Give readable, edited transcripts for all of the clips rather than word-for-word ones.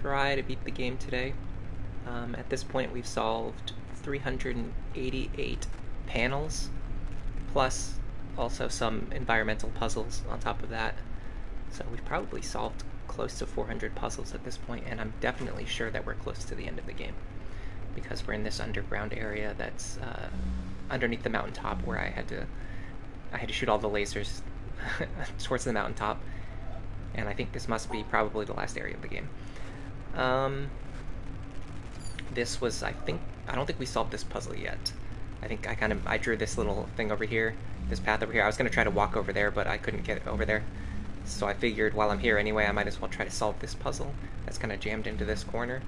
try to beat the game today. At this point, we've solved 388 panels, plus also some environmental puzzles on top of that. So we've probably solved close to 400 puzzles at this point, and I'm definitely sure that we're close to the end of the game, because we're in this underground area that's underneath the mountaintop where I had to shoot all the lasers towards the mountaintop, and I think this must be probably the last area of the game. This was, I don't think we solved this puzzle yet. I think I drew this little thing over here, this path over here. I was going to try to walk over there, but I couldn't get over there. So I figured while I'm here anyway, I might as well try to solve this puzzle that's kind of jammed into this corner.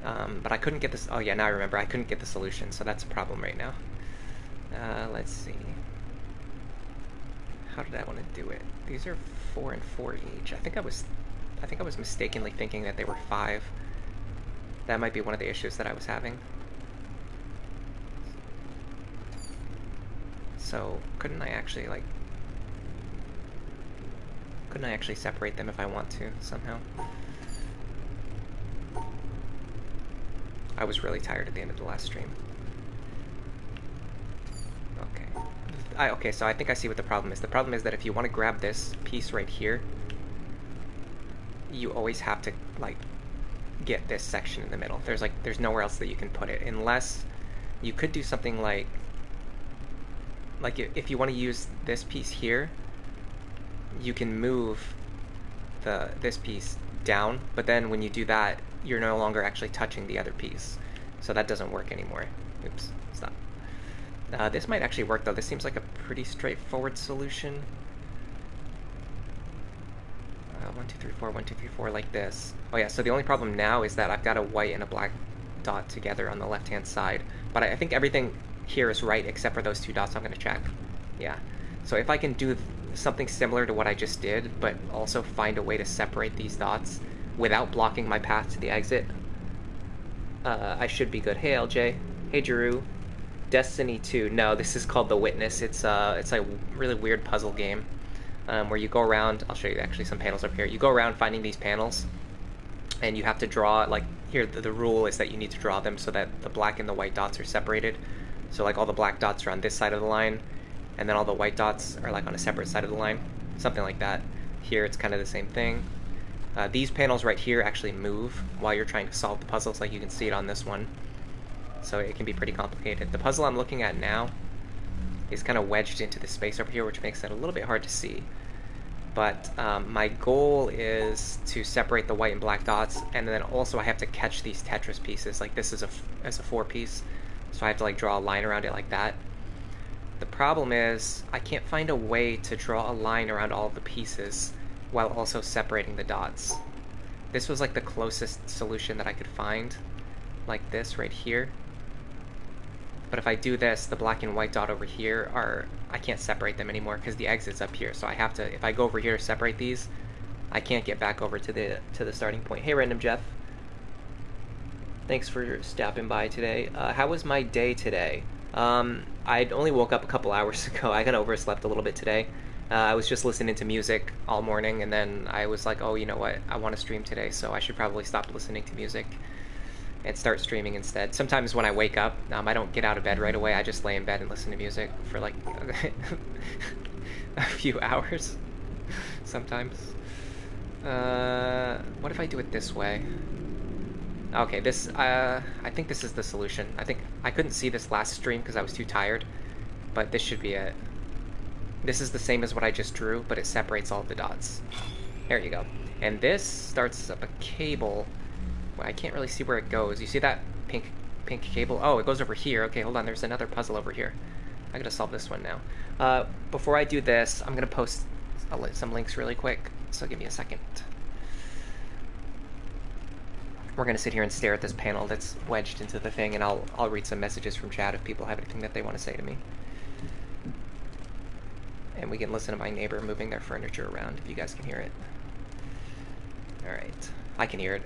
But I couldn't get this. Oh yeah, now I remember. I couldn't get the solution, so that's a problem right now. Let's see. How did I want to do it? These are 4 and 4 each. I think I was mistakenly thinking that they were 5. That might be one of the issues that I was having. So couldn't I actually separate them if I want to somehow? I was really tired at the end of the last stream. Okay, so I think I see what the problem is. The problem is that if you want to grab this piece right here, you always have to get this section in the middle. There's nowhere else that you can put it, unless you could do something like if you want to use this piece here, you can move this piece down, but then when you do that, you're no longer actually touching the other piece, so that doesn't work anymore. Oops, stop. This might actually work though. This seems like a pretty straightforward solution. 1, 2, 3, 4, 1, 2, 3, 4, like this. Oh yeah, so the only problem now is that I've got a white and a black dot together on the left-hand side, but I think everything here is right except for those 2 dots. I'm going to check. Yeah, so if I can do something similar to what I just did, but also find a way to separate these dots without blocking my path to the exit, I should be good. Hey LJ, hey Jeru. Destiny 2. No, this is called The Witness. It's a really weird puzzle game where you go around. I'll show you actually some panels up here. You go around finding these panels, and you have to draw, here the rule is that you need to draw them so that the black and the white dots are separated. So all the black dots are on this side of the line, and then all the white dots are on a separate side of the line. Something like that. Here it's kind of the same thing. These panels right here actually move while you're trying to solve the puzzles, like you can see it on this one. So it can be pretty complicated. The puzzle I'm looking at now is kind of wedged into the space over here, which makes it a little bit hard to see. But my goal is to separate the white and black dots, and then also I have to catch these Tetris pieces. This is a 4-piece, so I have to draw a line around it like that. The problem is I can't find a way to draw a line around all of the pieces while also separating the dots. This was the closest solution that I could find, like this right here. But if I do this, the black and white dot over here I can't separate them anymore because the exit's up here. So I have to, if I go over here to separate these, I can't get back over to the starting point. Hey Random Jeff. Thanks for stopping by today. How was my day today? I only woke up a couple hours ago. I kind of overslept a little bit today. I was just listening to music all morning, and then I was like, oh, you know what? I want to stream today, so I should probably stop listening to music and start streaming instead. Sometimes when I wake up, I don't get out of bed right away. I just lay in bed and listen to music for a few hours sometimes. What if I do it this way? Okay, this, I think this is the solution. I think I couldn't see this last stream because I was too tired, but this should be it. This is the same as what I just drew, but it separates all of the dots. There you go. And this starts up a cable. Well, I can't really see where it goes. You see that pink cable? Oh, it goes over here. Okay, hold on. There's another puzzle over here. I gotta solve this one now. Before I do this, I'm gonna post some links really quick. So give me a second. We're gonna sit here and stare at this panel that's wedged into the thing, and I'll read some messages from chat if people have anything that they want to say to me. And we can listen to my neighbor moving their furniture around if you guys can hear it. Alright. I can hear it,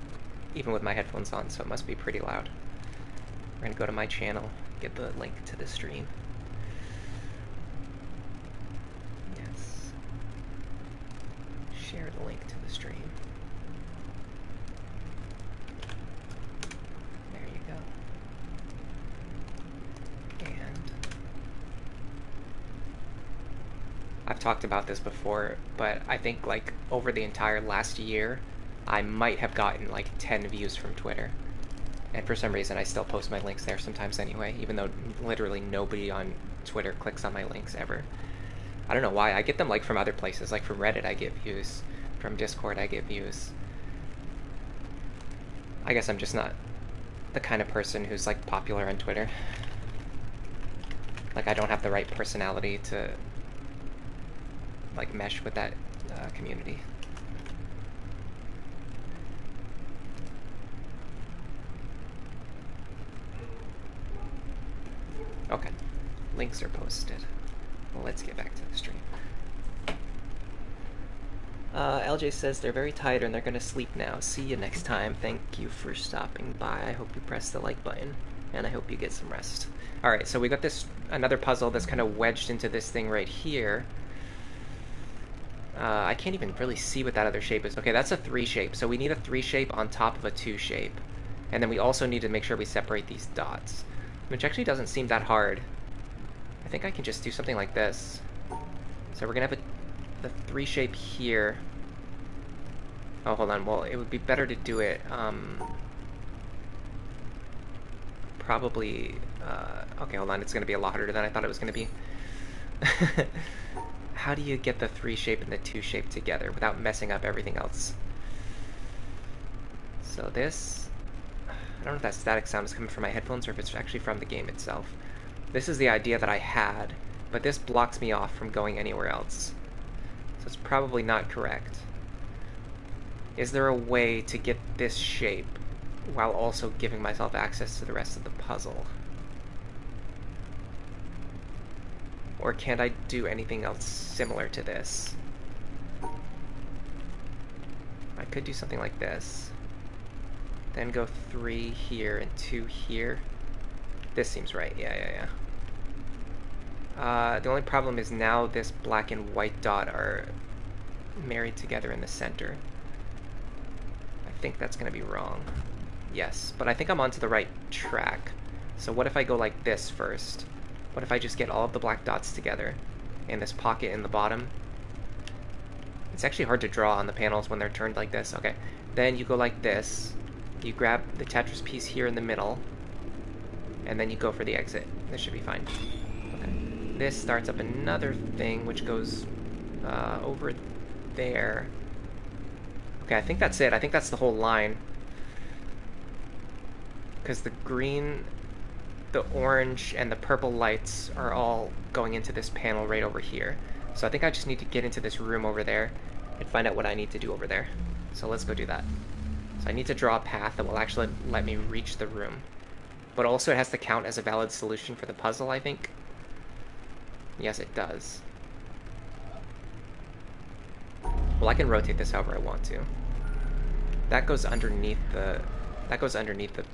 even with my headphones on, so it must be pretty loud. We're gonna go to my channel, get the link to the stream. Yes. Share the link to the stream. talked about this before, but I think like over the entire last year, I might have gotten like 10 views from Twitter. And for some reason, I still post my links there sometimes anyway, even though literally nobody on Twitter clicks on my links ever. I don't know why. I get them like from other places, like from Reddit I get views, from Discord I get views. I guess I'm just not the kind of person who's like popular on Twitter. Like I don't have the right personality to like mesh with that community. Okay, links are posted. Well, let's get back to the stream. LJ says they're very tired and they're gonna sleep now. See you next time. Thank you for stopping by. I hope you press the like button, and I hope you get some rest. Alright, so we got this another puzzle that's kind of wedged into this thing right here. I can't even really see what that other shape is. Okay, that's a 3 shape. So we need a 3 shape on top of a 2 shape. And then we also need to make sure we separate these dots, which actually doesn't seem that hard. I think I can just do something like this. So we're gonna have the 3 shape here. Oh, hold on. Well, it would be better to do it, probably, okay, hold on. It's gonna be a lot harder than I thought it was gonna be. How do you get the 3 shape and the 2 shape together without messing up everything else? So this, I don't know if that static sound is coming from my headphones or if it's actually from the game itself. This is the idea that I had, but this blocks me off from going anywhere else. So it's probably not correct. Is there a way to get this shape while also giving myself access to the rest of the puzzle? Or can't I do anything else similar to this? I could do something like this. Then go 3 here and 2 here. This seems right. Yeah. The only problem is now this black and white dot are married together in the center. I think that's going to be wrong. Yes, but I think I'm onto the right track. So what if I go like this first? What if I just get all of the black dots together in this pocket in the bottom? It's actually hard to draw on the panels when they're turned like this. Okay, then you go like this. You grab the Tetris piece here in the middle, and then you go for the exit. This should be fine. Okay. This starts up another thing, which goes over there. Okay, I think that's it. I think that's the whole line. Because the green, the orange, and the purple lights are all going into this panel right over here. So I think I just need to get into this room over there and find out what I need to do over there. So let's go do that. So I need to draw a path that will actually let me reach the room. But also it has to count as a valid solution for the puzzle, I think. Yes, it does. Well, I can rotate this however I want to. That goes underneath the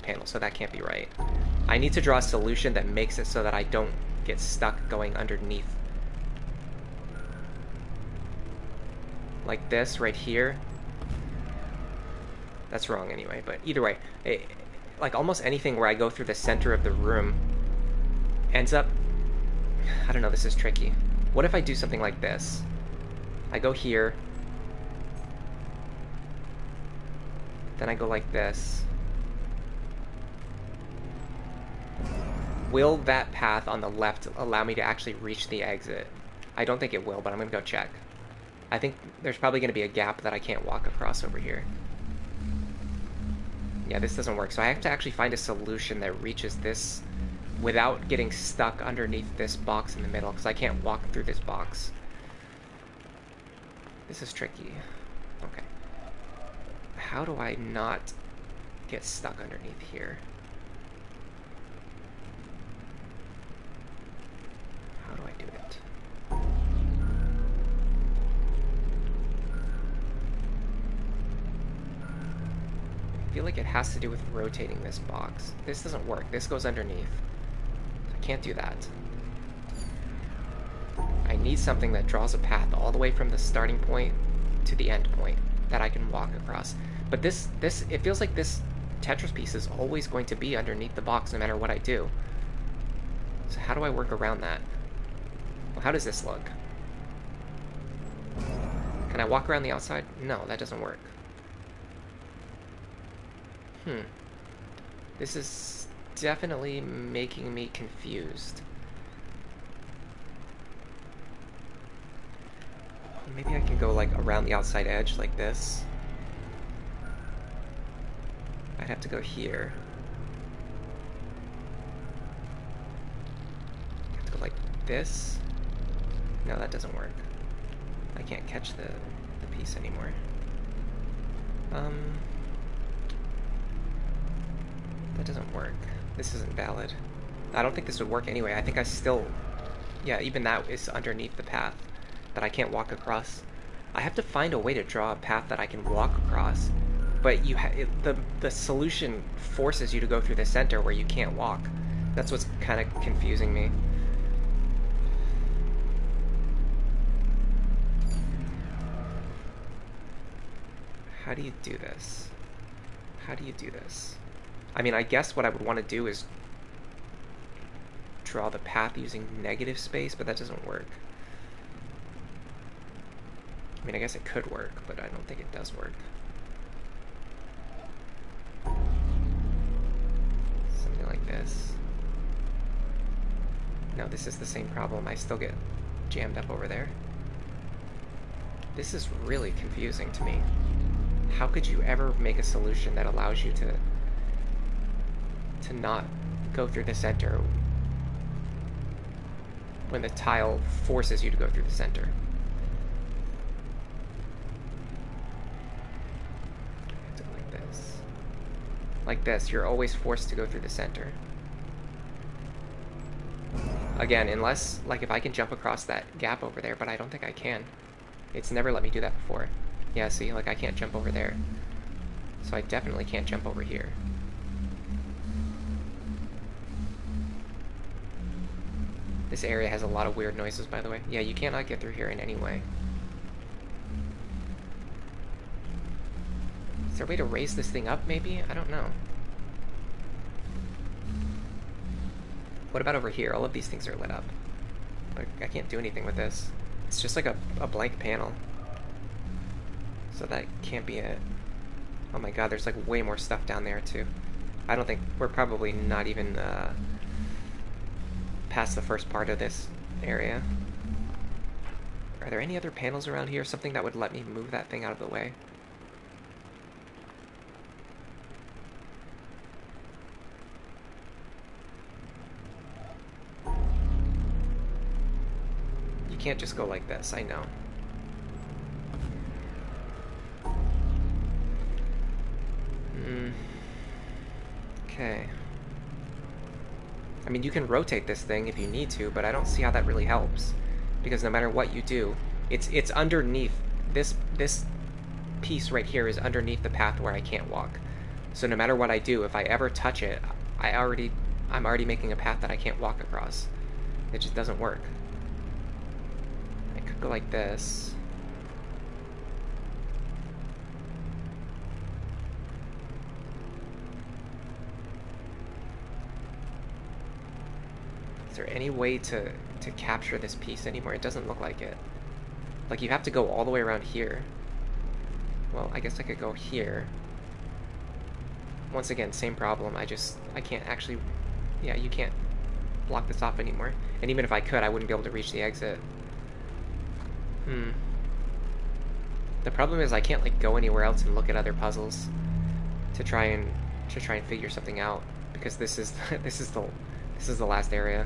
panel, so that can't be right. I need to draw a solution that makes it so that I don't get stuck going underneath. Like this right here. That's wrong anyway, but either way, like almost anything where I go through the center of the room ends up, I don't know, this is tricky. What if I do something like this? I go here, then I go like this. Will that path on the left allow me to actually reach the exit? I don't think it will, but I'm gonna go check. I think there's probably gonna be a gap that I can't walk across over here. Yeah, this doesn't work, so I have to actually find a solution that reaches this without getting stuck underneath this box in the middle, because I can't walk through this box. This is tricky. Okay. How do I not get stuck underneath here? How do I do it? I feel like it has to do with rotating this box. This doesn't work. This goes underneath. I can't do that. I need something that draws a path all the way from the starting point to the end point that I can walk across. But this, it feels like this Tetris piece is always going to be underneath the box no matter what I do. So how do I work around that? Well, how does this look? Can I walk around the outside? No, that doesn't work. This is definitely making me confused. Maybe I can go like around the outside edge like this. I'd have to go here. I have to go like this. No, that doesn't work. I can't catch the piece anymore. That doesn't work. This isn't valid. I don't think this would work anyway. I think I still... Yeah, even that is underneath the path that I can't walk across. I have to find a way to draw a path that I can walk across, but the solution forces you to go through the center where you can't walk. That's what's kind of confusing me. How do you do this? How do you do this? I mean, I guess what I would want to do is draw the path using negative space, but that doesn't work. I mean, I guess it could work, but I don't think it does work. Something like this. No, this is the same problem. I still get jammed up over there. This is really confusing to me. How could you ever make a solution that allows you to not go through the center when the tile forces you to go through the center? Like this. Like this, you're always forced to go through the center. Again, unless, like, if I can jump across that gap over there, but I don't think I can. It's never let me do that before. Yeah, see, like, I can't jump over there. So I definitely can't jump over here. This area has a lot of weird noises, by the way. Yeah, you cannot get through here in any way. Is there a way to raise this thing up, maybe? I don't know. What about over here? All of these things are lit up. But I can't do anything with this. It's just like a blank panel. So that can't be it. Oh my god, there's like way more stuff down there too. I don't think... We're probably not even past the first part of this area. Are there any other panels around here? Something that would let me move that thing out of the way? You can't just go like this, I know. Okay. I mean, you can rotate this thing if you need to, but I don't see how that really helps. Because no matter what you do, it's underneath. This piece right here is underneath the path where I can't walk. So no matter what I do, if I ever touch it, I'm already making a path that I can't walk across. It just doesn't work. I could go like this. Is there any way to capture this piece anymore? It doesn't look like it. Like, you have to go all the way around here. Well, I guess I could go here. Once again, same problem. I can't actually... Yeah, you can't block this off anymore. And even if I could, I wouldn't be able to reach the exit. The problem is I can't, like, go anywhere else and look at other puzzles to try and figure something out, because this is the last area.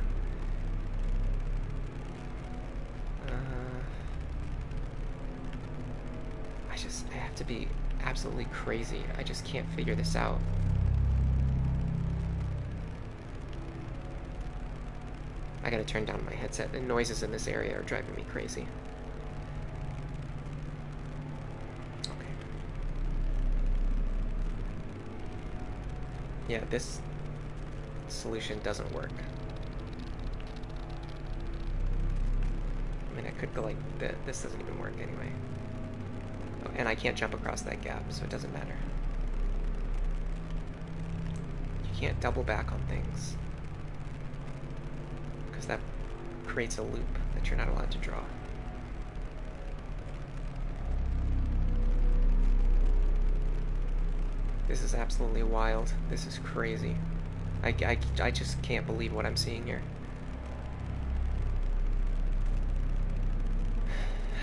I have to be absolutely crazy. I just can't figure this out. I gotta turn down my headset. The noises in this area are driving me crazy. Okay. Yeah, this solution doesn't work. I mean, I could go like this. This doesn't even work anyway. Oh, and I can't jump across that gap, so it doesn't matter. You can't double back on things, because that creates a loop that you're not allowed to draw. This is absolutely wild. This is crazy. I just can't believe what I'm seeing here.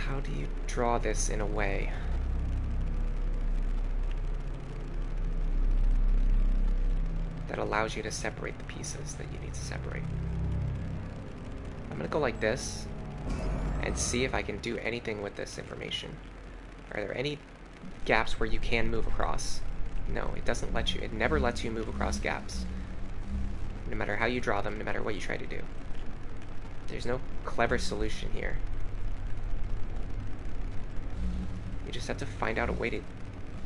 How do you draw this in a way that allows you to separate the pieces that you need to separate? I'm gonna go like this and see if I can do anything with this information. Are there any gaps where you can move across? No, it doesn't let you. It never lets you move across gaps. No matter how you draw them, no matter what you try to do. There's no clever solution here. You just have to find out a way to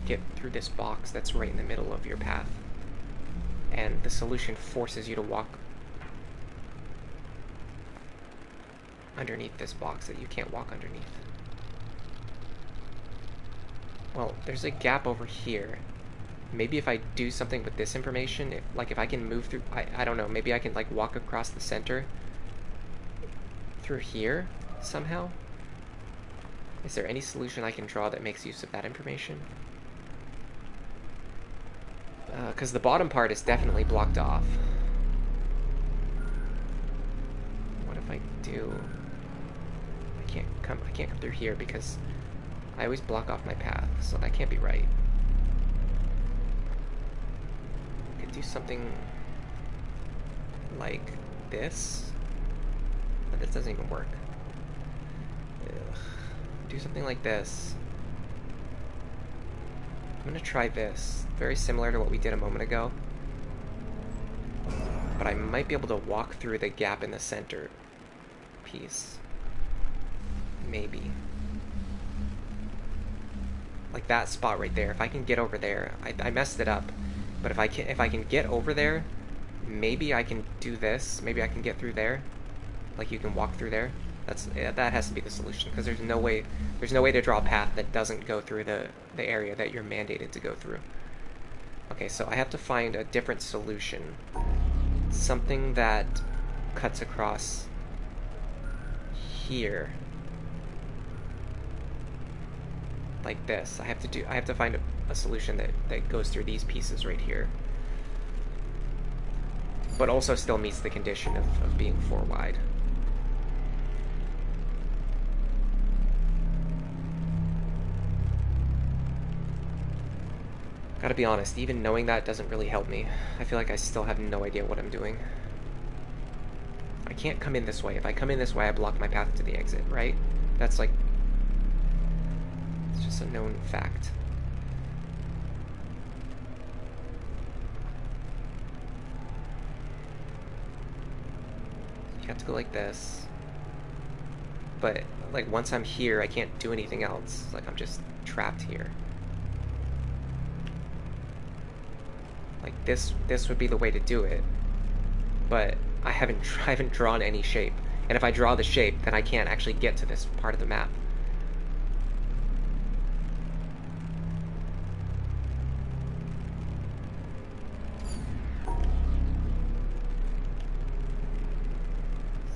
get through this box that's right in the middle of your path. And the solution forces you to walk underneath this box that you can't walk underneath. Well, there's a gap over here. Maybe if I do something with this information, if I can move through, I don't know, maybe I can like walk across the center through here somehow? Is there any solution I can draw that makes use of that information? Because the bottom part is definitely blocked off. What if I do? I can't come through here because I always block off my path, so that can't be right. I could do something like this, but this doesn't even work. Ugh. Do something like this. I'm gonna try this. Very similar to what we did a moment ago. But I might be able to walk through the gap in the center piece. Maybe. Like that spot right there. If I can get over there, I messed it up. But if I can get over there, maybe I can do this. Maybe I can get through there. Like you can walk through there. That has to be the solution, because there's no way to draw a path that doesn't go through the area that you're mandated to go through. Okay, so I have to find a different solution. Something that cuts across here. Like this. I have to find a solution that goes through these pieces right here. But also still meets the condition of being 4 wide. Gotta be honest, even knowing that doesn't really help me. I feel like I still have no idea what I'm doing. I can't come in this way. If I come in this way, I block my path to the exit, right? That's like... it's just a known fact. You have to go like this. But, like, once I'm here, I can't do anything else. Like, I'm just trapped here. Like this would be the way to do it, but I haven't drawn any shape, and if I draw the shape, then I can't actually get to this part of the map.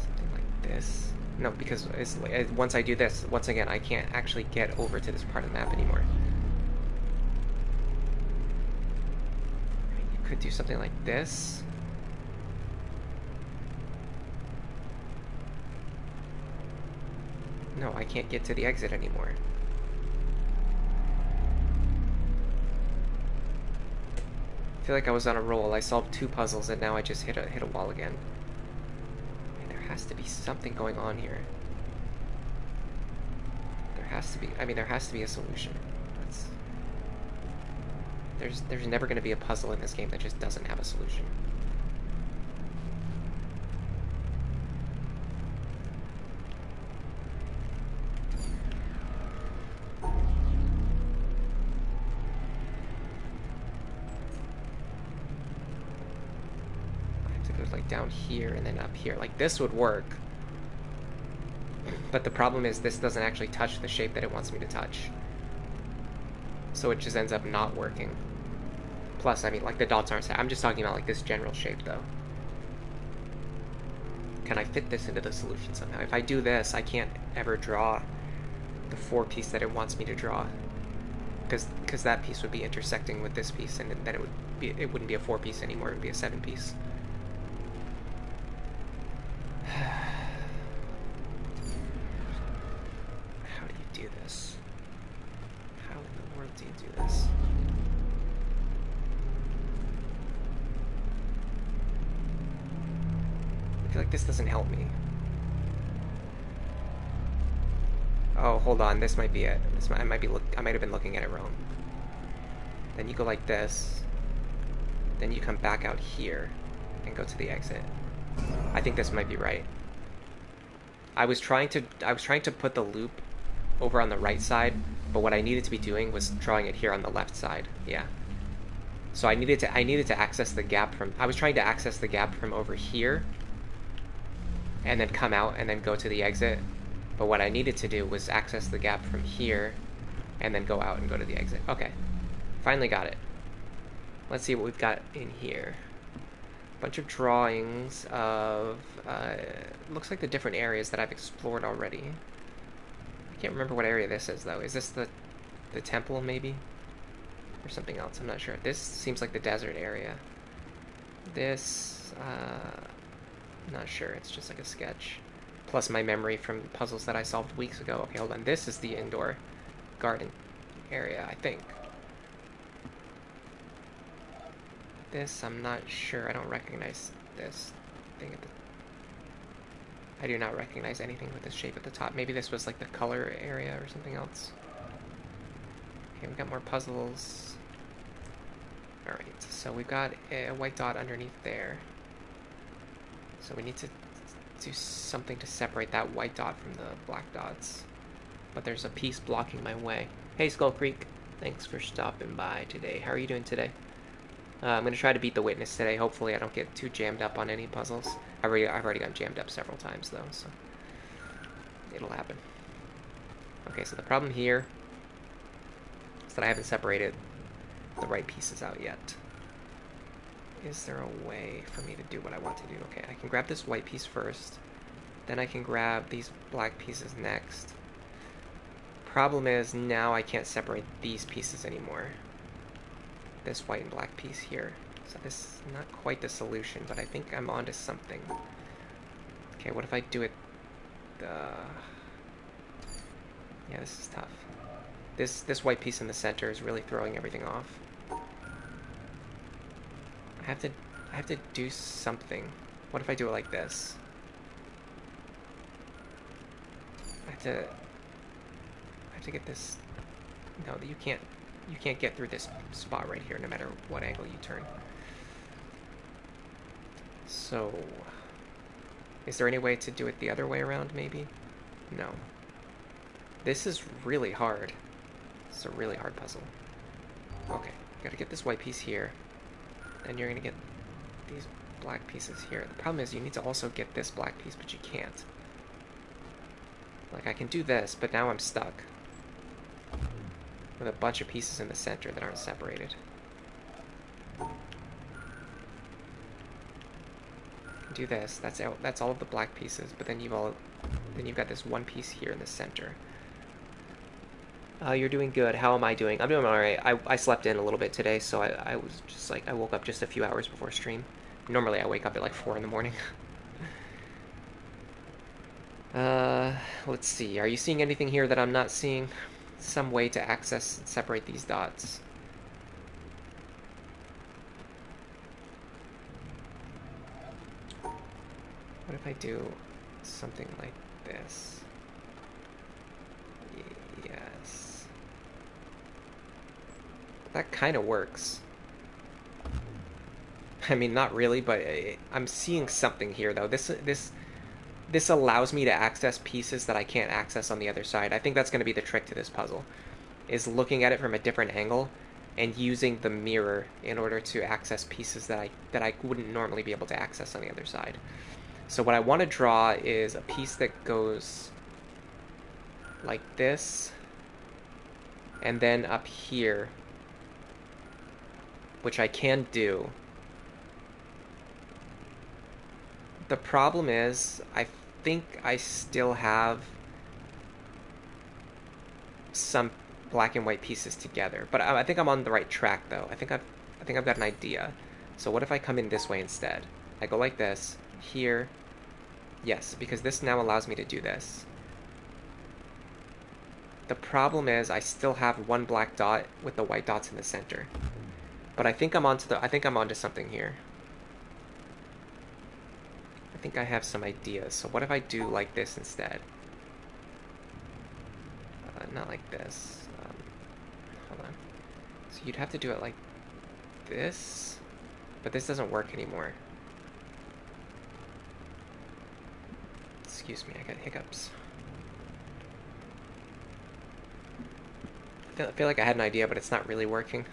Something like this. No, because once I do this, once again, I can't actually get over to this part of the map anymore. Could do something like this. No, I can't get to the exit anymore. I feel like I was on a roll. I solved 2 puzzles and now I just hit a wall again. I mean, there has to be something going on here. There has to be. I mean, there has to be a solution. There's never going to be a puzzle in this game that just doesn't have a solution. I have to go like down here and then up here. Like this would work. But the problem is this doesn't actually touch the shape that it wants me to touch. So it just ends up not working. Plus, I mean, like, the dots aren't set. I'm just talking about, like, this general shape, though. Can I fit this into the solution somehow? If I do this, I can't ever draw the 4 piece that it wants me to draw. Because that piece would be intersecting with this piece, and then it wouldn't be a 4-piece anymore. It would be a 7-piece. How do you do this? How in the world do you do this? I feel like this doesn't help me. Oh, hold on. This might be it. I might have been looking at it wrong. Then you go like this. Then you come back out here and go to the exit. I think this might be right. I was trying to put the loop over on the right side, but what I needed to be doing was drawing it here on the left side. Yeah. So I needed to access the gap from, I was trying to access the gap from over here and then come out and then go to the exit. But what I needed to do was access the gap from here and then go out and go to the exit. Okay. Finally got it. Let's see what we've got in here. Bunch of drawings of looks like the different areas that I've explored already. I can't remember what area this is though. Is this the temple maybe? Or something else? I'm not sure. This seems like the desert area. This I'm not sure. It's just like a sketch. Plus my memory from puzzles that I solved weeks ago. Okay, hold on. This is the indoor garden area, I think. This, I'm not sure. I don't recognize this thing at the... I do not recognize anything with this shape at the top. Maybe this was like the color area or something else. Okay, we got more puzzles. Alright, so we've got a white dot underneath there. So we need to do something to separate that white dot from the black dots. But there's a piece blocking my way. Hey, Skull Creek. Thanks for stopping by today. How are you doing today? I'm going to try to beat the witness today. Hopefully I don't get too jammed up on any puzzles. I've already gotten jammed up several times, though, so it'll happen. Okay, so the problem here is that I haven't separated the right pieces out yet. Is there a way for me to do what I want to do? Okay, I can grab this white piece first. Then I can grab these black pieces next. Problem is, now I can't separate these pieces anymore. This white and black piece here. So this is not quite the solution, but I think I'm onto something. Okay, what if I do it... Yeah, this is tough. This white piece in the center is really throwing everything off. I have to do something. What if I do it like this? I have to get this... No, you can't get through this spot right here, no matter what angle you turn. So, is there any way to do it the other way around, maybe? No. This is really hard. It's a really hard puzzle. Okay, gotta get this white piece here. Then you're gonna get these black pieces here. The problem is you need to also get this black piece, but you can't. Like, I can do this, but now I'm stuck with a bunch of pieces in the center that aren't separated. Do this. That's all of the black pieces, but then you've got this one piece here in the center. You're doing good. How am I doing? I'm doing alright. I slept in a little bit today, so I was just like, I woke up just a few hours before stream. Normally I wake up at like 4 in the morning. Let's see. Are you seeing anything here that I'm not seeing? Some way to access and separate these dots. What if I do something like this? Yes. That kind of works. I mean, not really, but I'm seeing something here, though. This allows me to access pieces that I can't access on the other side. I think that's going to be the trick to this puzzle, is looking at it from a different angle and using the mirror in order to access pieces that I wouldn't normally be able to access on the other side. So what I want to draw is a piece that goes like this, and then up here, which I can do. The problem is, I think I still have some, black and white pieces together. But I think I'm on the right track though. I think I've got an idea. So what if I come in this way instead? I go like this, here. Yes, because this now allows me to do this. The problem is I still have one black dot with the white dots in the center. But I think I'm onto something here. I think I have some ideas. So what if I do like this instead? Not like this. Hold on. So you'd have to do it like this, but this doesn't work anymore. Excuse me, I got hiccups. I feel like I had an idea, but it's not really working.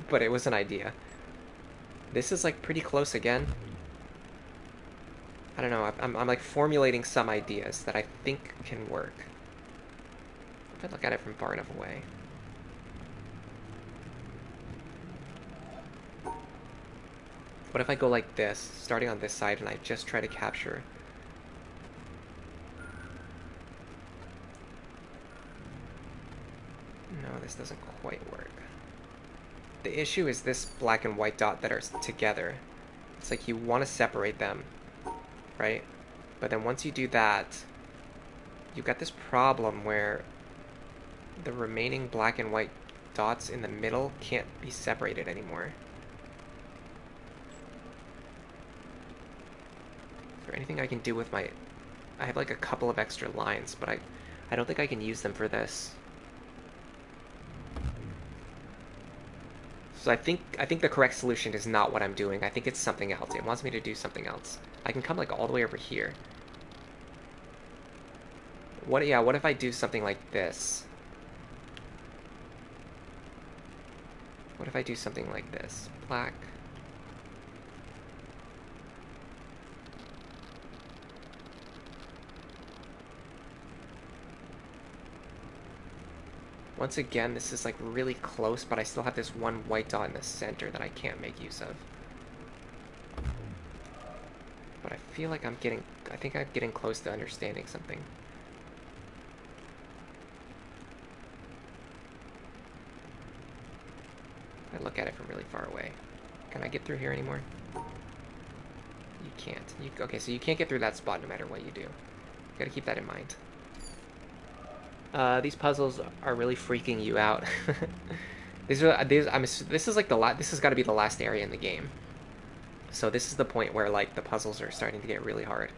But it was an idea. This is like pretty close again. I don't know, I'm like formulating some ideas that I think can work. If I look at it from far enough away. What if I go like this, starting on this side, and I just try to capture? No, this doesn't quite work. The issue is this black and white dot that are together. It's like you want to separate them, right? But then once you do that, you've got this problem where the remaining black and white dots in the middle can't be separated anymore. Is there anything I can do with my... I have like a couple of extra lines, but I don't think I can use them for this. So I think the correct solution is not what I'm doing. I think it's something else. It wants me to do something else. I can come like all the way over here. What if I do something like this? What if I do something like this? Black. Once again, this is like really close, but I still have this one white dot in the center that I can't make use of. But I feel like I think I'm getting close to understanding something. I look at it from really far away. Can I get through here anymore? You can't. Okay, so you can't get through that spot no matter what you do. You gotta keep that in mind. These puzzles are really freaking you out. This is like this has got to be the last area in the game. So this is the point where like the puzzles are starting to get really hard.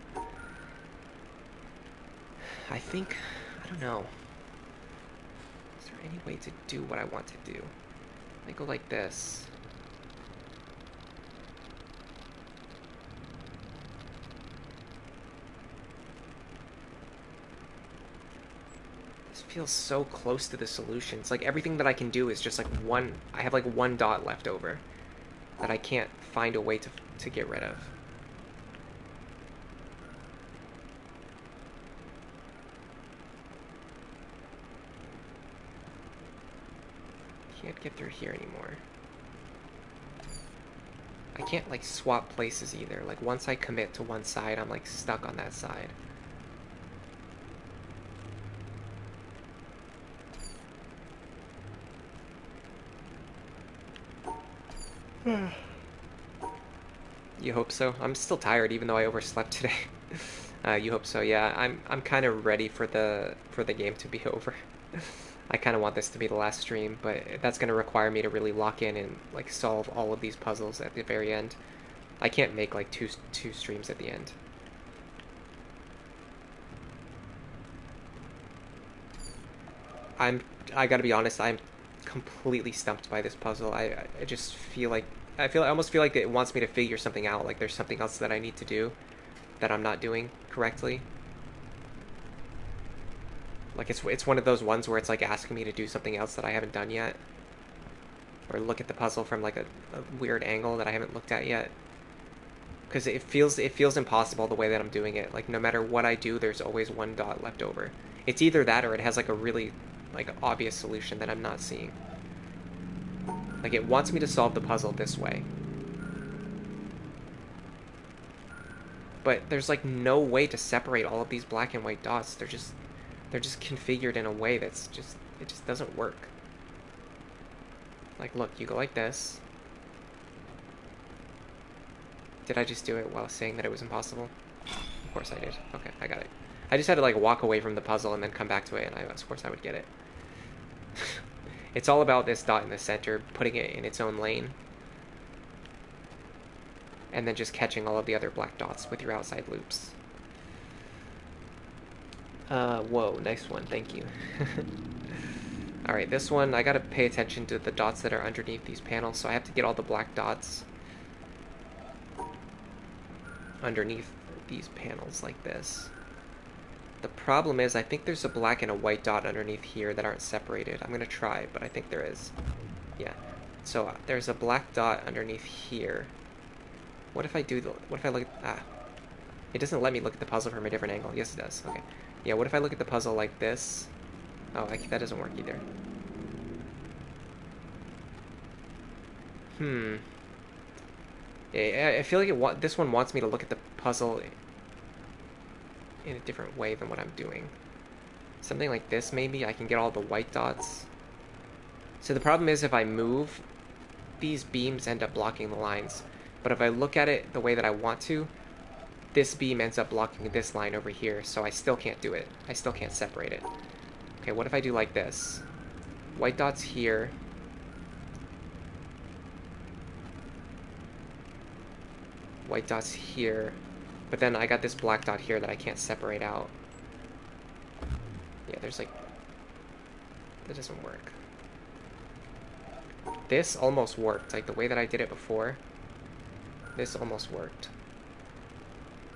I don't know. Is there any way to do what I want to do? I go like this. Feels so close to the solution. It's like everything that I can do is just like I have like one dot left over that I can't find a way to get rid of. Can't get through here anymore. I can't like swap places either. Like once I commit to one side, I'm like stuck on that side. You hope so? I'm still tired, even though I overslept today. You hope so? Yeah, I'm kind of ready for the game to be over. I kind of want this to be the last stream, but that's going to require me to really lock in and like solve all of these puzzles at the very end. I can't make like two streams at the end. I gotta be honest, I'm completely stumped by this puzzle. I just feel like I almost feel like it wants me to figure something out, like there's something else that I need to do that I'm not doing correctly. Like it's one of those ones where it's like asking me to do something else that I haven't done yet. Or look at the puzzle from like a weird angle that I haven't looked at yet. Because it feels impossible the way that I'm doing it. Like no matter what I do, there's always one dot left over. It's either that or it has like a really like obvious solution that I'm not seeing. Like it wants me to solve the puzzle this way. But there's like no way to separate all of these black and white dots. They're just configured in a way that's it just doesn't work. Like, look, you go like this. Did I just do it while saying that it was impossible? Of course I did. Okay, I got it. I just had to, like, walk away from the puzzle and then come back to it, and of course I would get it. It's all about this dot in the center, putting it in its own lane, and then just catching all of the other black dots with your outside loops. Whoa, nice one, thank you. Alright, this one, I gotta pay attention to the dots that are underneath these panels, so I have to get all the black dots underneath these panels like this. The problem is, I think there's a black and a white dot underneath here that aren't separated. I'm gonna try, but I think there is. Yeah. So there's a black dot underneath here. What if I do the... What if I look at... It doesn't let me look at the puzzle from a different angle. Yes, it does. Okay. Yeah, what if I look at the puzzle like this? Oh, that doesn't work either. Yeah, I feel like this one wants me to look at the puzzle in a different way than what I'm doing. Something like this, maybe? I can get all the white dots. So the problem is if I move, these beams end up blocking the lines. But if I look at it the way that I want to, this beam ends up blocking this line over here, so I still can't do it. I still can't separate it. Okay, what if I do like this? White dots here. White dots here. But then I got this black dot here that I can't separate out. Yeah, there's like... That doesn't work. This almost worked. Like the way that I did it before. This almost worked.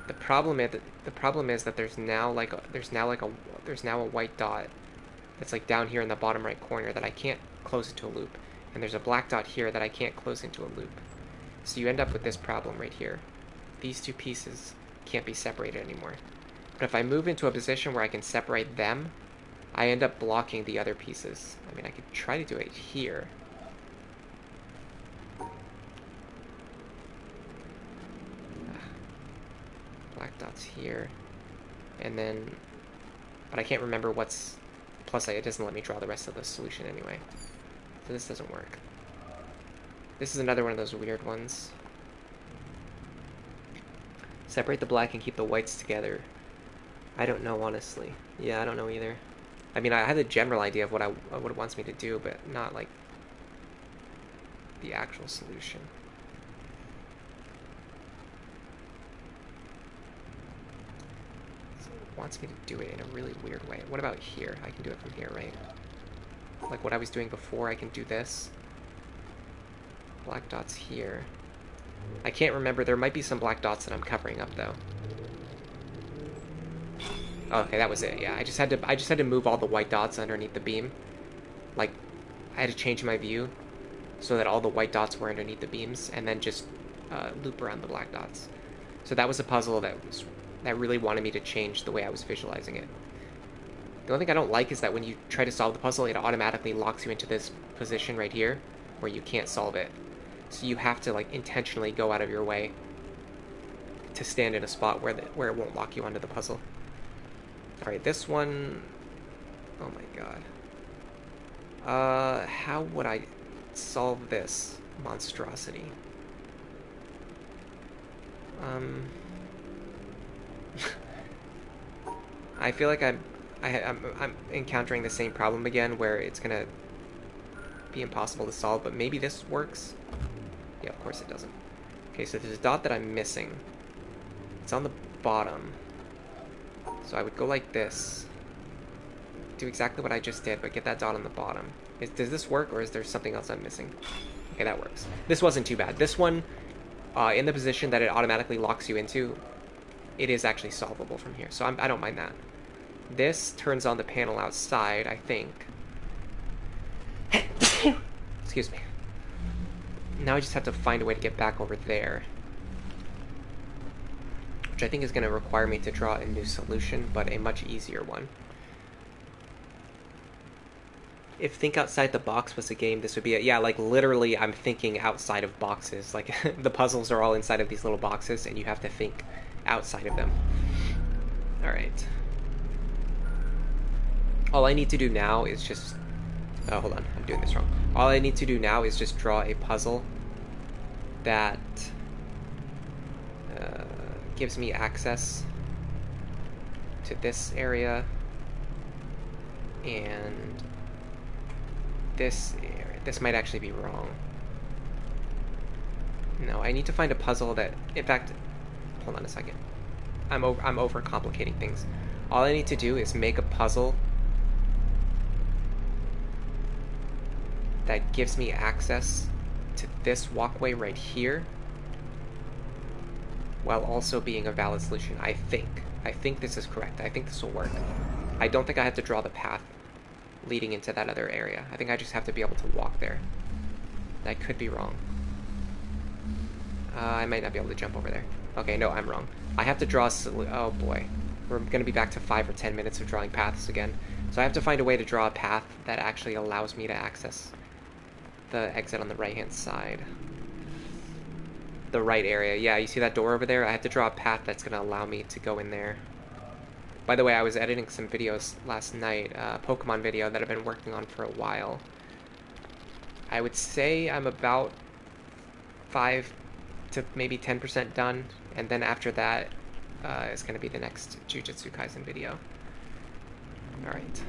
The problem is that there's now a white dot that's like down here in the bottom right corner that I can't close into a loop. And there's a black dot here that I can't close into a loop. So you end up with this problem right here. These two pieces can't be separated anymore. But if I move into a position where I can separate them, I end up blocking the other pieces. I mean, I could try to do it here. Black dots here. And then... But I can't remember what's... Plus, it doesn't let me draw the rest of the solution anyway. So this doesn't work. This is another one of those weird ones. Separate the black and keep the whites together. I don't know, honestly. Yeah, I don't know either. I mean, I have a general idea of what it wants me to do, but not, like, the actual solution. So it wants me to do it in a really weird way. What about here? I can do it from here, right? Like what I was doing before, I can do this. Black dots here. I can't remember. There might be some black dots that I'm covering up, though. Okay, that was it. Yeah, I just had to move all the white dots underneath the beam. Like, I had to change my view so that all the white dots were underneath the beams, and then just loop around the black dots. So that was a puzzle that really wanted me to change the way I was visualizing it. The only thing I don't like is that when you try to solve the puzzle, it automatically locks you into this position right here, where you can't solve it. So you have to, like, intentionally go out of your way to stand in a spot where it won't lock you onto the puzzle. Alright, this one... Oh my god. How would I solve this monstrosity? I feel like I'm encountering the same problem again, where it's gonna be impossible to solve, but maybe this works? Yeah, of course it doesn't. Okay, so there's a dot that I'm missing. It's on the bottom. So I would go like this. Do exactly what I just did, but get that dot on the bottom. Does this work, or is there something else I'm missing? Okay, that works. This wasn't too bad. This one, in the position that it automatically locks you into, it is actually solvable from here, so I don't mind that. This turns on the panel outside, I think. Excuse me. Now I just have to find a way to get back over there. Which I think is going to require me to draw a new solution, but a much easier one. If Think Outside the Box was a game, this would be yeah, like literally I'm thinking outside of boxes. Like the puzzles are all inside of these little boxes and you have to think outside of them. Alright. All I need to do now is just Oh, hold on. I'm doing this wrong. All I need to do now is just draw a puzzle that gives me access to this area and this area. This might actually be wrong. No, I need to find a puzzle that, in fact, hold on a second. I'm overcomplicating things. All I need to do is make a puzzle that gives me access to this walkway right here, while also being a valid solution. I think this is correct. I think this will work. I don't think I have to draw the path leading into that other area. I think I just have to be able to walk there. I could be wrong. I might not be able to jump over there. Okay, no, I'm wrong. I have to draw oh boy. We're going to be back to 5 or 10 minutes of drawing paths again. So I have to find a way to draw a path that actually allows me to access the exit on the right-hand side. The right area. Yeah, you see that door over there? I have to draw a path that's going to allow me to go in there. By the way, I was editing some videos last night, a Pokemon video that I've been working on for a while. I would say I'm about 5 to maybe 10% done, and then after that is going to be the next Jujutsu Kaisen video. Alright.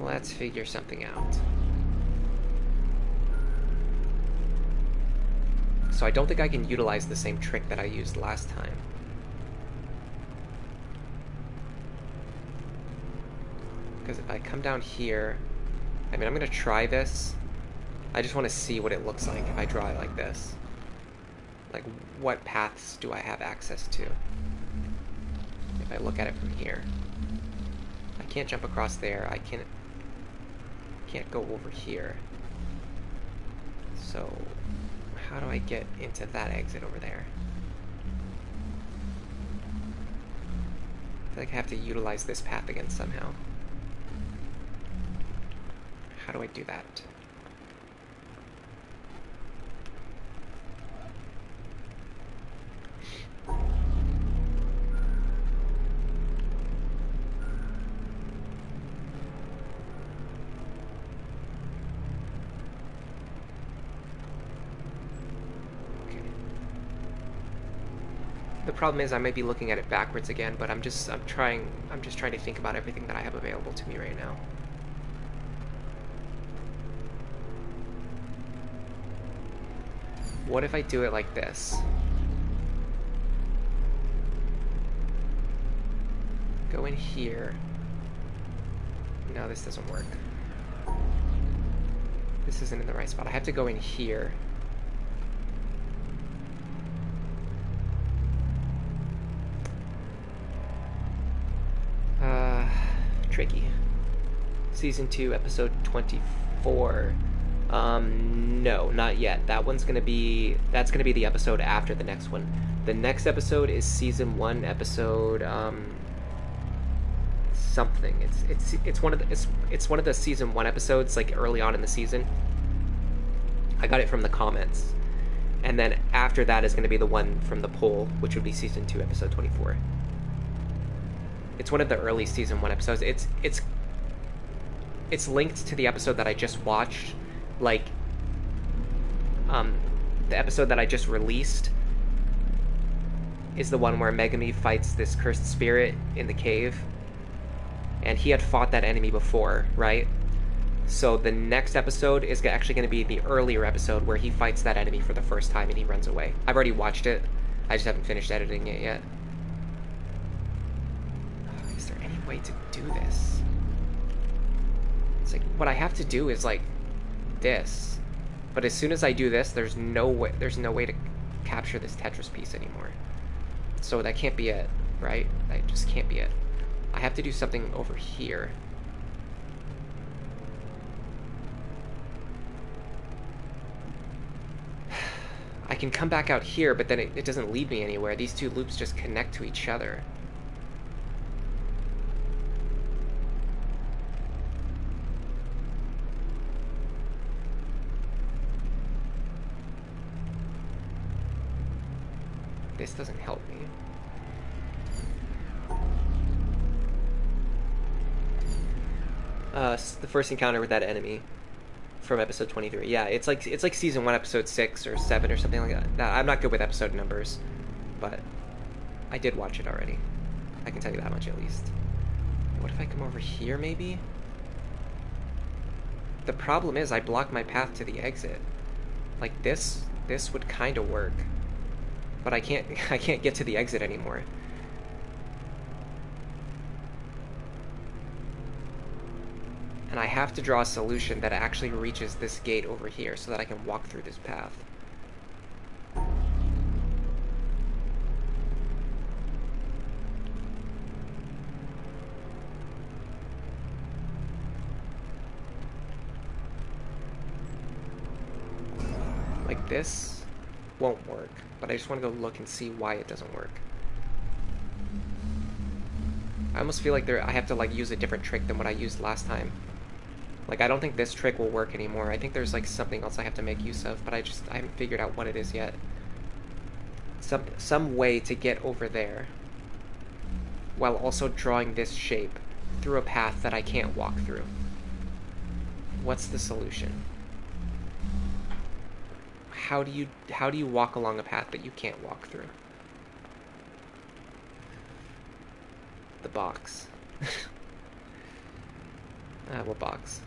Let's figure something out. So I don't think I can utilize the same trick that I used last time. Because if I come down here, I mean, I'm going to try this. I just want to see what it looks like if I draw it like this. Like, what paths do I have access to? If I look at it from here. I can't jump across there. I can't go over here. So, how do I get into that exit over there? I feel like I have to utilize this path again somehow. How do I do that? The problem is I might be looking at it backwards again, but I'm just trying to think about everything that I have available to me right now. What if I do it like this? Go in here. No, this doesn't work. This isn't in the right spot. I have to go in here. Tricky. Season 2, episode 24. No, not yet. That's gonna be the episode after the next one. The next episode is season 1, episode something. It's one of the season 1 episodes, like early on in the season. I got it from the comments. And then after that is gonna be the one from the poll, which would be season 2, episode 24. It's one of the early season 1 episodes. It's linked to the episode that I just watched, like the episode that I just released is the one where Megumi fights this cursed spirit in the cave, and he had fought that enemy before, right? So the next episode is actually going to be the earlier episode where he fights that enemy for the first time and he runs away. I've already watched it. I just haven't finished editing it yet. Is there any way to do this? It's like, what I have to do is like this. But as soon as I do this, there's no way to capture this Tetris piece anymore. So that can't be it, right? That just can't be it. I have to do something over here. I can come back out here, but then it doesn't lead me anywhere. These two loops just connect to each other. This doesn't help me. The first encounter with that enemy from episode 23. Yeah, it's like season 1, episode 6 or 7 or something like that. Now, I'm not good with episode numbers, but I did watch it already. I can tell you that much at least. What if I come over here, maybe? The problem is I blocked my path to the exit. Like this would kind of work, but I can't get to the exit anymore. And I have to draw a solution that actually reaches this gate over here so that I can walk through this path. Like this won't work, but I just want to go look and see why it doesn't work. I almost feel like I have to like use a different trick than what I used last time. Like, I don't think this trick will work anymore. I think there's like something else I have to make use of, but I haven't figured out what it is yet. Some way to get over there while also drawing this shape through a path that I can't walk through. What's the solution? How do you walk along a path that you can't walk through? The box. What box?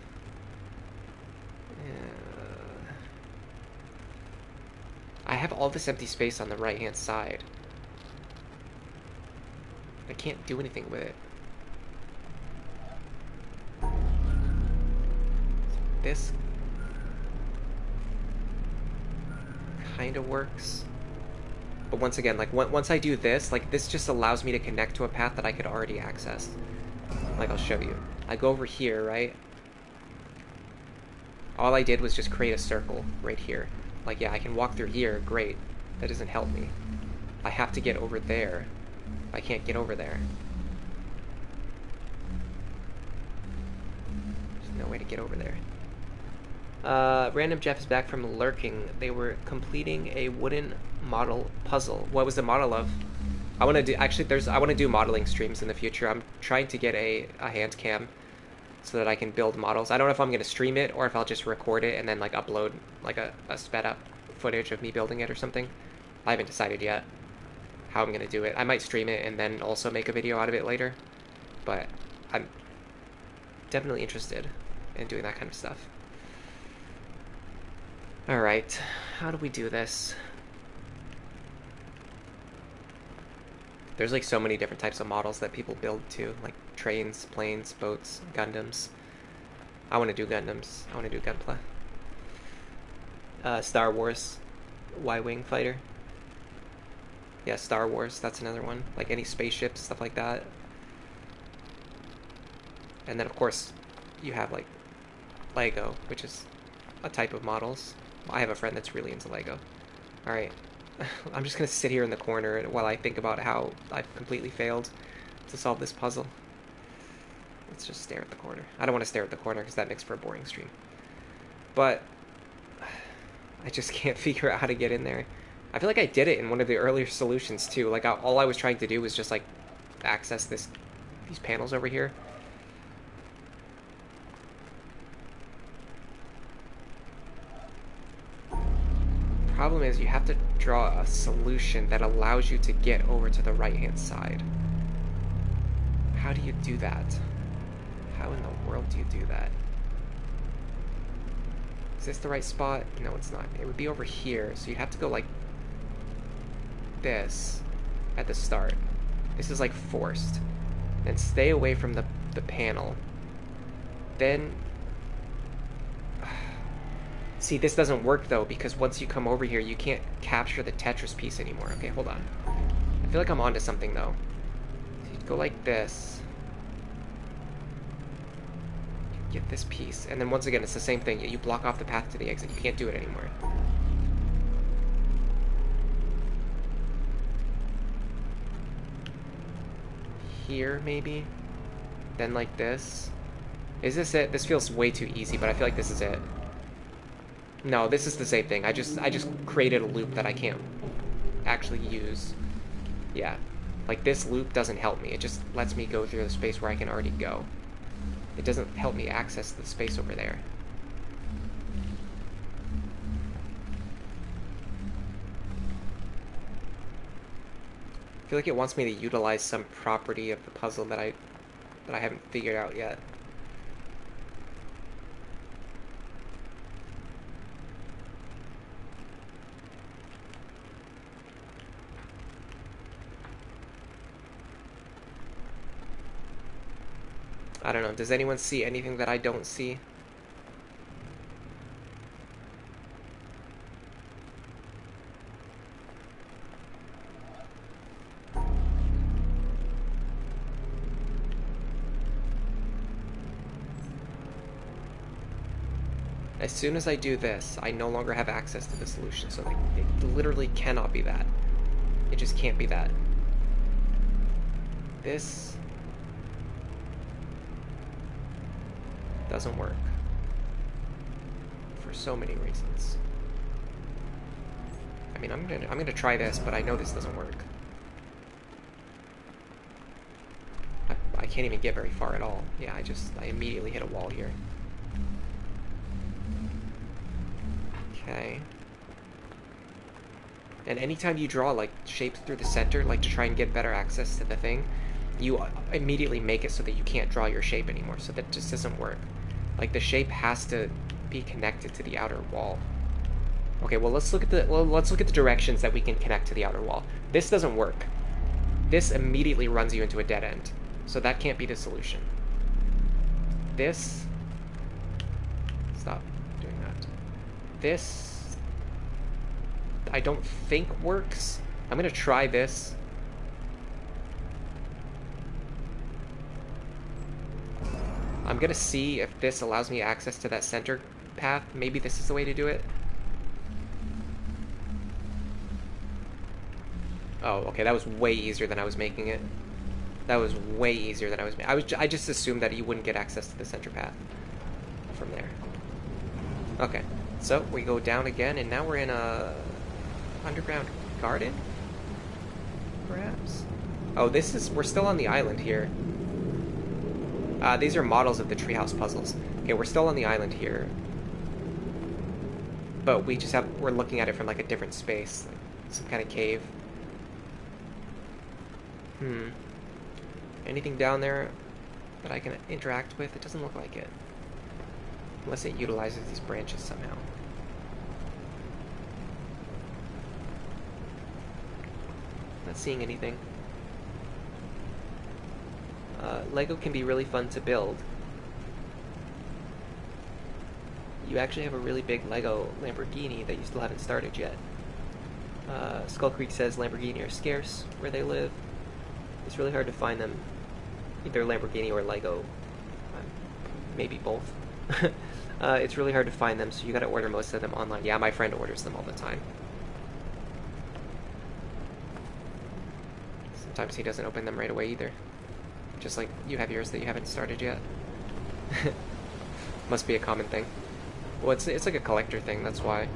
I have all this empty space on the right-hand side. I can't do anything with it. This kind of works. But once again, like once I do this, like this just allows me to connect to a path that I could already access. Like, I'll show you. I go over here, right? All I did was just create a circle right here. Like, yeah, I can walk through here, great. That doesn't help me. I have to get over there. I can't get over there. There's no way to get over there. Random Jeff is back from lurking. They were completing a wooden model puzzle. What was the model of? I want to do, actually, I want to do modeling streams in the future. I'm trying to get a hand cam so that I can build models. I don't know if I'm going to stream it or if I'll just record it and then like upload like a sped up footage of me building it or something. I haven't decided yet how I'm going to do it. I might stream it and then also make a video out of it later, but I'm definitely interested in doing that kind of stuff. Alright, how do we do this? There's like so many different types of models that people build too, like trains, planes, boats, Gundams. I want to do Gundams. I want to do Gunpla. Star Wars, Y-Wing fighter. Yeah, Star Wars, that's another one. Like any spaceships, stuff like that. And then of course, you have like Lego, which is a type of models. I have a friend that's really into Lego. Alright. I'm just gonna sit here in the corner while I think about how I've completely failed to solve this puzzle. Let's just stare at the corner. I don't want to stare at the corner because that makes for a boring stream. But I just can't figure out how to get in there. I feel like I did it in one of the earlier solutions too. Like all I was trying to do was just like access these panels over here. Problem is you have to draw a solution that allows you to get over to the right hand side. How do you do that? How in the world do you do that? Is this the right spot? No, it's not. It would be over here, so you'd have to go like this at the start. This is like forced. And stay away from the panel. Then see, this doesn't work though, because once you come over here, you can't capture the Tetris piece anymore. Okay, hold on. I feel like I'm onto something though. So you go like this. Get this piece, and then once again, it's the same thing. You block off the path to the exit. You can't do it anymore. Here, maybe? Then like this? Is this it? This feels way too easy, but I feel like this is it. No, this is the same thing. I just created a loop that I can't actually use. Yeah. Like, this loop doesn't help me. It just lets me go through the space where I can already go. it doesn't help me access the space over there. I feel like it wants me to utilize some property of the puzzle that I haven't figured out yet. I don't know. Does anyone see anything that I don't see? As soon as I do this, I no longer have access to the solution, so it literally cannot be that. It just can't be that. This doesn't work for so many reasons. I mean, I'm gonna try this, but I know this doesn't work. I can't even get very far at all. Yeah, I immediately hit a wall here. Okay. And anytime you draw like shapes through the center, like to try and get better access to the thing, you immediately make it so that you can't draw your shape anymore. So that just doesn't work. Like the shape has to be connected to the outer wall. Okay, well let's look at the directions that we can connect to the outer wall. This doesn't work. This immediately runs you into a dead end. So that can't be the solution. This, stop doing that. This, I don't think works. I'm gonna try this. I'm gonna see if this allows me access to that center path. Maybe this is the way to do it. Oh, okay, that was way easier than I was making it. That was way easier than I was making. I just assumed that you wouldn't get access to the center path from there. Okay, so we go down again, and now we're in a underground garden, perhaps. Oh, we're still on the island here. These are models of the treehouse puzzles. Okay, we're still on the island here, but we're looking at it from like a different space, like some kind of cave. Anything down there that I can interact with? It doesn't look like it. Unless it utilizes these branches somehow. Not seeing anything. Lego can be really fun to build. You actually have a really big Lego Lamborghini that you still haven't started yet. Skull Creek says Lamborghini are scarce where they live. It's really hard to find them, either Lamborghini or Lego, maybe both. It's really hard to find them, so you gotta order most of them online. Yeah, my friend orders them all the time. Sometimes he doesn't open them right away either. Just like you have yours that you haven't started yet. Must be a common thing. Well, it's like a collector thing, that's why.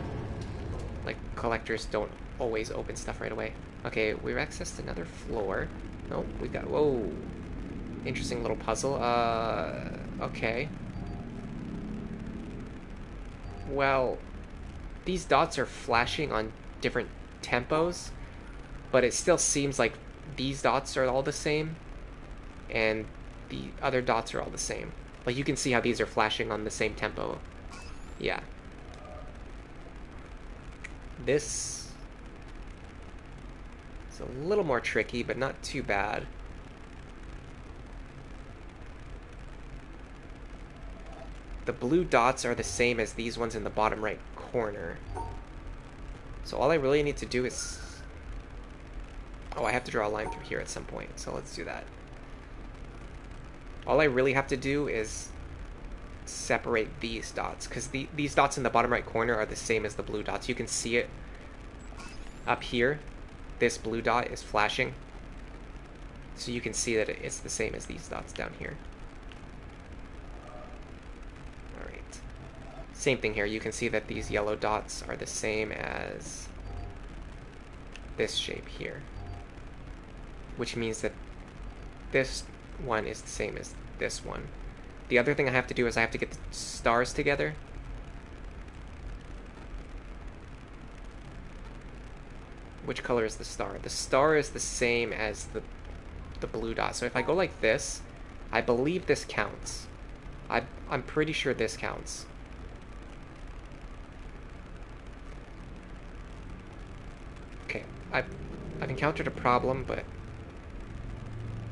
Like, collectors don't always open stuff right away. Okay, we've accessed another floor. Oh, we got, whoa. Interesting little puzzle. Okay. Well, these dots are flashing on different tempos, but it still seems like these dots are all the same, and the other dots are all the same. Like, you can see how these are flashing on the same tempo. Yeah. This is a little more tricky, but not too bad. The blue dots are the same as these ones in the bottom right corner. So all I really need to do is... Oh, I have to draw a line through here at some point, so let's do that. All I really have to do is separate these dots, because these dots in the bottom right corner are the same as the blue dots. You can see it up here. This blue dot is flashing, so you can see that it's the same as these dots down here. Alright. Same thing here. You can see that these yellow dots are the same as this shape here, which means that this one is the same as this one. The other thing I have to do is I have to get the stars together. Which color is the star? The star is the same as the blue dot. So if I go like this, I believe this counts. I'm pretty sure this counts. Okay, I've encountered a problem, but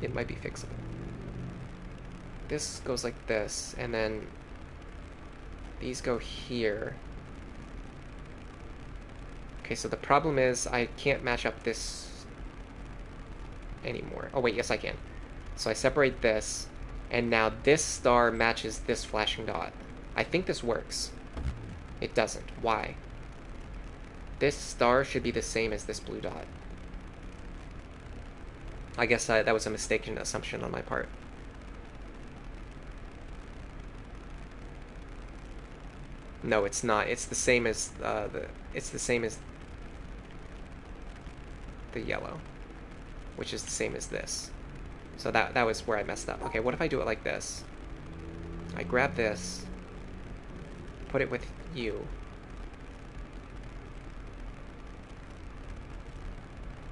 it might be fixable. This goes like this, and then these go here. Okay, so the problem is I can't match up this anymore. Oh wait, yes I can. So I separate this, and now this star matches this flashing dot. I think this works. It doesn't. Why? This star should be the same as this blue dot. I guess that was a mistaken assumption on my part. No, it's not. It's the same as it's the same as the yellow, which is the same as this. So that was where I messed up. Okay, what if I do it like this? I grab this, put it with you.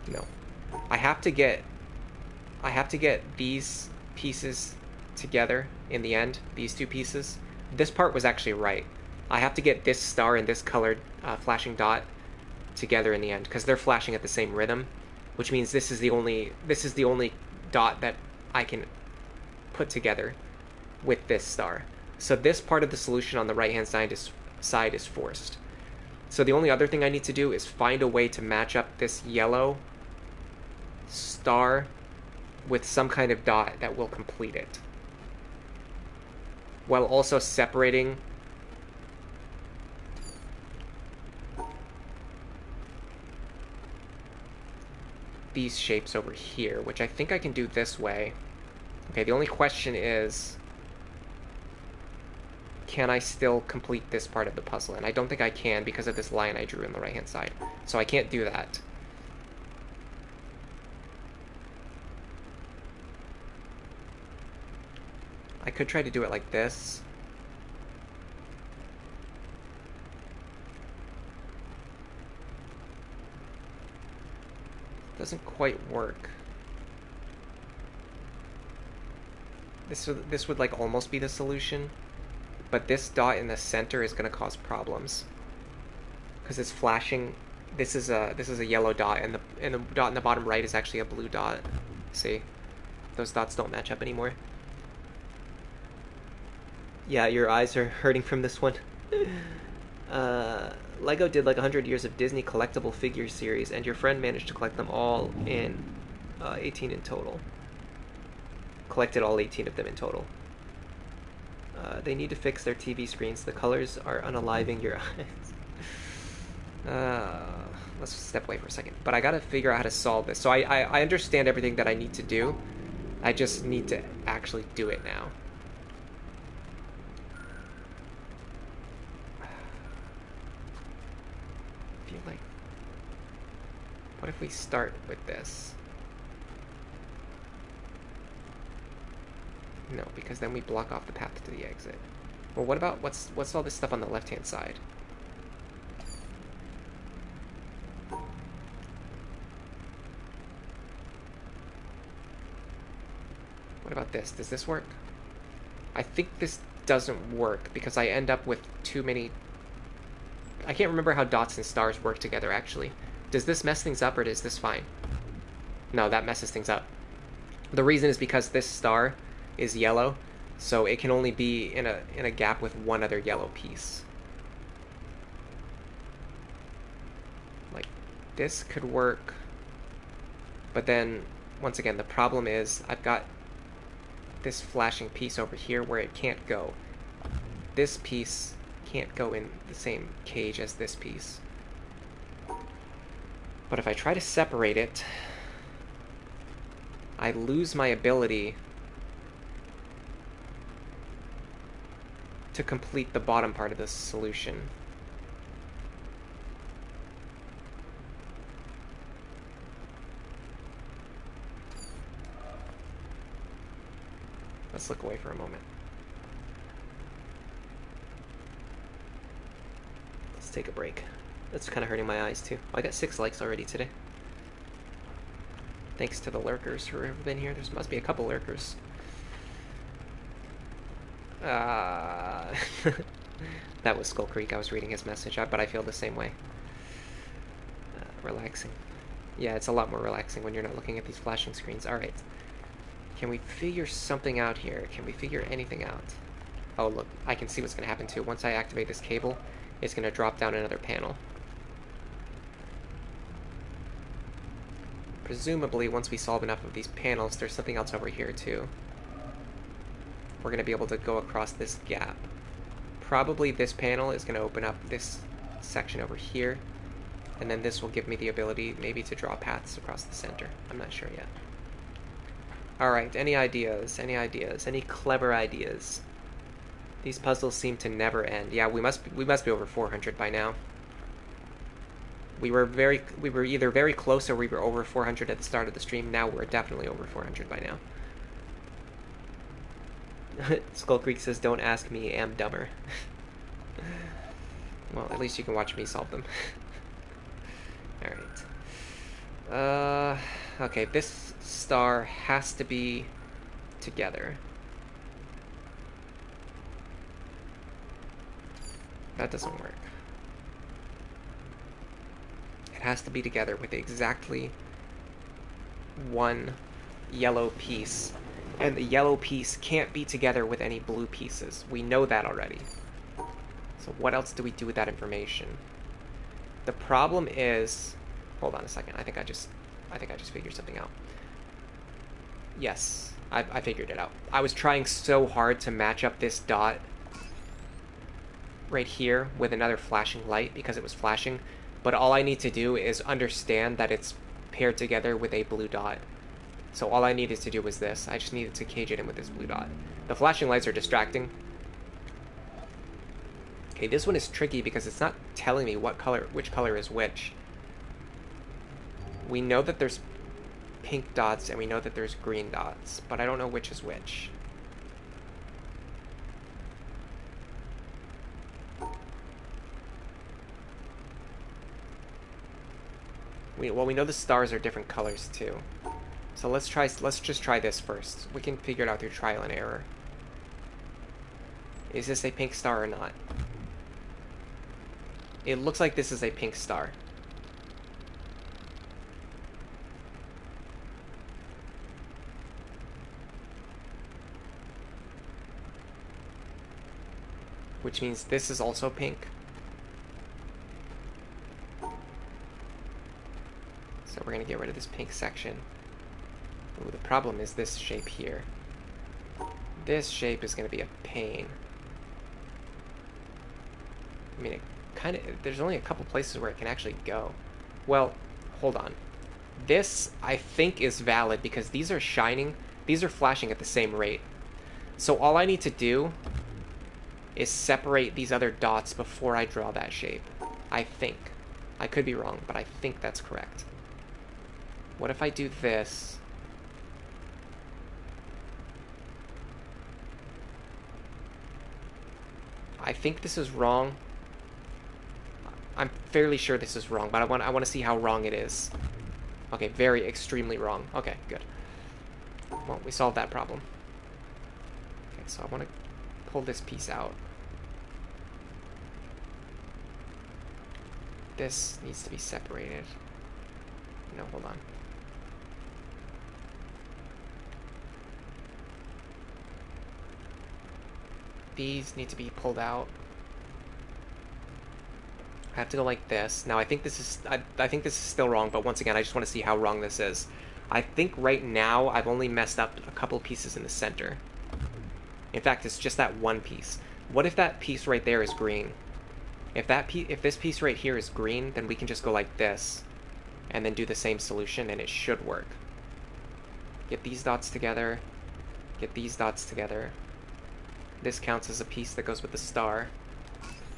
No. I have to get these pieces together in the end, these two pieces. This part was actually right. I have to get this star and this colored flashing dot together in the end because they're flashing at the same rhythm, which means this is the only dot that I can put together with this star. So this part of the solution on the right hand side is forced. So the only other thing I need to do is find a way to match up this yellow star with some kind of dot that will complete it, while also separating these shapes over here, which I think I can do this way. Okay, the only question is, can I still complete this part of the puzzle? And I don't think I can because of this line I drew on the right hand side. So I can't do that. I could try to do it like this. Doesn't quite work. This would like almost be the solution, but this dot in the center is going to cause problems because it's flashing. This is a yellow dot, and the dot in the bottom right is actually a blue dot. See, those dots don't match up anymore. Yeah, your eyes are hurting from this one. Lego did like 100 years of Disney collectible figure series, and your friend managed to collect them all in 18 in total. Collected all 18 of them in total. They need to fix their TV screens. The colors are unaliving your eyes. Let's step away for a second. But I gotta figure out how to solve this. So I understand everything that I need to do. I just need to actually do it now. What if we start with this? No, because then we block off the path to the exit. Well, what about what's all this stuff on the left-hand side? What about this? Does this work? I think this doesn't work because I end up with too many... I can't remember how dots and stars work together, actually. Does this mess things up, or is this fine? No, that messes things up. The reason is because this star is yellow, so it can only be in a gap with one other yellow piece. Like, this could work, but then, once again, the problem is I've got this flashing piece over here where it can't go. This piece can't go in the same cage as this piece. But if I try to separate it, I lose my ability to complete the bottom part of this solution. Let's look away for a moment. Let's take a break. That's kind of hurting my eyes too. I got 6 likes already today. Thanks to the lurkers who have been here. There must be a couple lurkers. That was Skull Creek. I was reading his message, but I feel the same way. Relaxing. Yeah, it's a lot more relaxing when you're not looking at these flashing screens. Alright. Can we figure something out here? Can we figure anything out? Oh, look. I can see what's going to happen, too. Once I activate this cable, it's going to drop down another panel. Presumably, once we solve enough of these panels, there's something else over here, too. We're going to be able to go across this gap. Probably this panel is going to open up this section over here. And then this will give me the ability maybe to draw paths across the center. I'm not sure yet. Alright, any ideas? Any ideas? Any clever ideas? These puzzles seem to never end. Yeah, we must be over 400 by now. We were either very close or we were over 400 at the start of the stream. Now we're definitely over 400 by now. Skull Creek says, don't ask me, am dumber. Well, at least you can watch me solve them. Alright. Okay, this star has to be together. That doesn't work. It has to be together with exactly one yellow piece. And the yellow piece can't be together with any blue pieces. We know that already. So what else do we do with that information? The problem is... Hold on a second. I think I just figured something out. Yes, I figured it out. I was trying so hard to match up this dot right here with another flashing light because it was flashing, but all I need to do is understand that it's paired together with a blue dot. So all I needed to do was this. I just needed to cage it in with this blue dot. The flashing lights are distracting. Okay, this one is tricky because it's not telling me which color is which. We know that there's pink dots and we know that there's green dots, but I don't know which is which. We know the stars are different colors too. So let's just try this first. We can figure it out through trial and error. Is this a pink star or not? It looks like this is a pink star. Which means this is also pink. So we're going to get rid of this pink section. Ooh, the problem is this shape here. This shape is going to be a pain. I mean, there's only a couple places where it can actually go. Well, hold on. This, I think, is valid because these are shining. These are flashing at the same rate. So all I need to do is separate these other dots before I draw that shape. I think. I could be wrong, but I think that's correct. What if I do this? I think this is wrong. I'm fairly sure this is wrong, but I want to see how wrong it is. Okay, very extremely wrong. Okay, good. Well, we solved that problem. Okay, so I want to pull this piece out. This needs to be separated. No, hold on. These need to be pulled out. I have to go like this. Now I think this is I think this is still wrong, but once again I just want to see how wrong this is. I think right now I've only messed up a couple pieces in the center. In fact, it's just that one piece. What if that piece right there is green? If this piece right here is green, then we can just go like this and then do the same solution and it should work. Get these dots together. Get these dots together. This counts as a piece that goes with the star.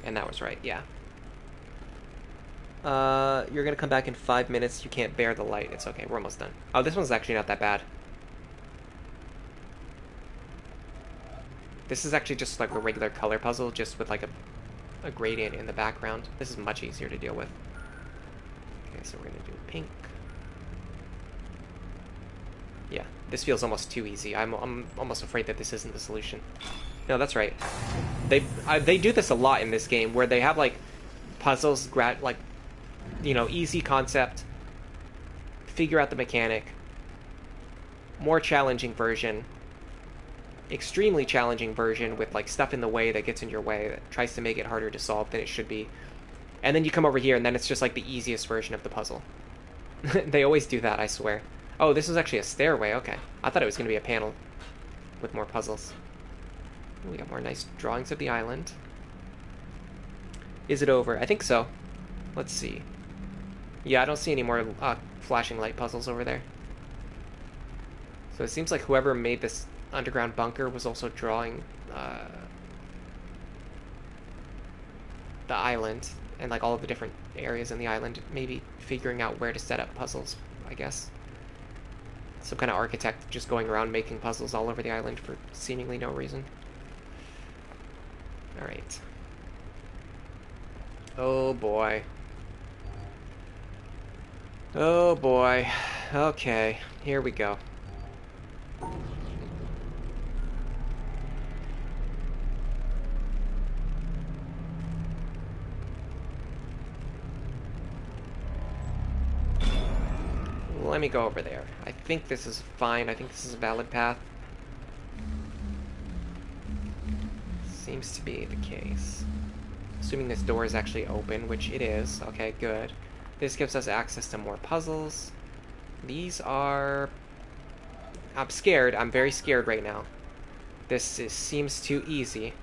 And that was right, yeah. You're gonna come back in 5 minutes. You can't bear the light. It's okay, we're almost done. Oh, this one's actually not that bad. This is actually just like a regular color puzzle, just with like a a gradient in the background. This is much easier to deal with. Okay, so we're going to do pink. Yeah, this feels almost too easy. I'm almost afraid that this isn't the solution. No, that's right. They do this a lot in this game, where they have, like, puzzles, like, you know, easy concept, figure out the mechanic, more challenging version, extremely challenging version with, like, stuff in the way that gets in your way that tries to make it harder to solve than it should be. And then you come over here, and then it's just, like, the easiest version of the puzzle. They always do that, I swear. Oh, this is actually a stairway. Okay. I thought it was going to be a panel with more puzzles. We got more nice drawings of the island. Is it over? I think so. Let's see. Yeah, I don't see any more flashing light puzzles over there. So it seems like whoever made this underground bunker was also drawing the island and like all of the different areas in the island, maybe figuring out where to set up puzzles, I guess. Some kind of architect just going around making puzzles all over the island for seemingly no reason. Alright. Oh boy. Oh boy. Okay, here we go. Let me go over there. I think this is fine. I think this is a valid path. Seems to be the case. Assuming this door is actually open, which it is. Okay, good. This gives us access to more puzzles. These are... I'm scared. I'm very scared right now. Seems too easy.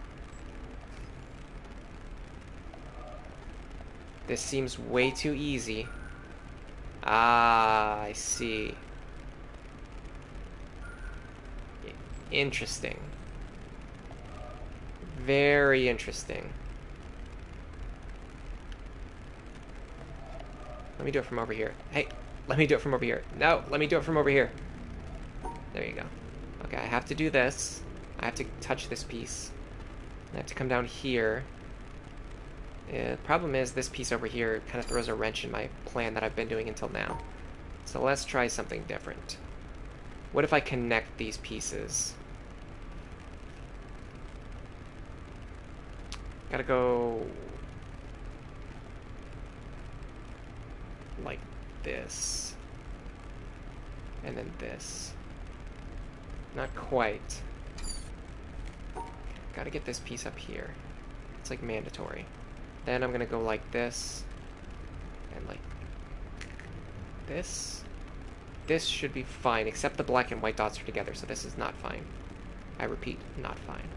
This seems way too easy. Ah, I see. Interesting. Very interesting. Let me do it from over here. Hey, let me do it from over here. No, let me do it from over here. There you go. Okay, I have to do this. I have to touch this piece. I have to come down here. The problem is this piece over here kind of throws a wrench in my plan that I've been doing until now. So let's try something different. What if I connect these pieces? Gotta go... like this. And then this. Not quite. Gotta get this piece up here. It's like mandatory. Then I'm gonna go like this. And like this. This should be fine, except the black and white dots are together, so this is not fine. I repeat, not fine.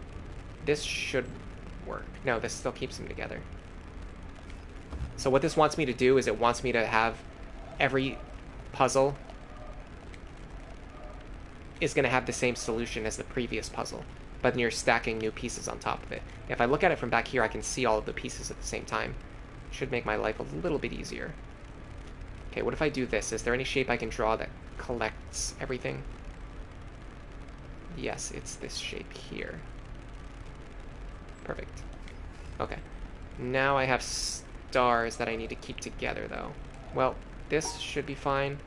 This should work. No, this still keeps them together. So what this wants me to do is it wants me to have every puzzle is going to have the same solution as the previous puzzle, but then you're stacking new pieces on top of it. If I look at it from back here, I can see all of the pieces at the same time. Should make my life a little bit easier. Okay, what if I do this? Is there any shape I can draw that collects everything? Yes, it's this shape here. Perfect. Okay. Now I have stars that I need to keep together, though. Well, this should be fine.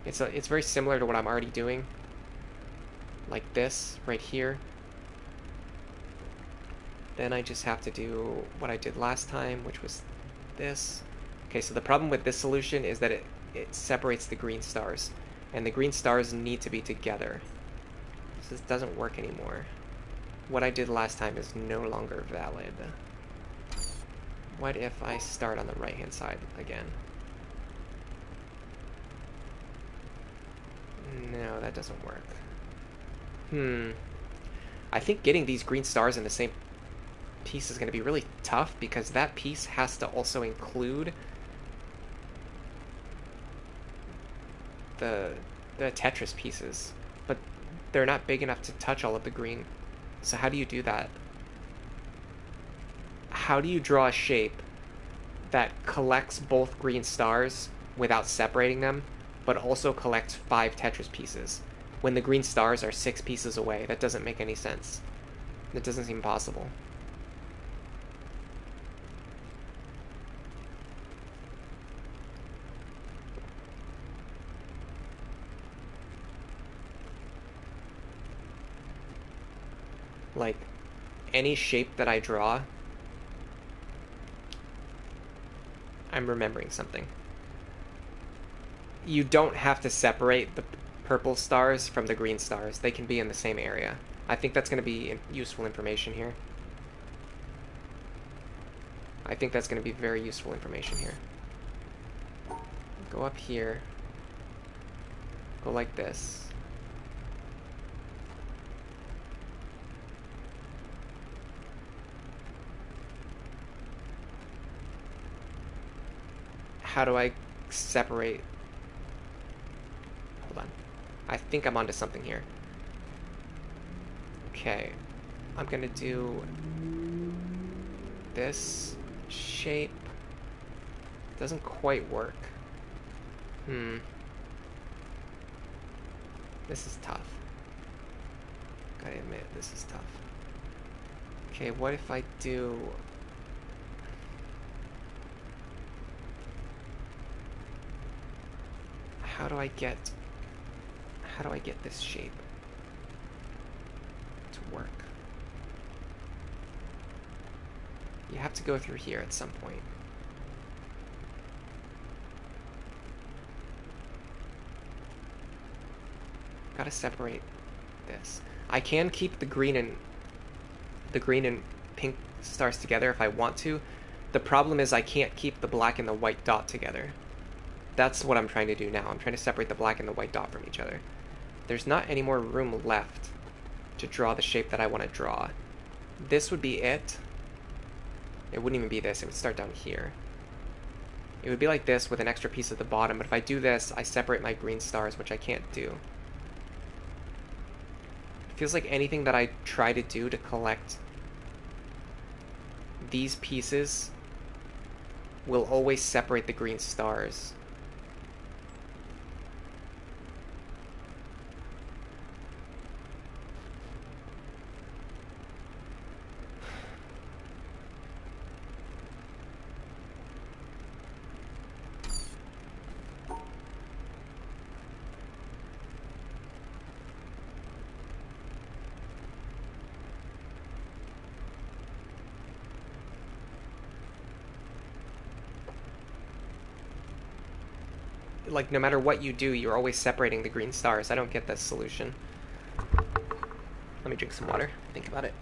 It's very similar to what I'm already doing. Like this, right here. Then I just have to do what I did last time, which was this. Okay, so the problem with this solution is that it separates the green stars. And the green stars need to be together. So this doesn't work anymore. What I did last time is no longer valid. What if I start on the right-hand side again? No, that doesn't work. I think getting these green stars in the same piece is going to be really tough, because that piece has to also include the Tetris pieces, but they're not big enough to touch all of the green. So how do you do that? How do you draw a shape that collects both green stars without separating them, but also collects 5 Tetris pieces when the green stars are 6 pieces away? That doesn't make any sense. That doesn't seem possible. like, any shape that I draw, I'm remembering something. You don't have to separate the purple stars from the green stars. They can be in the same area. I think that's going to be useful information here. I think that's going to be very useful information here. Go up here. Go like this. How do I separate? Hold on. I think I'm onto something here. Okay. I'm gonna do this shape. Doesn't quite work. This is tough. Gotta admit, this is tough. Okay, what if I do... How do I get this shape to work? You have to go through here at some point. Gotta separate this. I can keep the green and pink stars together if I want to. The problem is I can't keep the black and the white dot together. That's what I'm trying to do now. I'm trying to separate the black and the white dot from each other. There's not any more room left to draw the shape that I want to draw. This would be it. It wouldn't even be this. It would start down here. It would be like this with an extra piece at the bottom, but if I do this, I separate my green stars, which I can't do. It feels like anything that I try to do to collect these pieces will always separate the green stars. Like, no matter what you do, you're always separating the green stars. I don't get this solution. Let me drink some water. Think about it.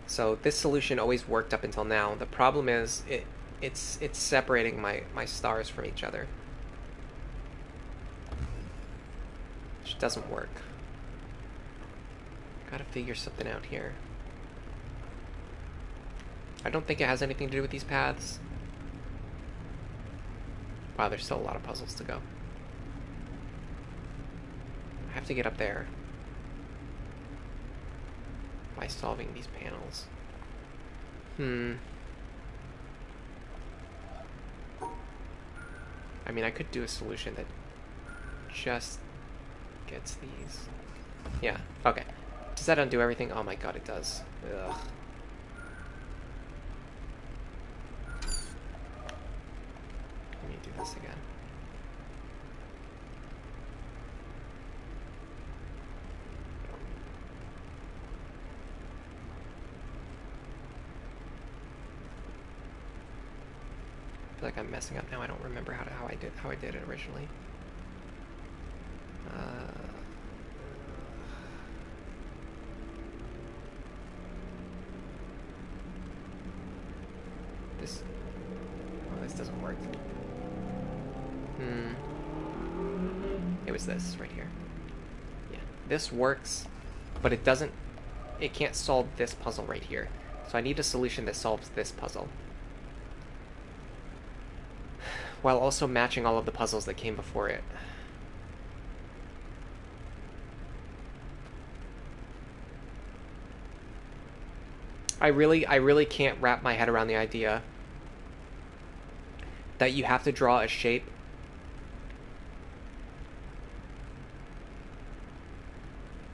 So this solution always worked up until now. The problem is it's separating my stars from each other, which doesn't work. Gotta figure something out here. I don't think it has anything to do with these paths. Wow, there's still a lot of puzzles to go. I have to get up there by solving these panels. I mean, I could do a solution that just gets these. Yeah, okay. Does that undo everything? Oh my god, it does. Ugh. Let me do this again. I feel like I'm messing up now. I don't remember how I did it originally. This doesn't work. It was this right here. Yeah, this works, but it doesn't. It can't solve this puzzle right here. So I need a solution that solves this puzzle, while also matching all of the puzzles that came before it. I really can't wrap my head around the idea that you have to draw a shape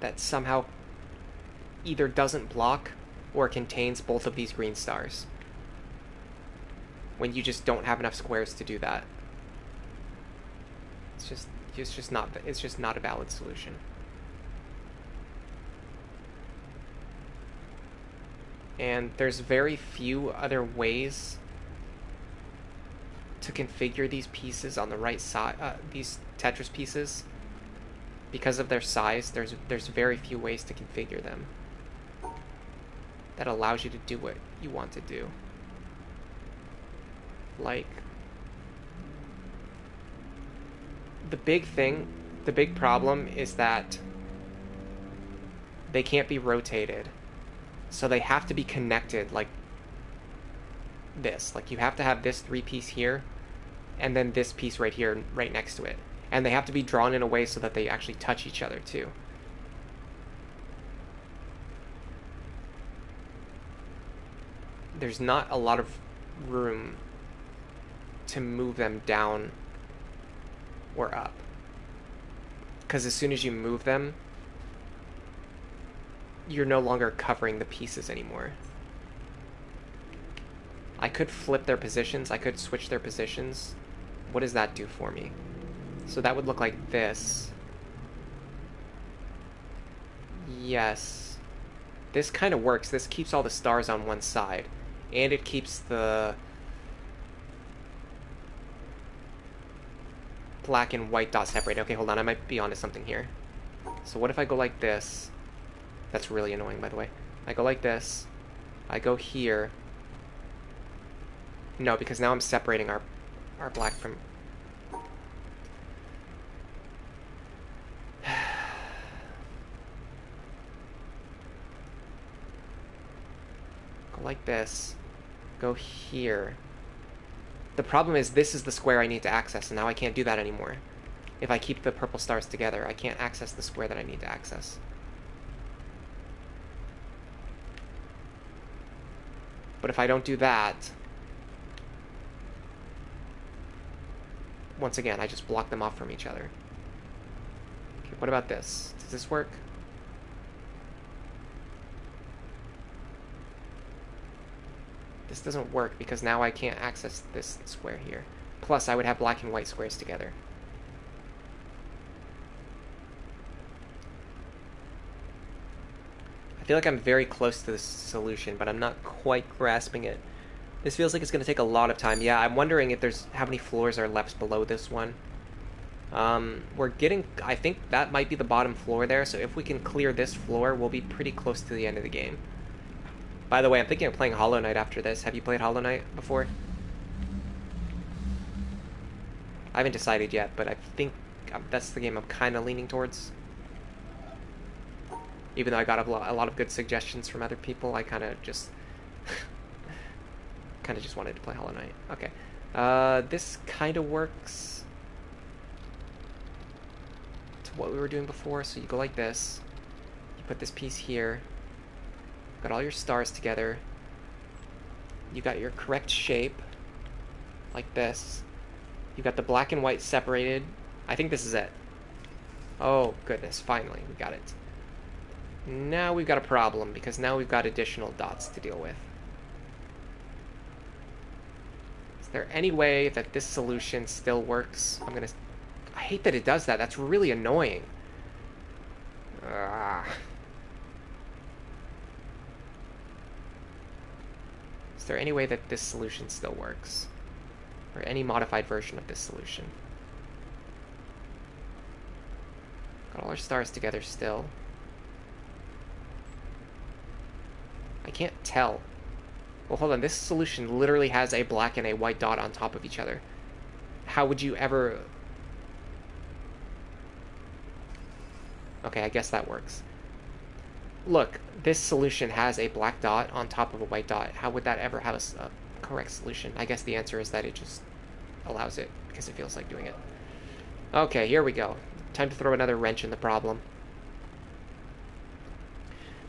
that somehow either doesn't block or contains both of these green stars. When you just don't have enough squares to do that. It's just not a valid solution. And there's very few other ways to configure these pieces on the right side, these Tetris pieces. Because of their size, there's very few ways to configure them that allows you to do what you want to do. Like, the big problem is that they can't be rotated. So they have to be connected like this. Like, you have to have this 3-piece here, and then this piece right here, right next to it. And they have to be drawn in a way so that they actually touch each other too. There's not a lot of room to move them down or up. Because as soon as you move them, you're no longer covering the pieces anymore. I could flip their positions. I could switch their positions. What does that do for me? So that would look like this. Yes. This kind of works. This keeps all the stars on one side. And it keeps the black and white dots separated. Okay, hold on. I might be onto something here. So what if I go like this? That's really annoying, by the way. I go like this. I go here. No, because now I'm separating our black from... Go like this. Go here. The problem is this is the square I need to access, and now I can't do that anymore. If I keep the purple stars together, I can't access the square that I need to access. But if I don't do that, once again, I just block them off from each other. Okay, what about this? Does this work? This doesn't work because now I can't access this square here. Plus, I would have black and white squares together. I feel like I'm very close to this solution, but I'm not quite grasping it. This feels like it's going to take a lot of time. Yeah, I'm wondering if there's how many floors are left below this one. We're getting... I think that might be the bottom floor there, so if we can clear this floor, we'll be pretty close to the end of the game. By the way, I'm thinking of playing Hollow Knight after this. Have you played Hollow Knight before? I haven't decided yet, but I think that's the game I'm kind of leaning towards. Even though I got a lot of good suggestions from other people, I kind of just... wanted to play Hollow Knight. Okay. This kind of works to what we were doing before. So you go like this. You put this piece here. Got all your stars together. You got your correct shape. Like this. You got the black and white separated. I think this is it. Oh, goodness. Finally, we got it. Now we've got a problem, because now we've got additional dots to deal with. Is there any way that this solution still works? I hate that it does that. That's really annoying. Is there any way that this solution still works? Or any modified version of this solution? Got all our stars together still. I can't tell. Well, hold on. This solution literally has a black and a white dot on top of each other. How would you ever... Okay, I guess that works. Look, this solution has a black dot on top of a white dot. How would that ever have a correct solution? I guess the answer is that it just allows it because it feels like doing it. Okay, here we go. Time to throw another wrench in the problem.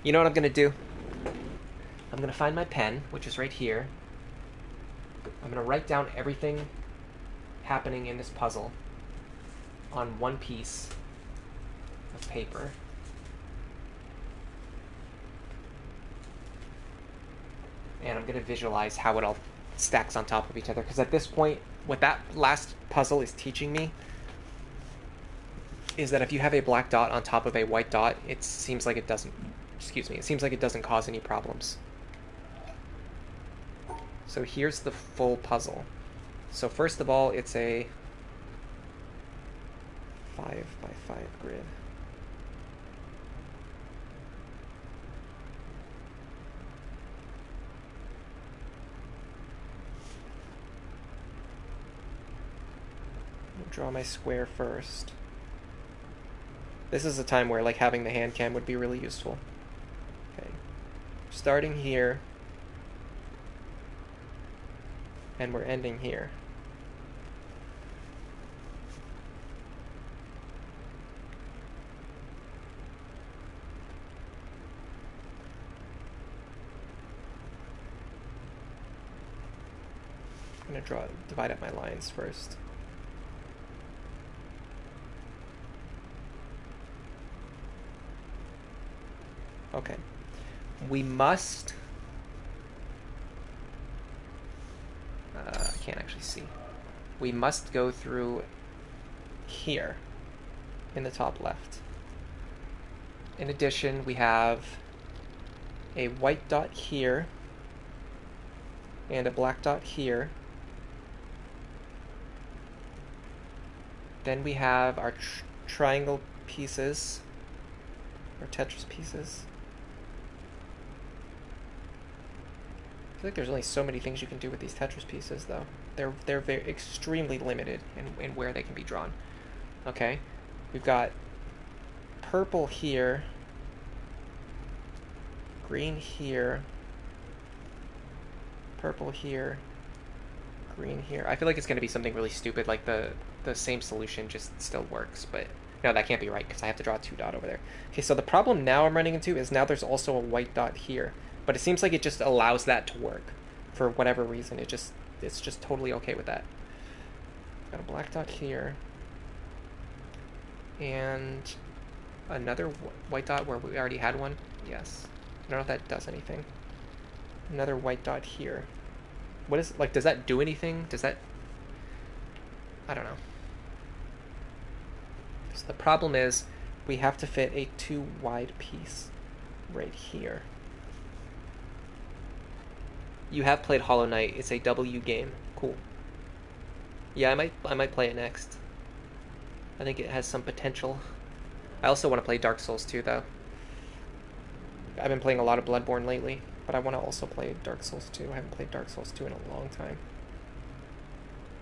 You know what I'm going to do? I'm going to find my pen, which is right here. I'm going to write down everything happening in this puzzle on one piece of paper. And I'm going to visualize how it all stacks on top of each other. Because at this point, what that last puzzle is teaching me is that if you have a black dot on top of a white dot, it seems like it doesn't, it seems like it doesn't cause any problems. So here's the full puzzle. So first of all, it's a 5x5 grid. I'll draw my square first. This is a time where like having the hand cam would be really useful. Okay, starting here, and we're ending here. I'm gonna divide up my lines first. Okay, we must, I can't actually see. We must go through here in the top left. In addition, we have a white dot here and a black dot here. Then we have our triangle pieces, or Tetris pieces. I feel like there's only so many things you can do with these Tetris pieces, though. They're very extremely limited in where they can be drawn. Okay, we've got purple here, green here, purple here, green here. I feel like it's going to be something really stupid, like the same solution just still works, but no, that can't be right because I have to draw a 2 dot over there. Okay, so the problem now I'm running into is now there's also a white dot here, but it seems like it just allows that to work for whatever reason. It's just totally okay with that. Got a black dot here, and another white dot where we already had one. Yes, I don't know if that does anything. Another white dot here. What is, like, does that do anything? Does that, I don't know. So the problem is we have to fit a 2 wide piece right here. You have played Hollow Knight. It's a W game. Cool. Yeah, I might play it next. I think it has some potential. I also want to play Dark Souls 2 though. I've been playing a lot of Bloodborne lately, but I want to also play Dark Souls 2. I haven't played Dark Souls 2 in a long time.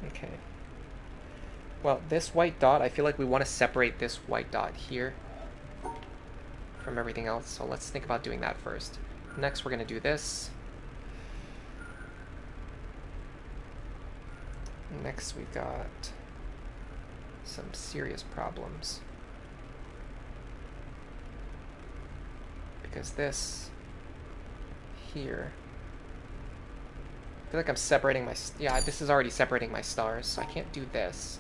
Okay. Well, this white dot, I feel like we want to separate this white dot here from everything else, so let's think about doing that first. Next, we're going to do this. Next, we've got some serious problems. Because this here, I feel like I'm separating my, yeah, this is already separating my stars, so I can't do this.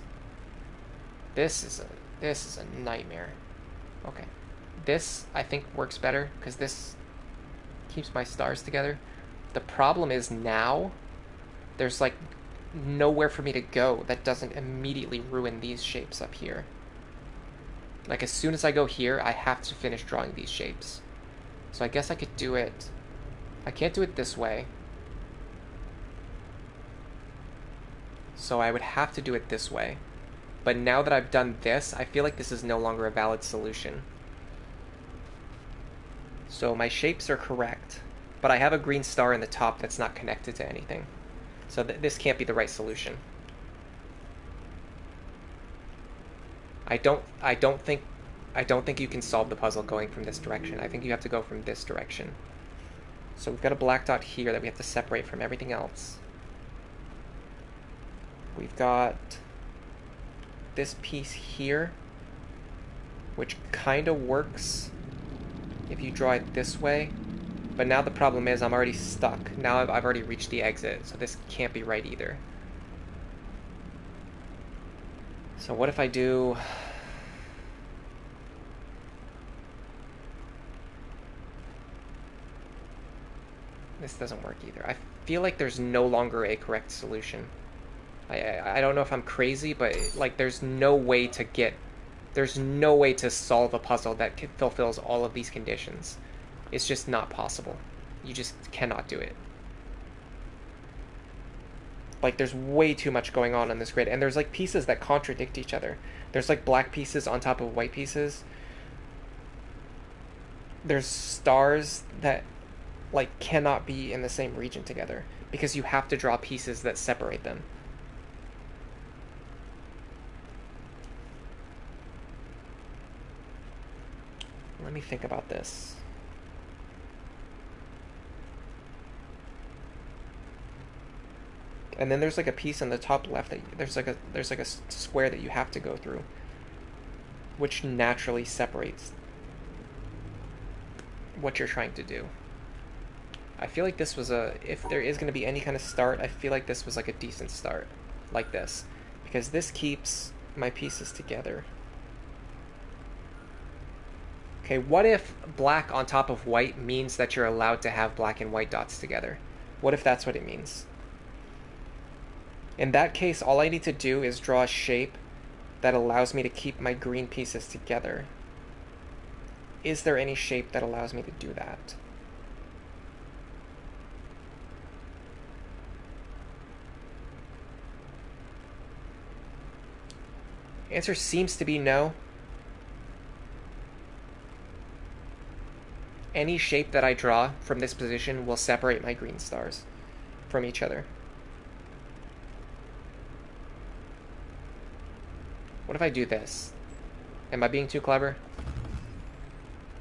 This is a nightmare. Okay. This, I think, works better, because this keeps my stars together. The problem is now, there's, like, nowhere for me to go that doesn't immediately ruin these shapes up here. Like, as soon as I go here, I have to finish drawing these shapes. So I guess I could do it... I can't do it this way. So I would have to do it this way. But now that I've done this, I feel like this is no longer a valid solution. So my shapes are correct, but I have a green star in the top that's not connected to anything. So this can't be the right solution. I don't think you can solve the puzzle going from this direction. I think you have to go from this direction. So we've got a black dot here that we have to separate from everything else. We've got this piece here, which kind of works if you draw it this way. But now the problem is I'm already stuck. Now I've already reached the exit, so this can't be right either. So what if I do... This doesn't work either. I feel like there's no longer a correct solution. I don't know if I'm crazy, but like there's no way to solve a puzzle that fulfills all of these conditions. It's just not possible. You just cannot do it. Like there's way too much going on this grid, and there's like pieces that contradict each other. There's like black pieces on top of white pieces. There's stars that like cannot be in the same region together because you have to draw pieces that separate them. Let me think about this. And then there's like a piece in the top left that there's like a square that you have to go through, which naturally separates what you're trying to do. I feel like this was if there is going to be any kind of start, I feel like this was like a decent start, like this, because this keeps my pieces together. Okay, what if black on top of white means that you're allowed to have black and white dots together? What if that's what it means? In that case, all I need to do is draw a shape that allows me to keep my green pieces together. Is there any shape that allows me to do that? Answer seems to be no. Any shape that I draw from this position will separate my green stars from each other. What if I do this? Am I being too clever?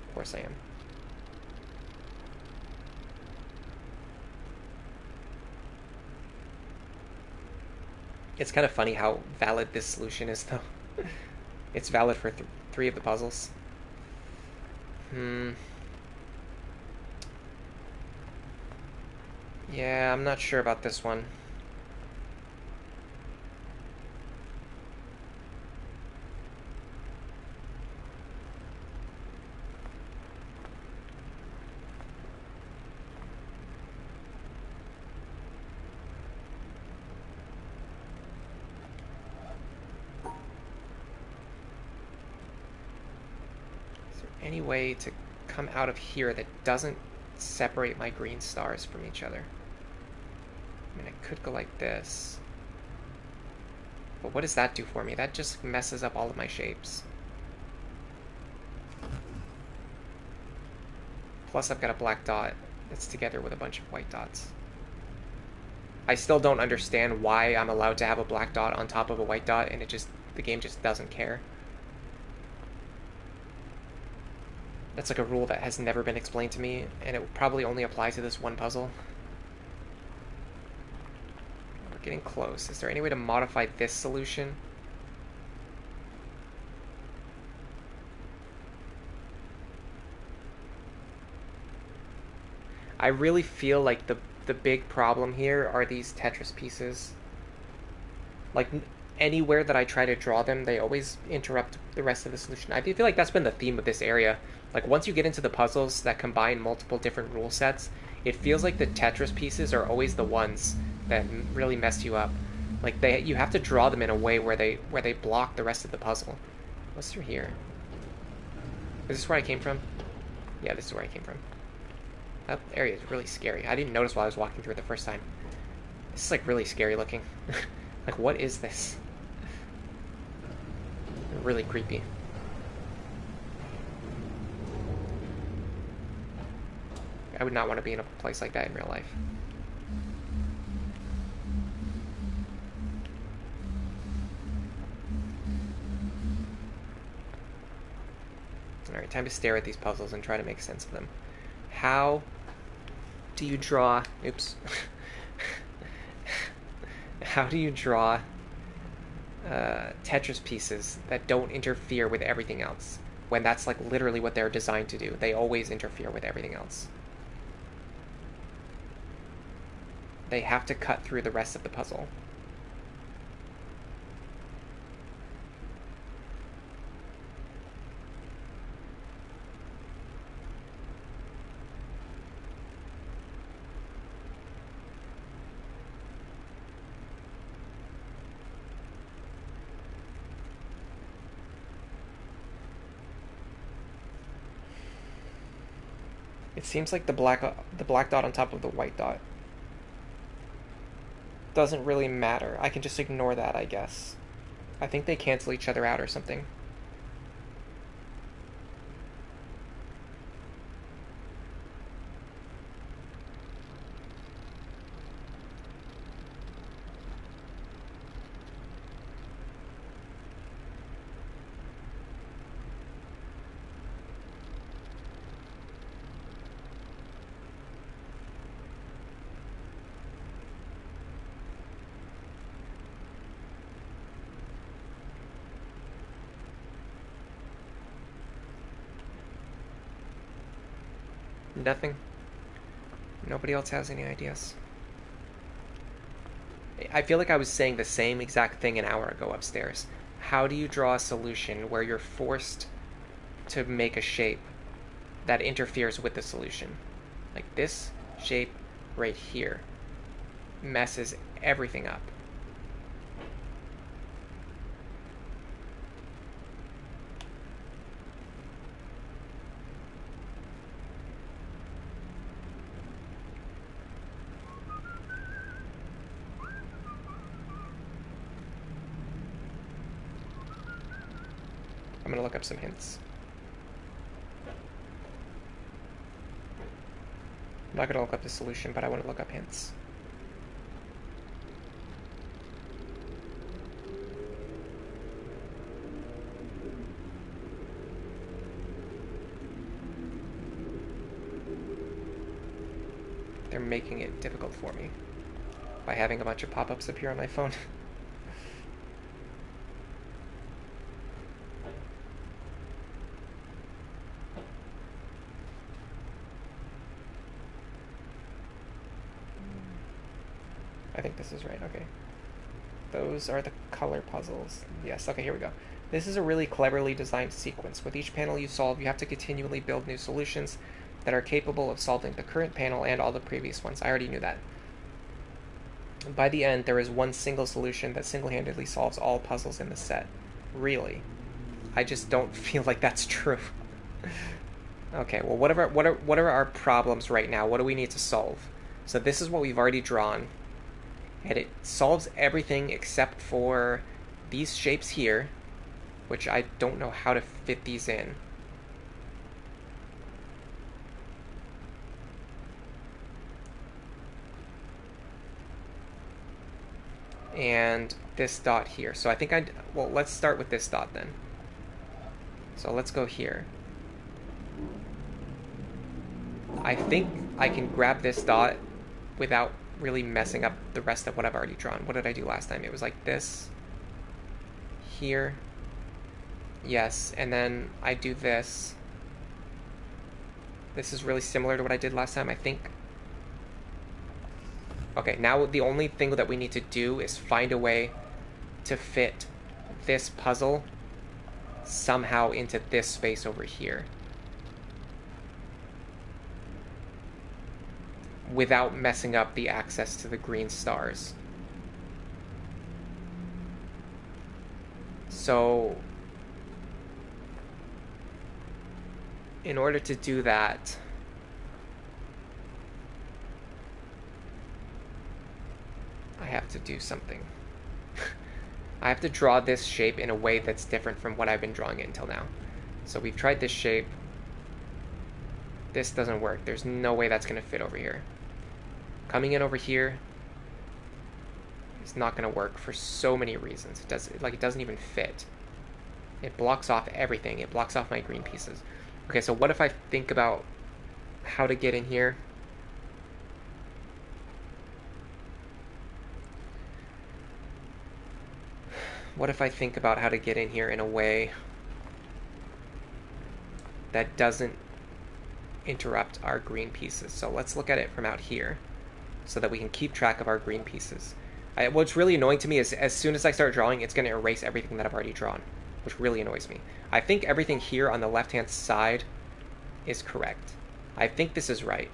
Of course I am. It's kind of funny how valid this solution is, though. It's valid for 3 of the puzzles. Yeah, I'm not sure about this one. Is there any way to come out of here that doesn't separate my green stars from each other? I mean, I could go like this. But what does that do for me? That just messes up all of my shapes. Plus I've got a black dot that's together with a bunch of white dots. I still don't understand why I'm allowed to have a black dot on top of a white dot, and the game just doesn't care. That's like a rule that has never been explained to me, and it will probably only apply to this one puzzle. We're getting close. Is there any way to modify this solution? I really feel like the big problem here are these Tetris pieces. Like, anywhere that I try to draw them, they always interrupt the rest of the solution. I feel like that's been the theme of this area. Like, once you get into the puzzles that combine multiple different rule sets, it feels like the Tetris pieces are always the ones that really mess you up. Like, you have to draw them in a way where they block the rest of the puzzle. What's through here? Is this where I came from? Yeah, this is where I came from. That area is really scary. I didn't notice while I was walking through it the first time. This is like really scary looking. Like, what is this? Really creepy. I would not want to be in a place like that in real life. Alright, time to stare at these puzzles and try to make sense of them. How do you draw... Oops. How do you draw Tetris pieces that don't interfere with everything else, when that's like literally what they're designed to do? They always interfere with everything else. They have to cut through the rest of the puzzle. It seems like the black dot on top of the white dot doesn't really matter. I can just ignore that, I guess. I think they cancel each other out or something. Nothing. Nobody else has any ideas. I feel like I was saying the same exact thing an hour ago upstairs. How do you draw a solution where you're forced to make a shape that interferes with the solution? Like this shape right here messes everything up. I'm gonna look up some hints. I'm not gonna look up the solution, but I want to look up hints. They're making it difficult for me by having a bunch of pop-ups appear on my phone. I think this is right, okay. Those are the color puzzles. Yes, okay, here we go. This is a really cleverly designed sequence. With each panel you solve, you have to continually build new solutions that are capable of solving the current panel and all the previous ones. I already knew that. By the end, there is one single solution that single-handedly solves all puzzles in the set. Really. I just don't feel like that's true. Okay, well, what are our problems right now? What do we need to solve? So this is what we've already drawn. And it solves everything except for these shapes here, which I don't know how to fit these in. And this dot here. So I think well, let's start with this dot then. So let's go here. I think I can grab this dot without really messing up the rest of what I've already drawn. What did I do last time? It was like this. Here. Yes, and then I do this. This is really similar to what I did last time, I think. Okay, now the only thing that we need to do is find a way to fit this puzzle somehow into this space over here, without messing up the access to the green stars. So, in order to do that, I have to do something. I have to draw this shape in a way that's different from what I've been drawing it until now. So we've tried this shape. This doesn't work. There's no way that's going to fit over here. Coming in over here is not going to work for so many reasons. It doesn't even fit. It blocks off everything. It blocks off my green pieces. Okay, so what if I think about how to get in here? What if I think about how to get in here in a way that doesn't interrupt our green pieces? So let's look at it from out here so that we can keep track of our green pieces. What's really annoying to me is as soon as I start drawing, it's going to erase everything that I've already drawn, which really annoys me. I think everything here on the left-hand side is correct. I think this is right.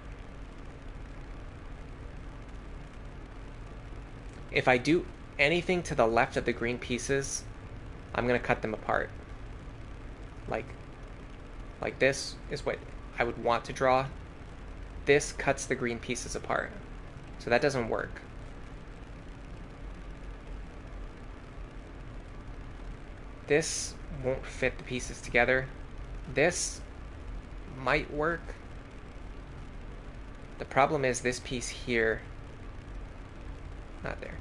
If I do anything to the left of the green pieces, I'm going to cut them apart. Like this is what I would want to draw, this cuts the green pieces apart. So that doesn't work. This won't fit the pieces together. This might work. The problem is this piece here, not there.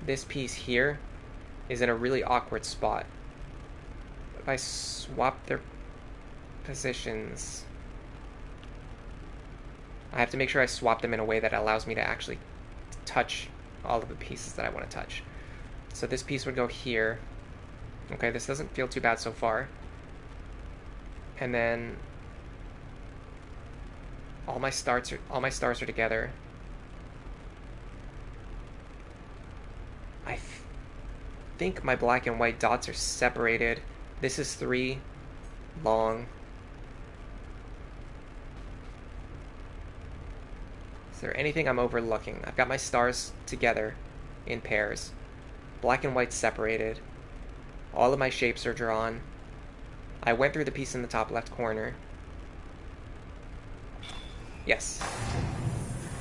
This piece here is in a really awkward spot. If I swap their positions, I have to make sure I swap them in a way that allows me to actually touch all of the pieces that I want to touch. So this piece would go here. Okay, this doesn't feel too bad so far. And then all my stars are together. I think my black and white dots are separated. This is 3 long. Is there anything I'm overlooking? I've got my stars together in pairs. Black and white separated. All of my shapes are drawn. I went through the piece in the top left corner. Yes.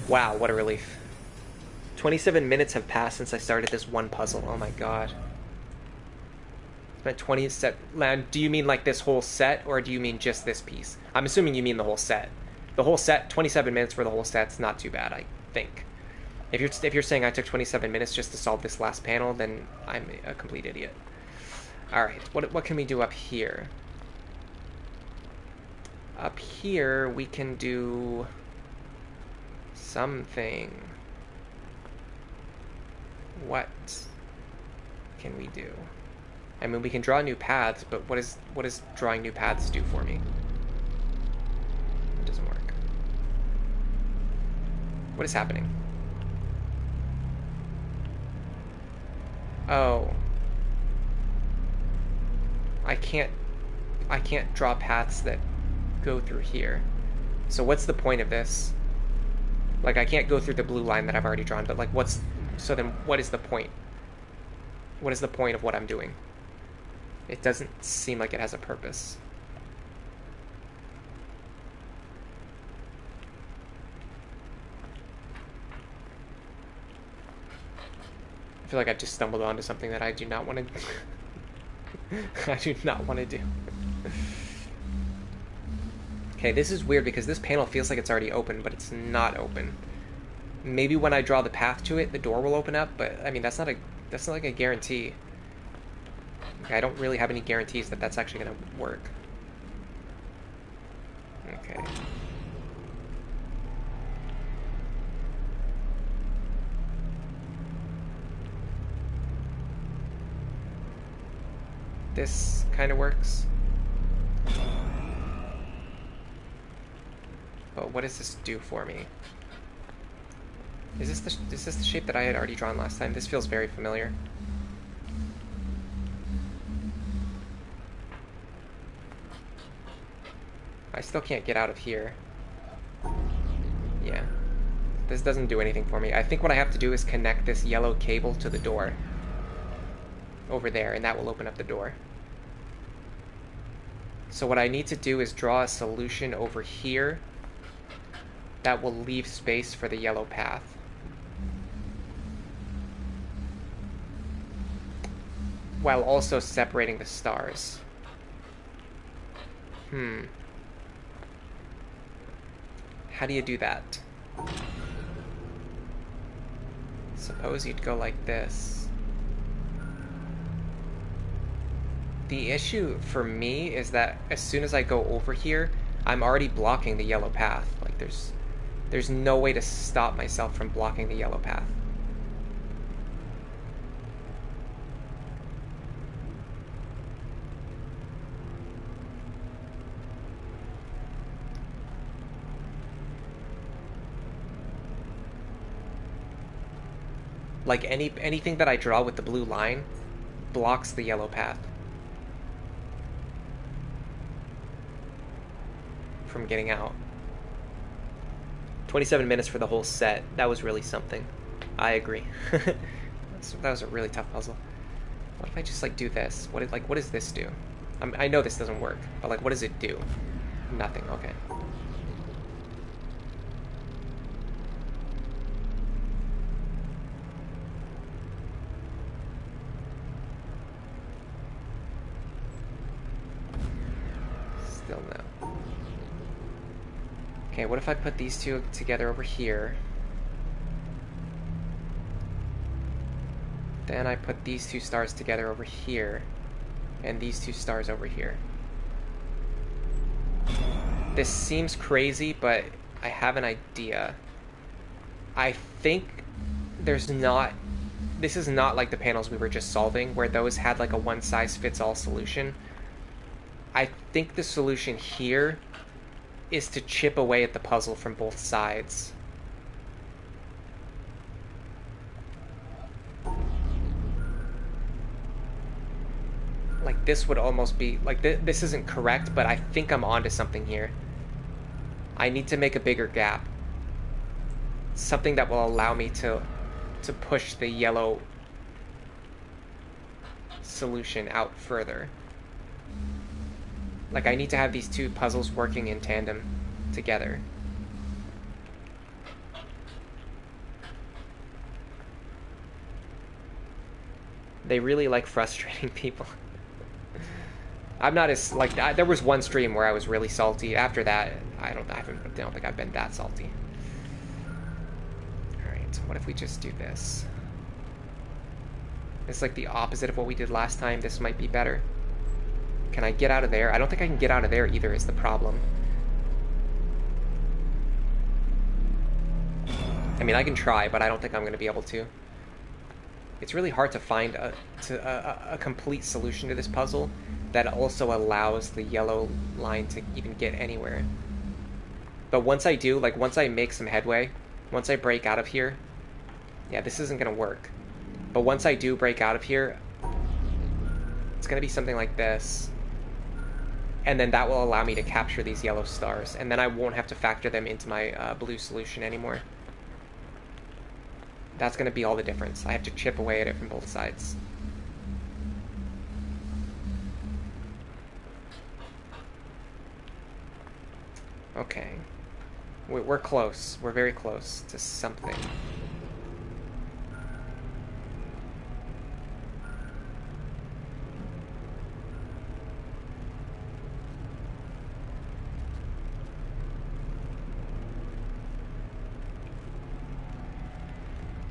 Wow, what a relief. 27 minutes have passed since I started this one puzzle. Oh my god. Spent 20 set. Do you mean like this whole set, or do you mean just this piece? I'm assuming you mean the whole set. The whole set, 27 minutes for the whole set's not too bad, I think. If you're saying I took 27 minutes just to solve this last panel, then I'm a complete idiot. Alright, what can we do up here? Up here, we can do something. What can we do? I mean, we can draw new paths, but what does drawing new paths do for me? It doesn't work. What is happening? Oh. I can't draw paths that go through here. So what's the point of this? Like, I can't go through the blue line that I've already drawn, but like so then what is the point? What is the point of what I'm doing? It doesn't seem like it has a purpose. I feel like I've just stumbled onto something that I do not want to I do not want to do. Okay, this is weird because this panel feels like it's already open, but it's not open. Maybe when I draw the path to it, the door will open up, but I mean, that's not like a guarantee. Okay, I don't really have any guarantees that that's actually going to work. Okay. This kind of works. But what does this do for me? Is this the shape that I had already drawn last time? This feels very familiar. I still can't get out of here. Yeah. This doesn't do anything for me. I think what I have to do is connect this yellow cable to the door over there, and that will open up the door. So what I need to do is draw a solution over here that will leave space for the yellow path. While also separating the stars. How do you do that? Suppose you'd go like this. The issue for me is that as soon as I go over here, I'm already blocking the yellow path. Like there's no way to stop myself from blocking the yellow path. Like anything that I draw with the blue line blocks the yellow path from getting out. 27 minutes for the whole set. That was really something. I agree. That was a really tough puzzle. What if I just like do this? What does this do? I know this doesn't work, but like what does it do? Nothing. Okay. Still no. Okay, what if I put these two together over here? Then I put these two stars together over here, and these two stars over here. This seems crazy, but I have an idea. I think there's not... This is not like the panels we were just solving, where those had like a one-size-fits-all solution. I think the solution here is to chip away at the puzzle from both sides. Like, this would almost be... Like, this isn't correct, but I think I'm onto something here. I need to make a bigger gap. Something that will allow me to push the yellow solution out further. Like, I need to have these two puzzles working in tandem together. They really like frustrating people. I'm not as, like, there was one stream where I was really salty. After that, I don't think I've been that salty. Alright, so what if we just do this? It's like the opposite of what we did last time. This might be better. Can I get out of there? I don't think I can get out of there either is the problem. I mean, I can try, but I don't think I'm going to be able to. It's really hard to find a complete solution to this puzzle that also allows the yellow line to even get anywhere. But once I do, like, once I make some headway, once I break out of here... Yeah, this isn't going to work. But once I do break out of here, it's going to be something like this. And then that will allow me to capture these yellow stars. And then I won't have to factor them into my blue solution anymore. That's going to be all the difference. I have to chip away at it from both sides. Okay. We're close. We're very close to something.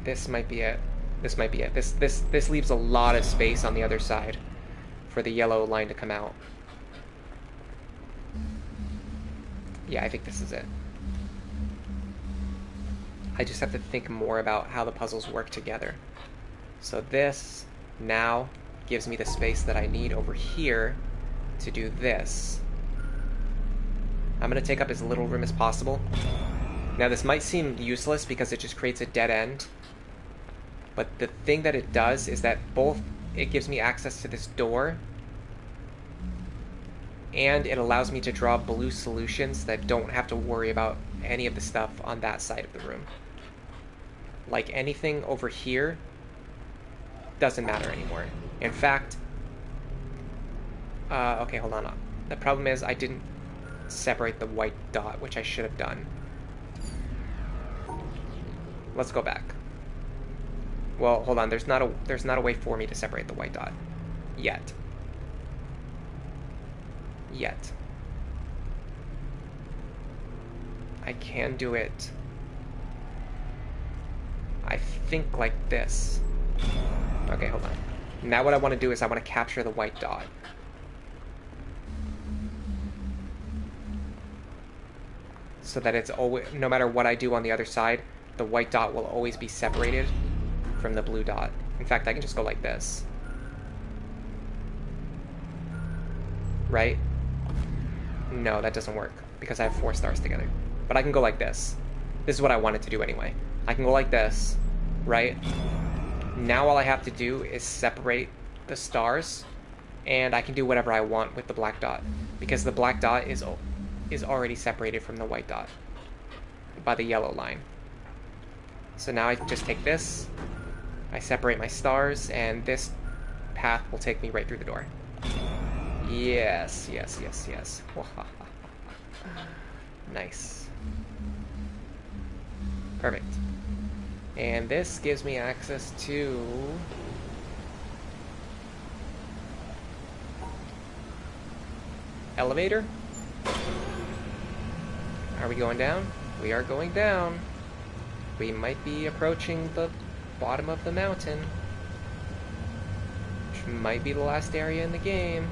This might be it. This might be it. This leaves a lot of space on the other side for the yellow line to come out. Yeah, I think this is it. I just have to think more about how the puzzles work together. So this now gives me the space that I need over here to do this. I'm going to take up as little room as possible. Now this might seem useless because it just creates a dead end. But the thing that it does is that it gives me access to this door, and it allows me to draw blue solutions that don't have to worry about any of the stuff on that side of the room. Like, anything over here doesn't matter anymore. In fact, okay, hold on. The problem is I didn't separate the white dot, which I should have done. Let's go back. Well, hold on. There's not a way for me to separate the white dot yet. I can do it, I think, like this. Okay, hold on. Now what I want to do is I want to capture the white dot. So that it's always, no matter what I do on the other side, the white dot will always be separated from the blue dot. In fact, I can just go like this. Right? No, that doesn't work because I have 4 stars together. But I can go like this. This is what I wanted to do anyway. I can go like this, right? Now all I have to do is separate the stars, and I can do whatever I want with the black dot, because the black dot is already separated from the white dot by the yellow line. So now I just take this, I separate my stars, and this path will take me right through the door. Yes, yes, yes, yes. Nice. Perfect. And this gives me access to... elevator? Are we going down? We are going down. We might be approaching the bottom of the mountain, which might be the last area in the game.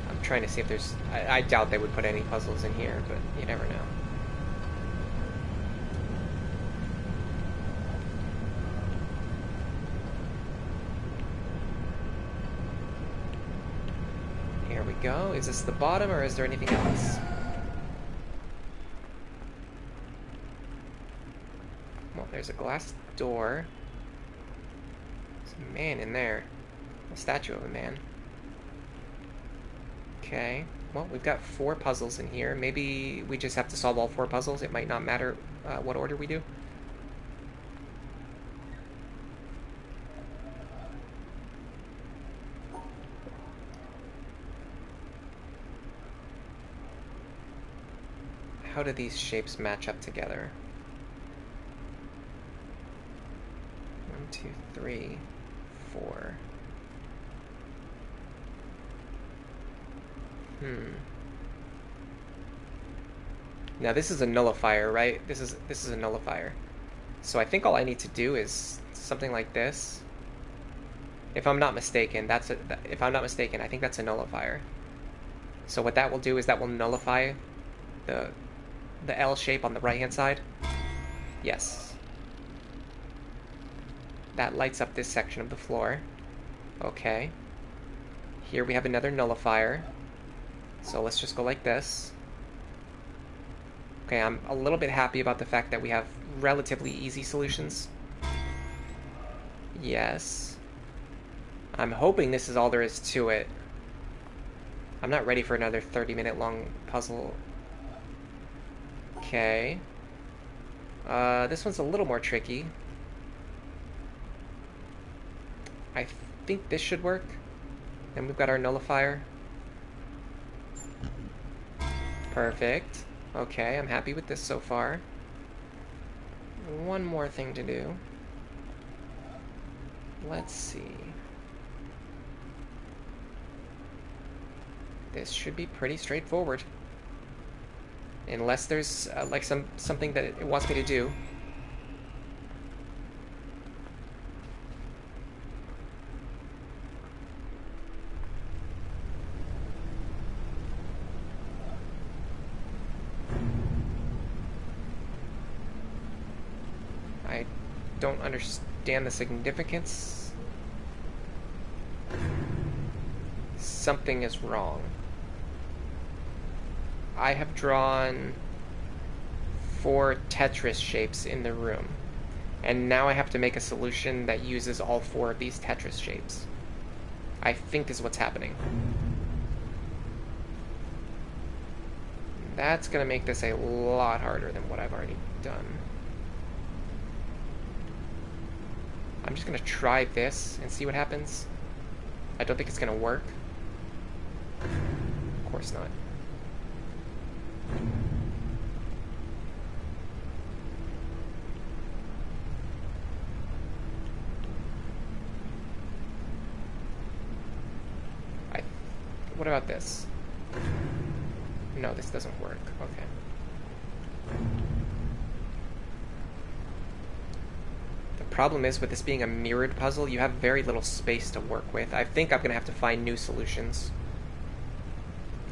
I'm trying to see if there's... I doubt they would put any puzzles in here, but you never know. Here we go. Is this the bottom, or is there anything else? Well, there's a glass door. There's a man in there. A statue of a man. Okay. Well, we've got 4 puzzles in here. Maybe we just have to solve all 4 puzzles. It might not matter what order we do. How do these shapes match up together? 1, 2, 3, 4. Now this is a nullifier, right? This is a nullifier. So I think all I need to do is something like this. If I'm not mistaken, I think that's a nullifier. So what that will do is that will nullify the L shape on the right-hand side. Yes. That lights up this section of the floor. Okay. Here we have another nullifier. So let's just go like this. Okay, I'm a little bit happy about the fact that we have relatively easy solutions. Yes. I'm hoping this is all there is to it. I'm not ready for another 30-minute long puzzle. Okay. This one's a little more tricky. I think this should work. And we've got our nullifier. Perfect. Okay, I'm happy with this so far. One more thing to do. Let's see. This should be pretty straightforward. Unless there's like something that it wants me to do. I don't understand the significance. Something is wrong. I have drawn 4 Tetris shapes in the room, and now I have to make a solution that uses all 4 of these Tetris shapes. I think is what's happening. That's gonna make this a lot harder than what I've already done. I'm just gonna try this and see what happens. I don't think it's gonna work. Of course not. What about this? No, this doesn't work. Okay. The problem is, with this being a mirrored puzzle, you have very little space to work with. I think I'm going to have to find new solutions.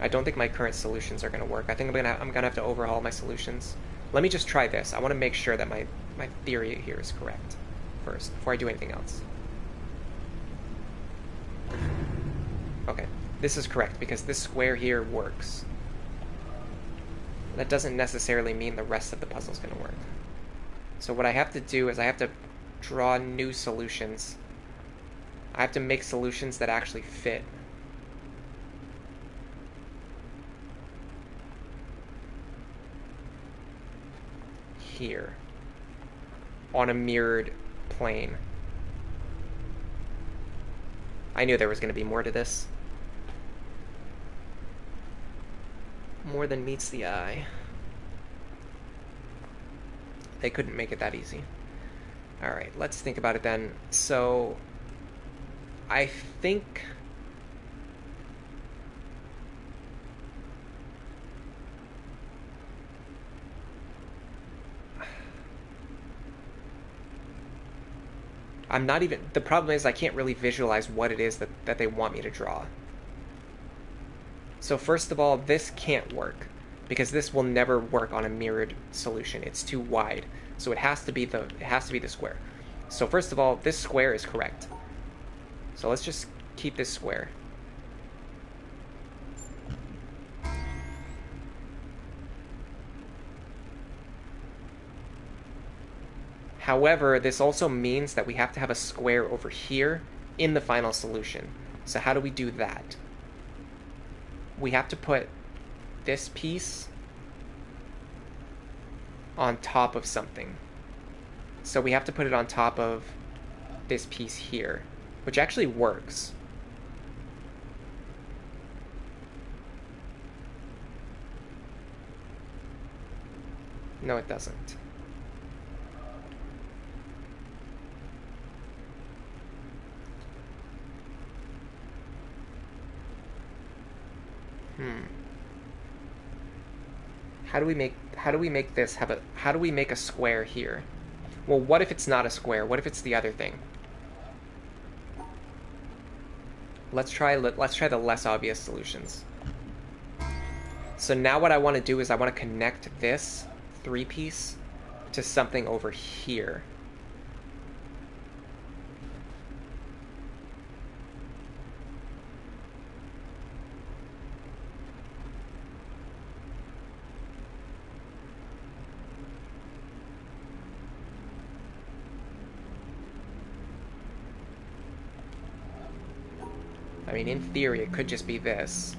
I don't think my current solutions are going to work. I think I'm going to have to overhaul my solutions. Let me just try this. I want to make sure that my theory here is correct first, before I do anything else. Okay. This is correct, because this square here works. That doesn't necessarily mean the rest of the puzzle is going to work. So what I have to do is I have to draw new solutions. I have to make solutions that actually fit. Here. On a mirrored plane. I knew there was going to be more to this. More than meets the eye. They couldn't make it that easy. All right, let's think about it then. So I think I'm not even, the problem is I can't really visualize what it is that they want me to draw. So first of all, this can't work because this will never work on a mirrored solution. It's too wide. So it has to be the square. So first of all, this square is correct. So let's just keep this square. However, this also means that we have to have a square over here in the final solution. So how do we do that? We have to put this piece on top of something. So we have to put it on top of this piece here, which actually works. No, it doesn't. How do we make this have a, how do we make a square here? Well, what if it's not a square? What if it's the other thing? Let's try the less obvious solutions. So now what I want to do is I want to connect this 3-piece to something over here. I mean, in theory, it could just be this.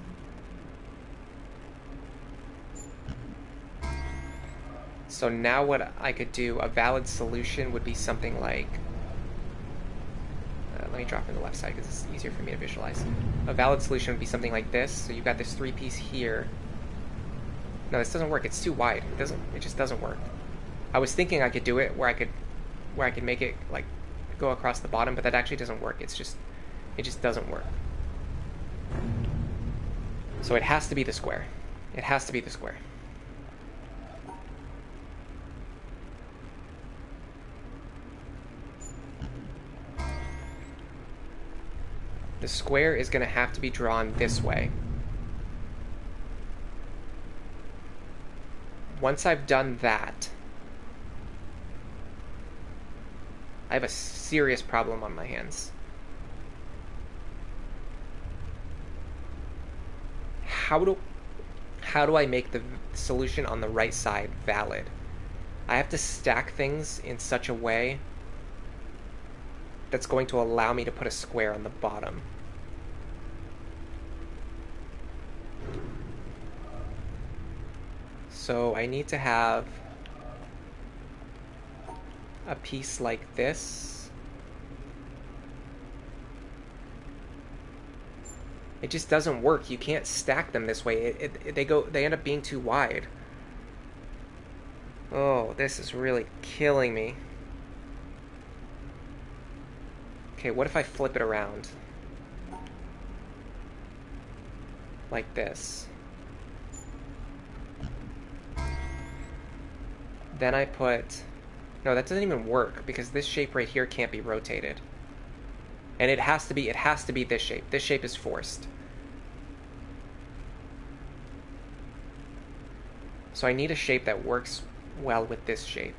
So now what I could do, a valid solution would be something like... let me drop in the left side because it's easier for me to visualize. A valid solution would be something like this. So you've got this 3-piece here. No, this doesn't work. It's too wide. It just doesn't work. I was thinking I could do it where I could make it like go across the bottom, but that actually doesn't work. It just doesn't work. So it has to be the square. It has to be the square. The square is going to have to be drawn this way. Once I've done that, I have a serious problem on my hands. How do I make the solution on the right side valid? I have to stack things in such a way that's going to allow me to put a square on the bottom. So I need to have a piece like this. It just doesn't work. You can't stack them this way. They end up being too wide. Oh, this is really killing me. Okay, what if I flip it around? Like this. Then I put... No, that doesn't even work because this shape right here can't be rotated. And it has to be this shape. This shape is forced. So I need a shape that works well with this shape.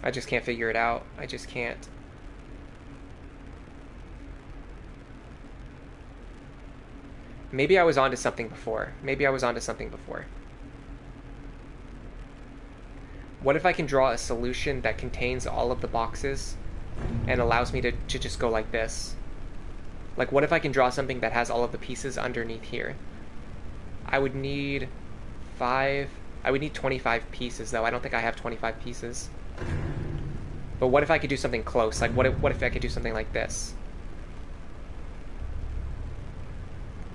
I just can't figure it out. I just can't. Maybe I was onto something before. What if I can draw a solution that contains all of the boxes and allows me to just go like this? Like, what if I can draw something that has all of the pieces underneath here? I would need 25 pieces, though. I don't think I have 25 pieces. But what if I could do something close? Like, what if I could do something like this?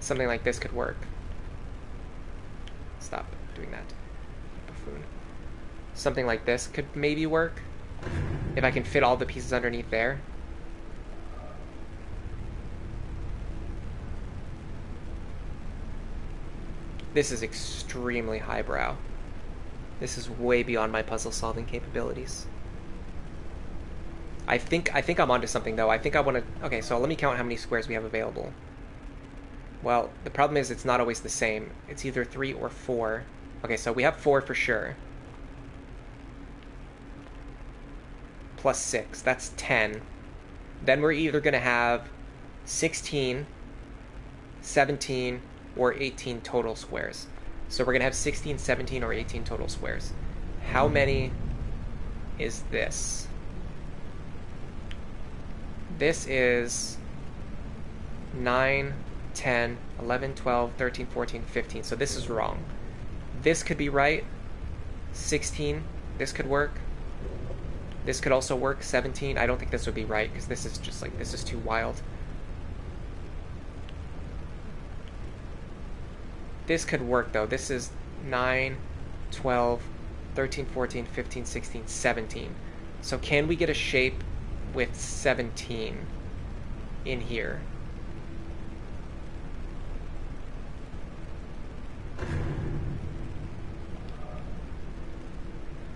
Something like this could work. Stop doing that, buffoon. Something like this could maybe work. If I can fit all the pieces underneath there. This is extremely highbrow. This is way beyond my puzzle solving capabilities. I think I'm onto something though. I think I want to... Okay, so let me count how many squares we have available. Well, the problem is it's not always the same. It's either 3 or 4. Okay, so we have 4 for sure. Plus 6, that's 10. Then we're either going to have 16, 17, or 18 total squares. So we're going to have 16, 17, or 18 total squares. How many is this? This is 9, 10, 11, 12, 13, 14, 15. So this is wrong. This could be right. 16, this could work. This could also work. 17, I don't think this would be right because this is just like, this is too wild. This could work though. This is 9, 12, 13, 14, 15, 16, 17. So can we get a shape with 17 in here?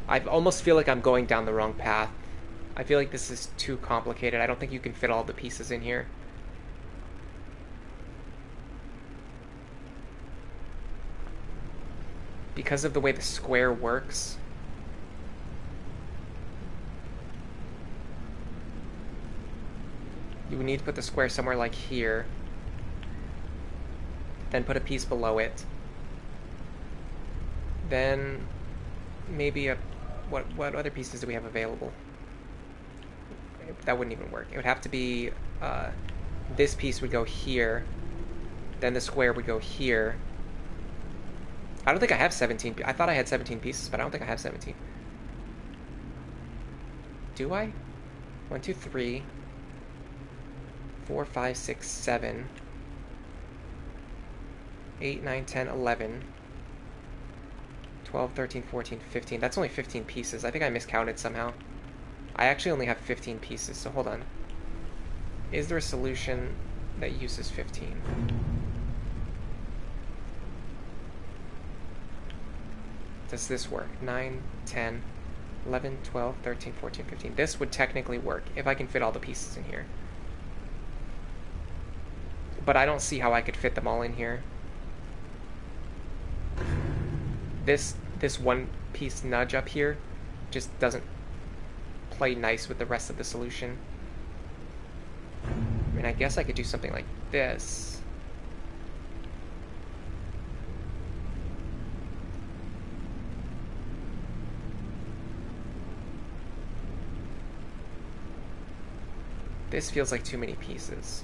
I almost feel like I'm going down the wrong path. I feel like this is too complicated. I don't think you can fit all the pieces in here. Because of the way the square works. You would need to put the square somewhere like here. Then put a piece below it. Then maybe a... What other pieces do we have available? That wouldn't even work. It would have to be... this piece would go here. Then the square would go here. I don't think I have 17. I thought I had 17 pieces, but I don't think I have 17. Do I? 1, 2, 3, 4, 5, 6, 7, 8, 9, 10, 11, 12, 13, 14, 15. That's only 15 pieces. I think I miscounted somehow. I actually only have 15 pieces, so hold on. Is there a solution that uses 15? Does this work? 9, 10, 11, 12, 13, 14, 15. This would technically work if I can fit all the pieces in here. But I don't see how I could fit them all in here. This one piece nudge up here just doesn't play nice with the rest of the solution. I mean, I guess I could do something like this. This feels like too many pieces.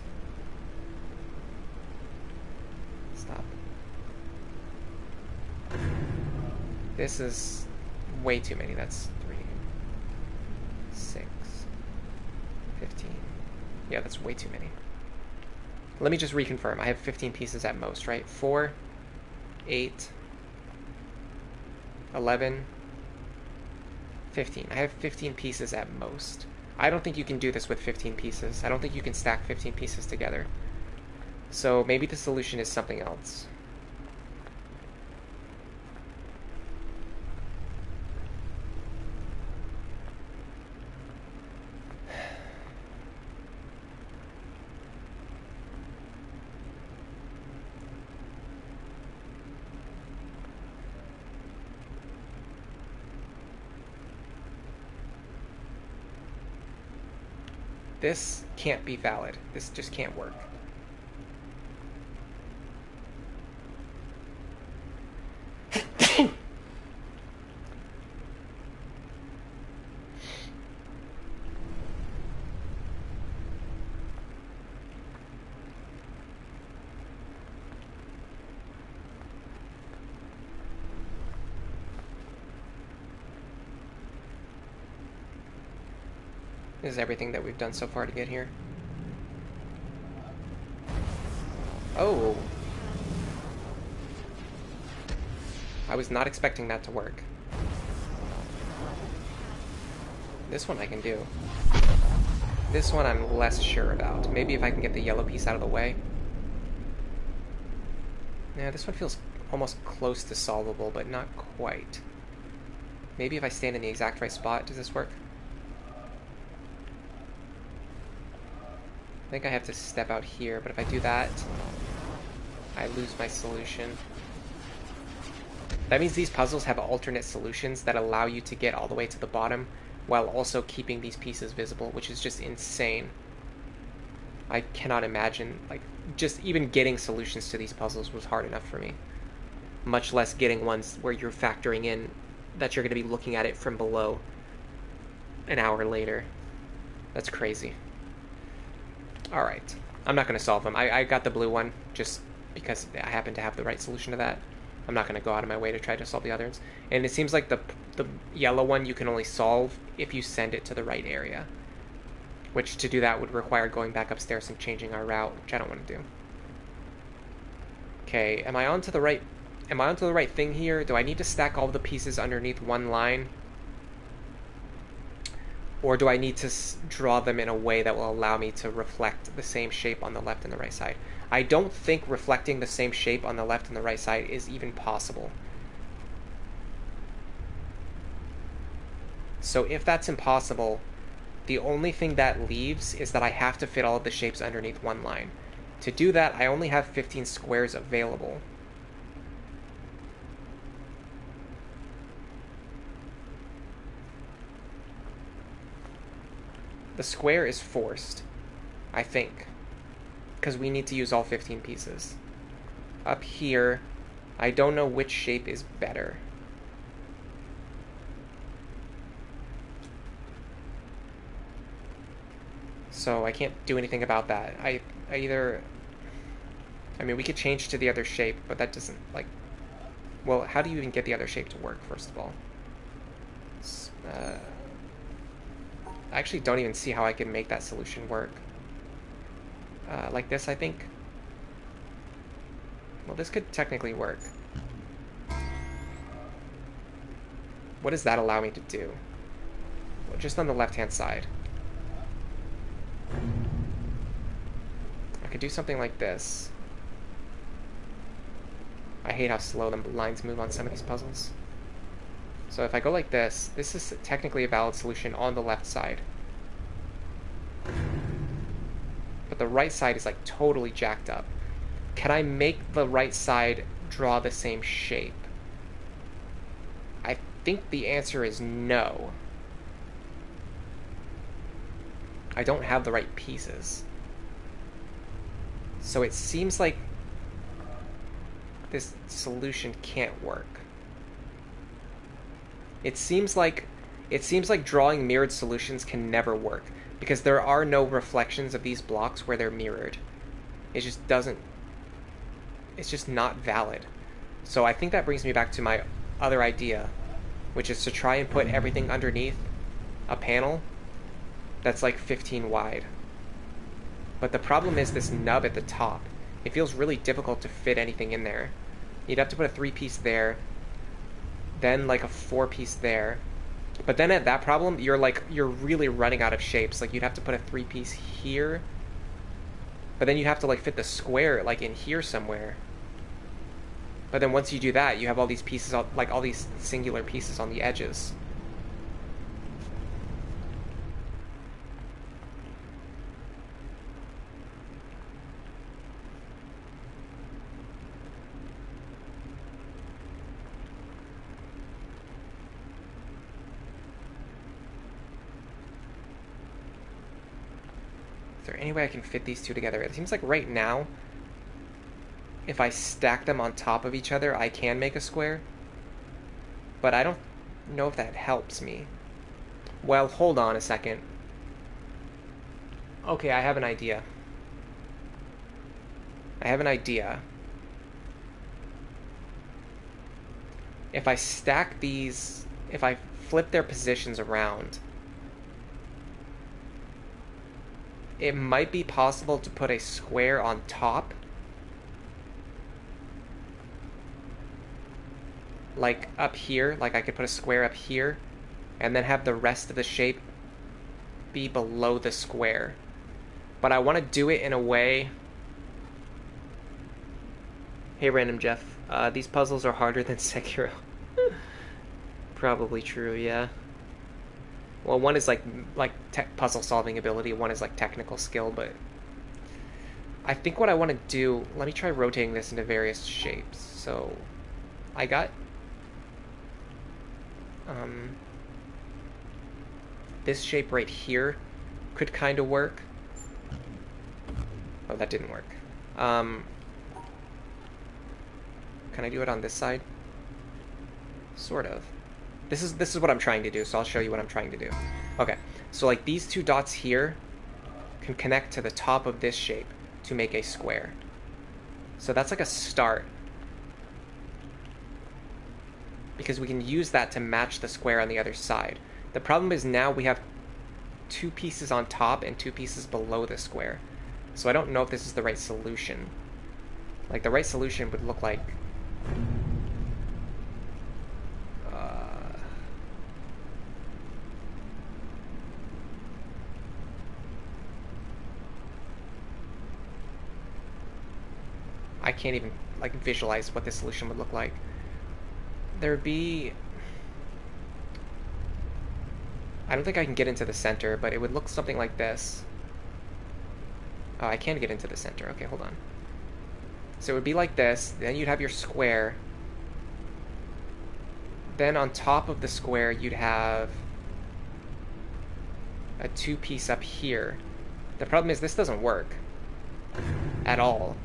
Stop. This is way too many. That's 3, 6, 15. Yeah, that's way too many. Let me just reconfirm. I have 15 pieces at most, right? 4, 8, 11, 15. I have 15 pieces at most. I don't think you can do this with 15 pieces. I don't think you can stack 15 pieces together. So maybe the solution is something else. This can't be valid. This just can't work. This is everything that we've done so far to get here. Oh, I was not expecting that to work. This one I can do. This one I'm less sure about. Maybe if I can get the yellow piece out of the way. Yeah, this one feels almost close to solvable, but not quite. Maybe if I stand in the exact right spot, does this work? I think I have to step out here, but if I do that, I lose my solution. That means these puzzles have alternate solutions that allow you to get all the way to the bottom while also keeping these pieces visible, which is just insane. I cannot imagine, like, just even getting solutions to these puzzles was hard enough for me. Much less getting ones where you're factoring in that you're going to be looking at it from below an hour later. That's crazy. Alright. I'm not going to solve them. I got the blue one just because I happen to have the right solution to that. I'm not going to go out of my way to try to solve the other ones. And it seems like the yellow one you can only solve if you send it to the right area. Which, to do that, would require going back upstairs and changing our route, which I don't want to do. Okay, am I onto the right thing here? Do I need to stack all the pieces underneath one line? Or do I need to draw them in a way that will allow me to reflect the same shape on the left and the right side? I don't think reflecting the same shape on the left and the right side is even possible. So if that's impossible, the only thing that leaves is that I have to fit all of the shapes underneath one line. To do that, I only have 15 squares available. The square is forced, I think, because we need to use all 15 pieces. Up here, I don't know which shape is better. So I can't do anything about that. I mean, we could change to the other shape, but that doesn't, like... Well, how do you even get the other shape to work, first of all? I actually don't even see how I can make that solution work. Like this, I think. Well, this could technically work. What does that allow me to do? Well, just on the left-hand side. I could do something like this. I hate how slow the lines move on some of these puzzles. So if I go like this is technically a valid solution on the left side. But the right side is like totally jacked up. Can I make the right side draw the same shape? I think the answer is no. I don't have the right pieces. So it seems like this solution can't work. It seems like drawing mirrored solutions can never work, because there are no reflections of these blocks where they're mirrored. It just doesn't... It's just not valid. So I think that brings me back to my other idea, which is to try and put everything underneath a panel that's like 15 wide. But the problem is this nub at the top. It feels really difficult to fit anything in there. You'd have to put a 3-piece there, then like a 4-piece there. But then at that problem, you're really running out of shapes. Like, you'd have to put a 3-piece here, but then you have to like fit the square like in here somewhere. But then once you do that, you have all these pieces, like all these singular pieces on the edges. Is there any way I can fit these two together? It seems like right now, if I stack them on top of each other, I can make a square. But I don't know if that helps me. Well, hold on a second. Okay, I have an idea. If I stack these, if I flip their positions around, it might be possible to put a square on top like up here, like I could put a square up here, and then have the rest of the shape be below the square. But I want to do it in a way... Hey, Random Jeff, these puzzles are harder than Sekiro. Probably true, yeah. Well, one is like puzzle solving ability, one is like technical skill, but I think what I want to do, let me try rotating this into various shapes. So I got this shape right here could kind of work. Oh, that didn't work. Can I do it on this side? Sort of. This is what I'm trying to do, so I'll show you what I'm trying to do. Okay, so like these two dots here can connect to the top of this shape to make a square. So that's like a start. Because we can use that to match the square on the other side. The problem is now we have two pieces on top and two pieces below the square. So I don't know if this is the right solution. Like the right solution would look like... I can't even like visualize what this solution would look like. There would be... I don't think I can get into the center, but it would look something like this. Oh, I can get into the center. Okay, hold on. So it would be like this. Then you'd have your square. Then on top of the square, you'd have a two-piece up here. The problem is this doesn't work at all.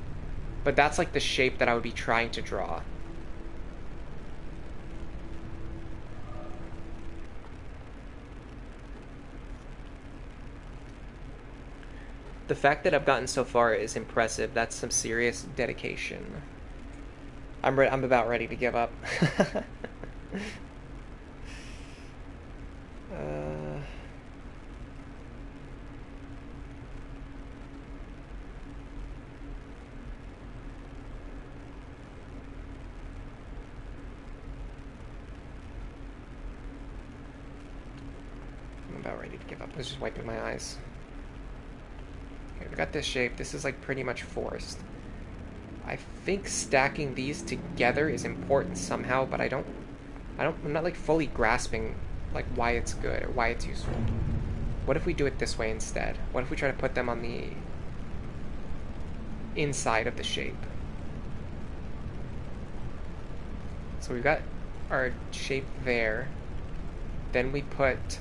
But that's like the shape that I would be trying to draw. The fact that I've gotten so far is impressive. That's some serious dedication. I'm about ready to give up. I'm about ready to give up. I was just wiping my eyes. Okay, we got this shape. This is like pretty much forced. I think stacking these together is important somehow, but I'm not like fully grasping like why it's good or why it's useful. What if we do it this way instead? What if we try to put them on the inside of the shape? So we've got our shape there. Then we put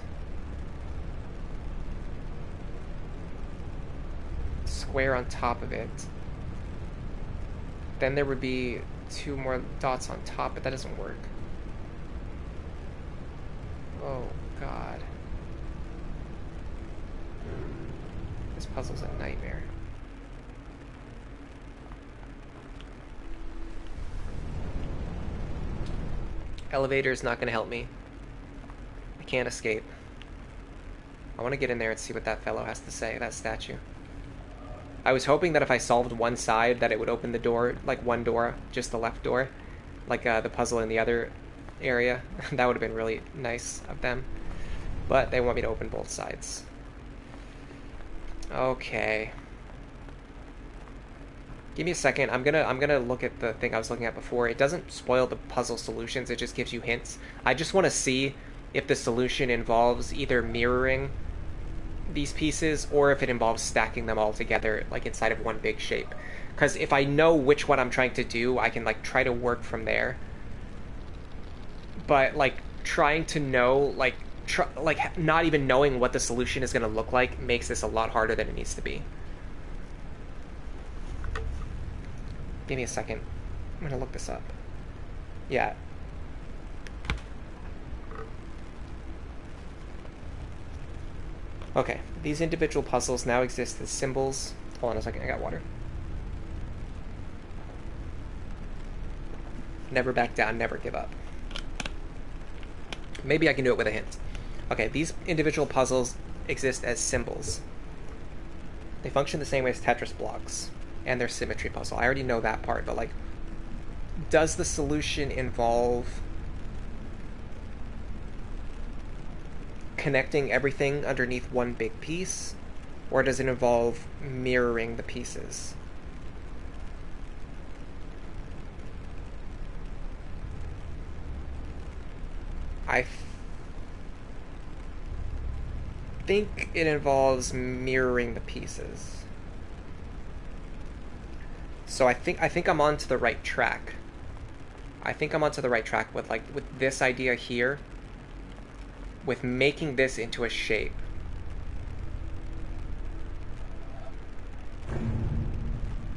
square on top of it. Then there would be two more dots on top, but that doesn't work. Oh, God. This puzzle's a nightmare. Elevator's not gonna help me. I can't escape. I want to get in there and see what that fellow has to say, that statue. I was hoping that if I solved one side that it would open the door, like one door, just the left door, like the puzzle in the other area. That would have been really nice of them. But they want me to open both sides. Okay. Give me a second. I'm gonna look at the thing I was looking at before. It doesn't spoil the puzzle solutions, it just gives you hints. I just want to see if the solution involves either mirroring these pieces or if it involves stacking them all together like inside of one big shape. Because if I know which one I'm trying to do, I can like try to work from there. But like trying to know, like not even knowing what the solution is going to look like makes this a lot harder than it needs to be. Give me a second. I'm going to look this up. Yeah. Okay, these individual puzzles now exist as symbols. Hold on a second, I got water. Never back down, never give up. Maybe I can do it with a hint. Okay, these individual puzzles exist as symbols. They function the same way as Tetris blocks and their symmetry puzzle. I already know that part, but like, does the solution involve connecting everything underneath one big piece, or does it involve mirroring the pieces? I think it involves mirroring the pieces. So I think I'm onto the right track. I think I'm onto the right track with this idea here, with making this into a shape.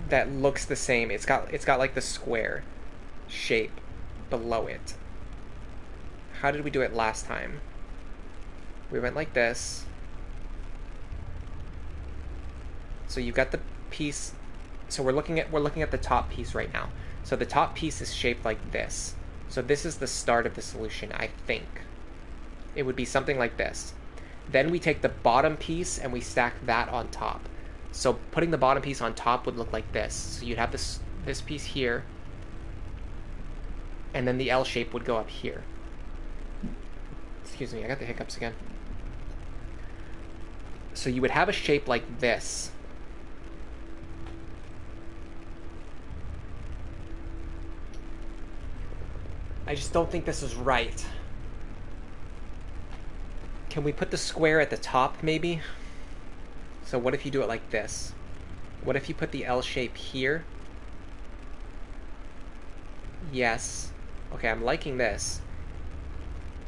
That looks the same. It's got like the square shape below it. How did we do it last time? We went like this. So you've got the piece. So we're looking at the top piece right now. So the top piece is shaped like this. So this is the start of the solution, I think. It would be something like this. Then we take the bottom piece and we stack that on top. So putting the bottom piece on top would look like this. So you'd have this piece here, and then the L shape would go up here. Excuse me, I got the hiccups again. So you would have a shape like this. I just don't think this is right. Can we put the square at the top, maybe? So what if you do it like this? What if you put the L shape here? Yes. Okay, I'm liking this.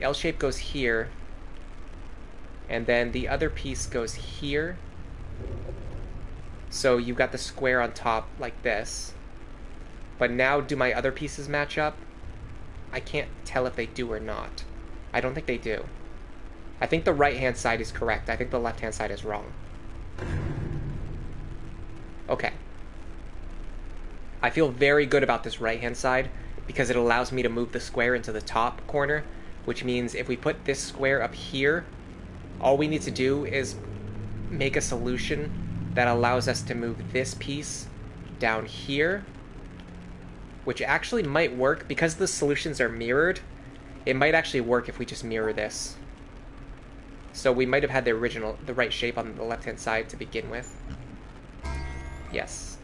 L shape goes here. And then the other piece goes here. So you've got the square on top like this. But now do my other pieces match up? I can't tell if they do or not. I don't think they do. I think the right-hand side is correct. I think the left-hand side is wrong. Okay. I feel very good about this right-hand side because it allows me to move the square into the top corner, which means if we put this square up here, all we need to do is make a solution that allows us to move this piece down here, which actually might work because the solutions are mirrored. It might actually work if we just mirror this. So we might have had the right shape on the left-hand side to begin with. Yes.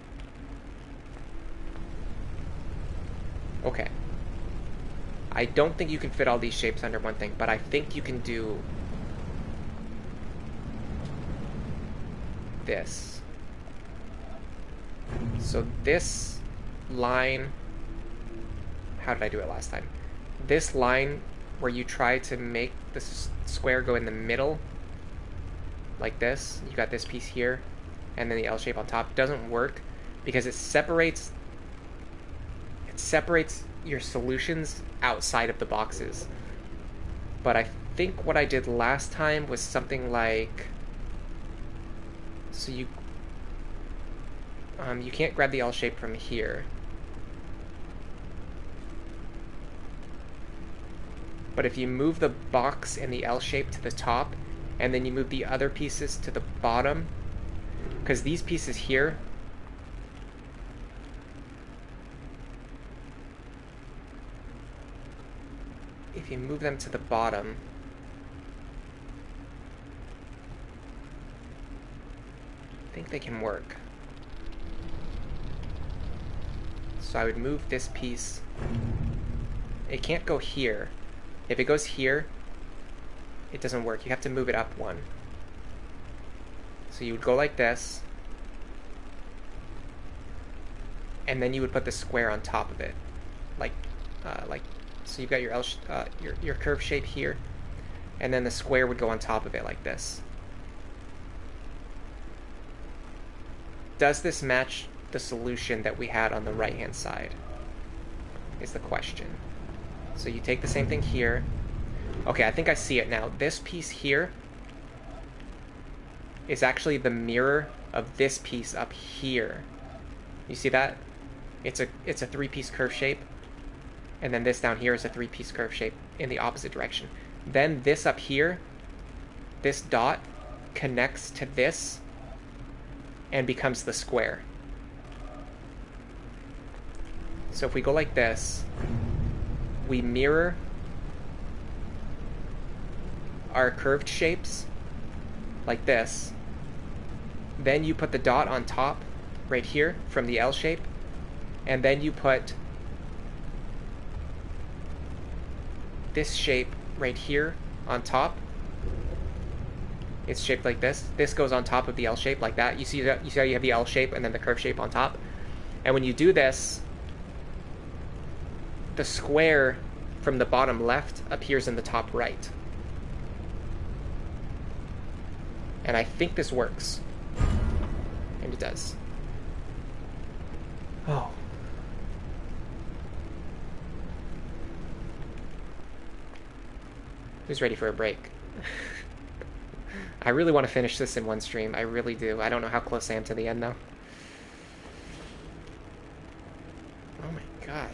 Okay. I don't think you can fit all these shapes under one thing, but I think you can do this. So this line, how did I do it last time? This line where you try to make the square go in the middle, like this, you got this piece here, and then the L shape on top, doesn't work because it separates your solutions outside of the boxes. But I think what I did last time was something like, so you can't grab the L shape from here. But if you move the box and the L shape to the top, and then you move the other pieces to the bottom, because these pieces here, if you move them to the bottom, I think they can work. So I would move this piece. It can't go here. If it goes here, it doesn't work. You have to move it up one. So you would go like this, and then you would put the square on top of it, like so. You've got your your curve shape here, and then the square would go on top of it like this. Does this match the solution that we had on the right-hand side? Is the question. So you take the same thing here. Okay, I think I see it now. This piece here is actually the mirror of this piece up here. You see that? It's a three-piece curve shape. And then this down here is a three-piece curve shape in the opposite direction. Then this up here, this dot connects to this and becomes the square. So if we go like this, we mirror are curved shapes, like this. Then you put the dot on top, right here, from the L shape. And then you put this shape right here on top. It's shaped like this. This goes on top of the L shape like that. You see how you have the L shape and then the curve shape on top? And when you do this, the square from the bottom left appears in the top right. And I think this works. And it does. Oh. Who's ready for a break? I really want to finish this in one stream. I really do. I don't know how close I am to the end, though. Oh my god.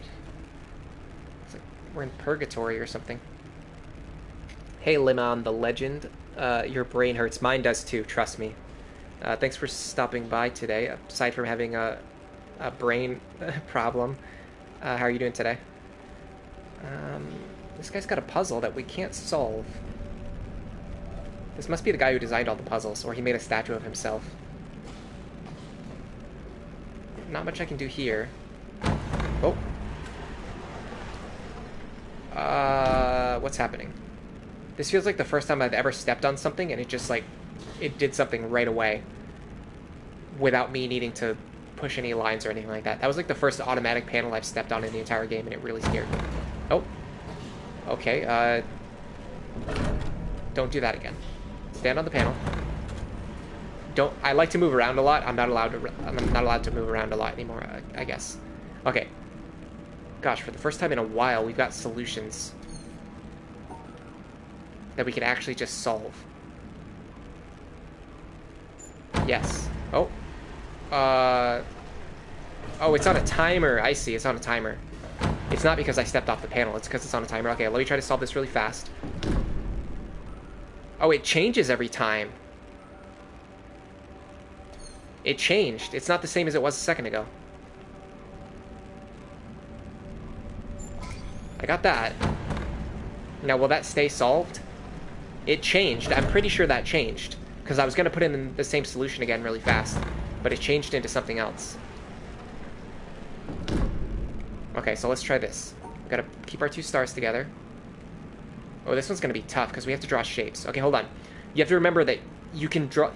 It's like we're in purgatory or something. Hey, Limon the legend. Your brain hurts. Mine does too, trust me. Thanks for stopping by today. Aside from having a brain problem, how are you doing today? This guy's got a puzzle that we can't solve. This must be the guy who designed all the puzzles, or he made a statue of himself. Not much I can do here. Oh. What's happening? This feels like the first time I've ever stepped on something and it just like, it did something right away. Without me needing to push any lines or anything like that. That was like the first automatic panel I've stepped on in the entire game and it really scared me. Oh. Okay, don't do that again. Stand on the panel. I like to move around a lot. I'm not allowed to move around a lot anymore, I guess. Okay. Gosh, for the first time in a while, we've got solutions that we can actually just solve. Yes. Oh. Oh, it's on a timer. I see, it's on a timer. It's not because I stepped off the panel, it's because it's on a timer. Okay, let me try to solve this really fast. Oh, it changes every time. It changed. It's not the same as it was a second ago. I got that. Now, will that stay solved? It changed. I'm pretty sure that changed. Because I was going to put in the same solution again really fast. But it changed into something else. Okay, so let's try this. We've got to keep our two stars together. Oh, this one's going to be tough because we have to draw shapes. Okay, hold on. You have to remember that you can draw...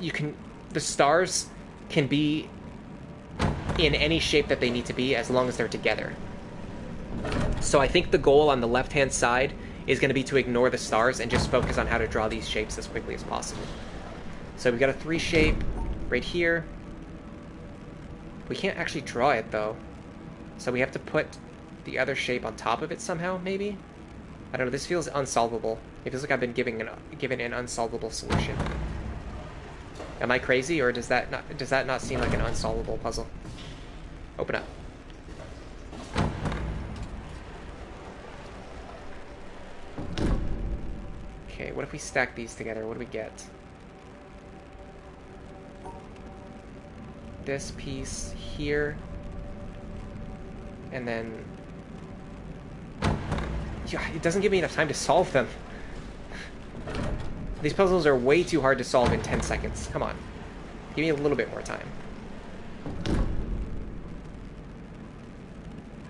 The stars can be in any shape that they need to be as long as they're together. So I think the goal on the left-hand side is going to be to ignore the stars and just focus on how to draw these shapes as quickly as possible. So we've got a 3 shape right here. We can't actually draw it, though. So we have to put the other shape on top of it somehow, maybe? I don't know, this feels unsolvable. It feels like I've been given an unsolvable solution. Am I crazy, or does that not seem like an unsolvable puzzle? Open up. Okay, what if we stack these together? What do we get? This piece here. And then... Yeah, it doesn't give me enough time to solve them. These puzzles are way too hard to solve in 10 seconds. Come on. Give me a little bit more time.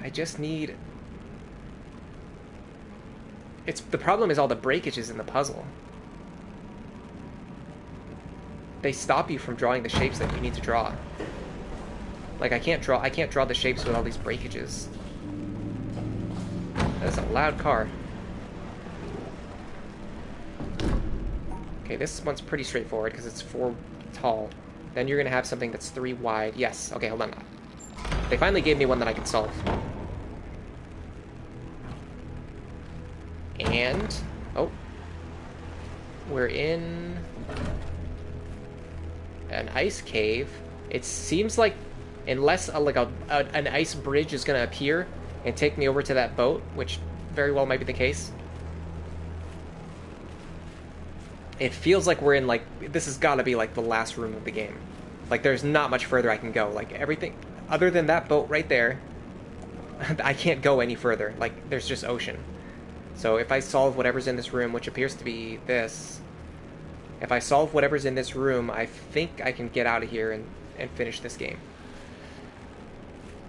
I just need... The problem is all the breakages in the puzzle. They stop you from drawing the shapes that you need to draw. Like, I can't draw the shapes with all these breakages. That's a loud car. Okay, this one's pretty straightforward because it's 4 tall. Then you're gonna have something that's 3 wide. Yes, okay, hold on. They finally gave me one that I can solve. And... oh. We're in... an ice cave. It seems like... unless an ice bridge is gonna appear and take me over to that boat, which very well might be the case. It feels like we're in, like, this has got to be, like, the last room of the game. Like, there's not much further I can go. Like, everything, other than that boat right there, I can't go any further. Like, there's just ocean. So if I solve whatever's in this room, which appears to be this, if I solve whatever's in this room, I think I can get out of here and finish this game.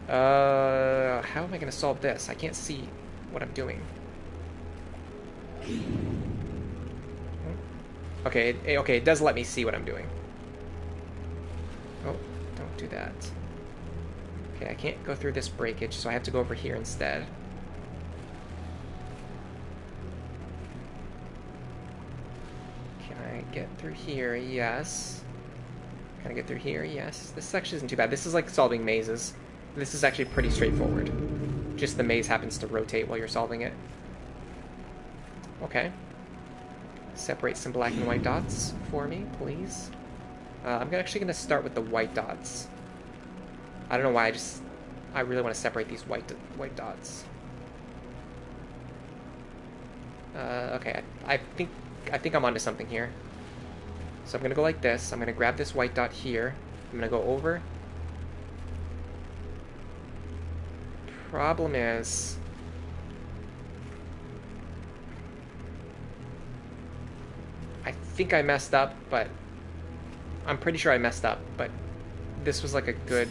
How am I going to solve this? I can't see what I'm doing. Okay, okay, it does let me see what I'm doing. Oh, don't do that. Okay, I can't go through this breakage, so I have to go over here instead. Can I get through here? Yes. Can I get through here? Yes. This section isn't too bad. This is like solving mazes. This is actually pretty straightforward. Just the maze happens to rotate while you're solving it. Okay. Separate some black and white dots for me, please. I'm actually going to start with the white dots. I don't know why, I really want to separate these white dots. Okay, I think I'm onto something here. So I'm going to go like this. I'm going to grab this white dot here. I'm going to go over. Problem is, I think I messed up, but I'm pretty sure I messed up, but this was like a good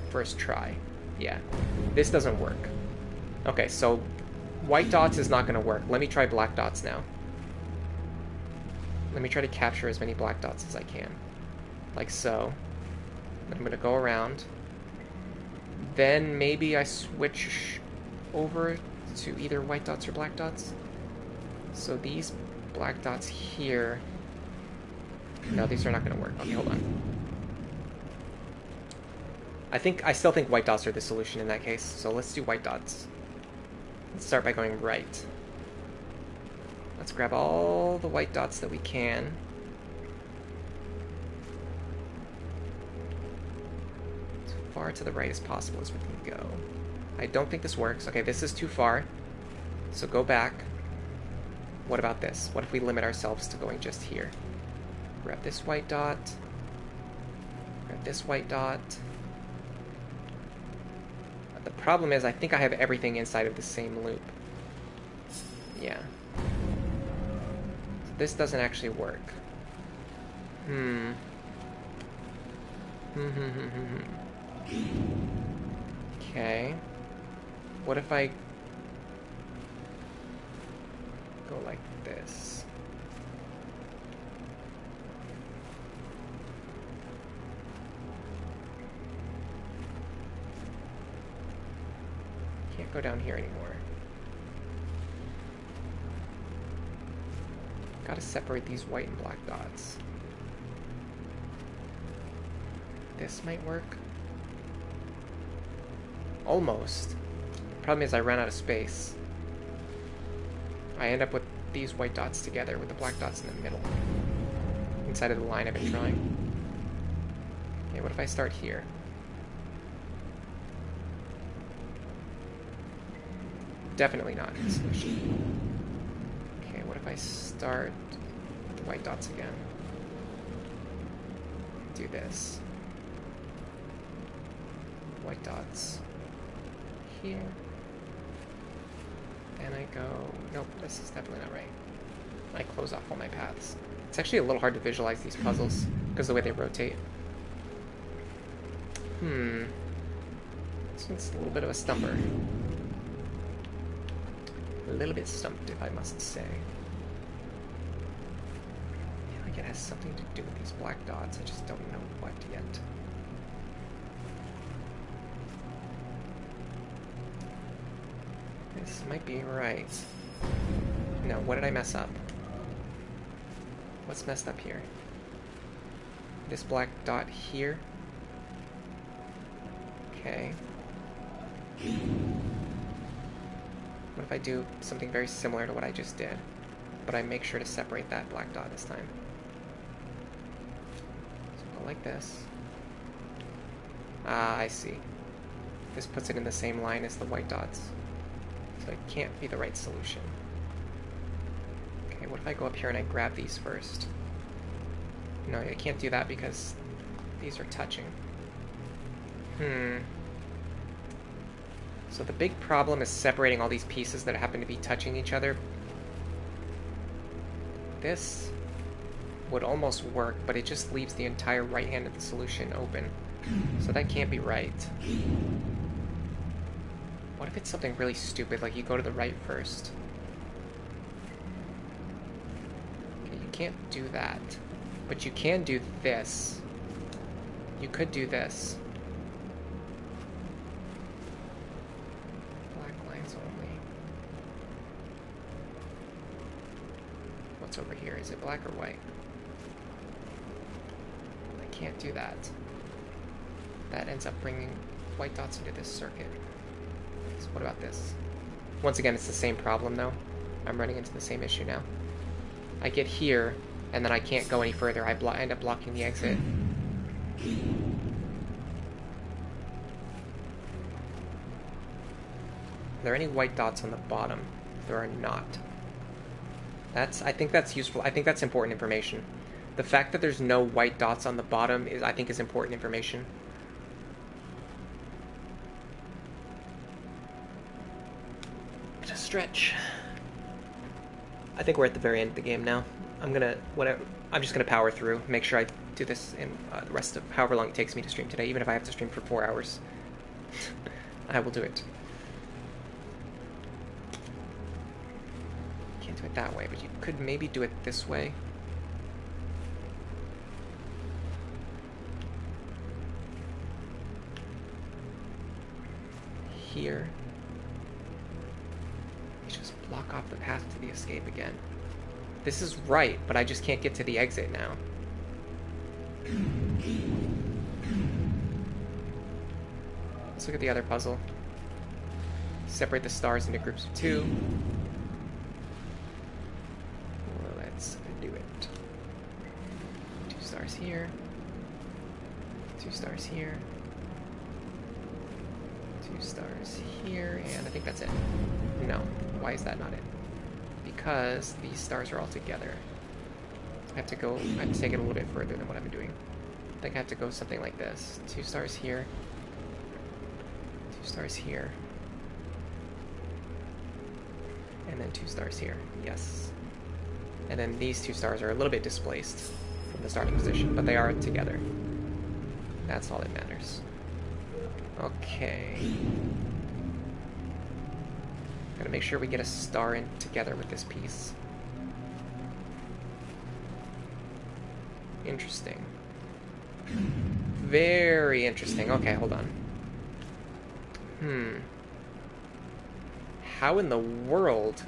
first try. Yeah, this doesn't work. Okay, so white dots is not going to work. Let me try black dots now. Let me try to capture as many black dots as I can. Like so. Then I'm going to go around. Then maybe I switch over to either white dots or black dots. So these black dots here... No, these are not going to work. Okay, hold on. I still think white dots are the solution in that case, so let's do white dots. Let's start by going right. Let's grab all the white dots that we can. As far to the right as possible as we can go. I don't think this works. Okay, this is too far. So go back. What about this? What if we limit ourselves to going just here? Grab this white dot. Grab this white dot. The problem is I think I have everything inside of the same loop. Yeah. So this doesn't actually work. Okay. What if I go like this? Can't go down here anymore. Gotta separate these white and black dots. This might work. Almost. The problem is I ran out of space. I end up with these white dots together with the black dots in the middle. Inside of the line I've been drawing. Okay, what if I start here? Definitely not a solution. Okay, what if I start with the white dots again? Do this. White dots here. Then I go... Nope, this is definitely not right. I close off all my paths. It's actually a little hard to visualize these puzzles because of the way they rotate. This one's a little bit of a stumper. A little bit stumped, if I must say. I feel like it has something to do with these black dots. I just don't know what yet. This might be right. No, what did I mess up? What's messed up here? This black dot here? Okay. What if I do something very similar to what I just did, but I make sure to separate that black dot this time? So go like this. Ah, I see. This puts it in the same line as the white dots. So it can't be the right solution. Okay, what if I go up here and I grab these first? No, I can't do that because these are touching. So the big problem is separating all these pieces that happen to be touching each other this would almost work, but it just leaves the entire right hand of the solution open. So that can't be right. What if it's something really stupid, like you go to the right first? Okay, you can't do that. But you can do this. You could do this. Black lines only. What's over here? Is it black or white? I can't do that. That ends up bringing white dots into this circuit. So what about this? Once again, it's the same problem though. I'm running into the same issue now. I get here, and then I can't go any further. I end up blocking the exit. Are there any white dots on the bottom? There are not. I think that's useful. I think that's important information. The fact that there's no white dots on the bottom I think is important information. It's a stretch. I think we're at the very end of the game now. I'm just gonna power through. Make sure I do this in the rest of however long it takes me to stream today. Even if I have to stream for 4 hours, I will do it. Can't do it that way, but you could maybe do it this way. Here. You just block off the path to the escape again. This is right, but I just can't get to the exit now. Let's look at the other puzzle. Separate the stars into groups of 2. Well, let's do it. 2 stars here. 2 stars here. 2 stars here, and I think that's it. No. Why is that not it? Because these stars are all together. I have to take it a little bit further than what I've been doing. I think I have to go something like this. 2 stars here. 2 stars here. And then 2 stars here. Yes. And then these 2 stars are a little bit displaced from the starting position, but they are together. That's all that matters. Okay. Gotta make sure we get a star in together with this piece. Interesting. Very interesting. Okay, hold on. How in the world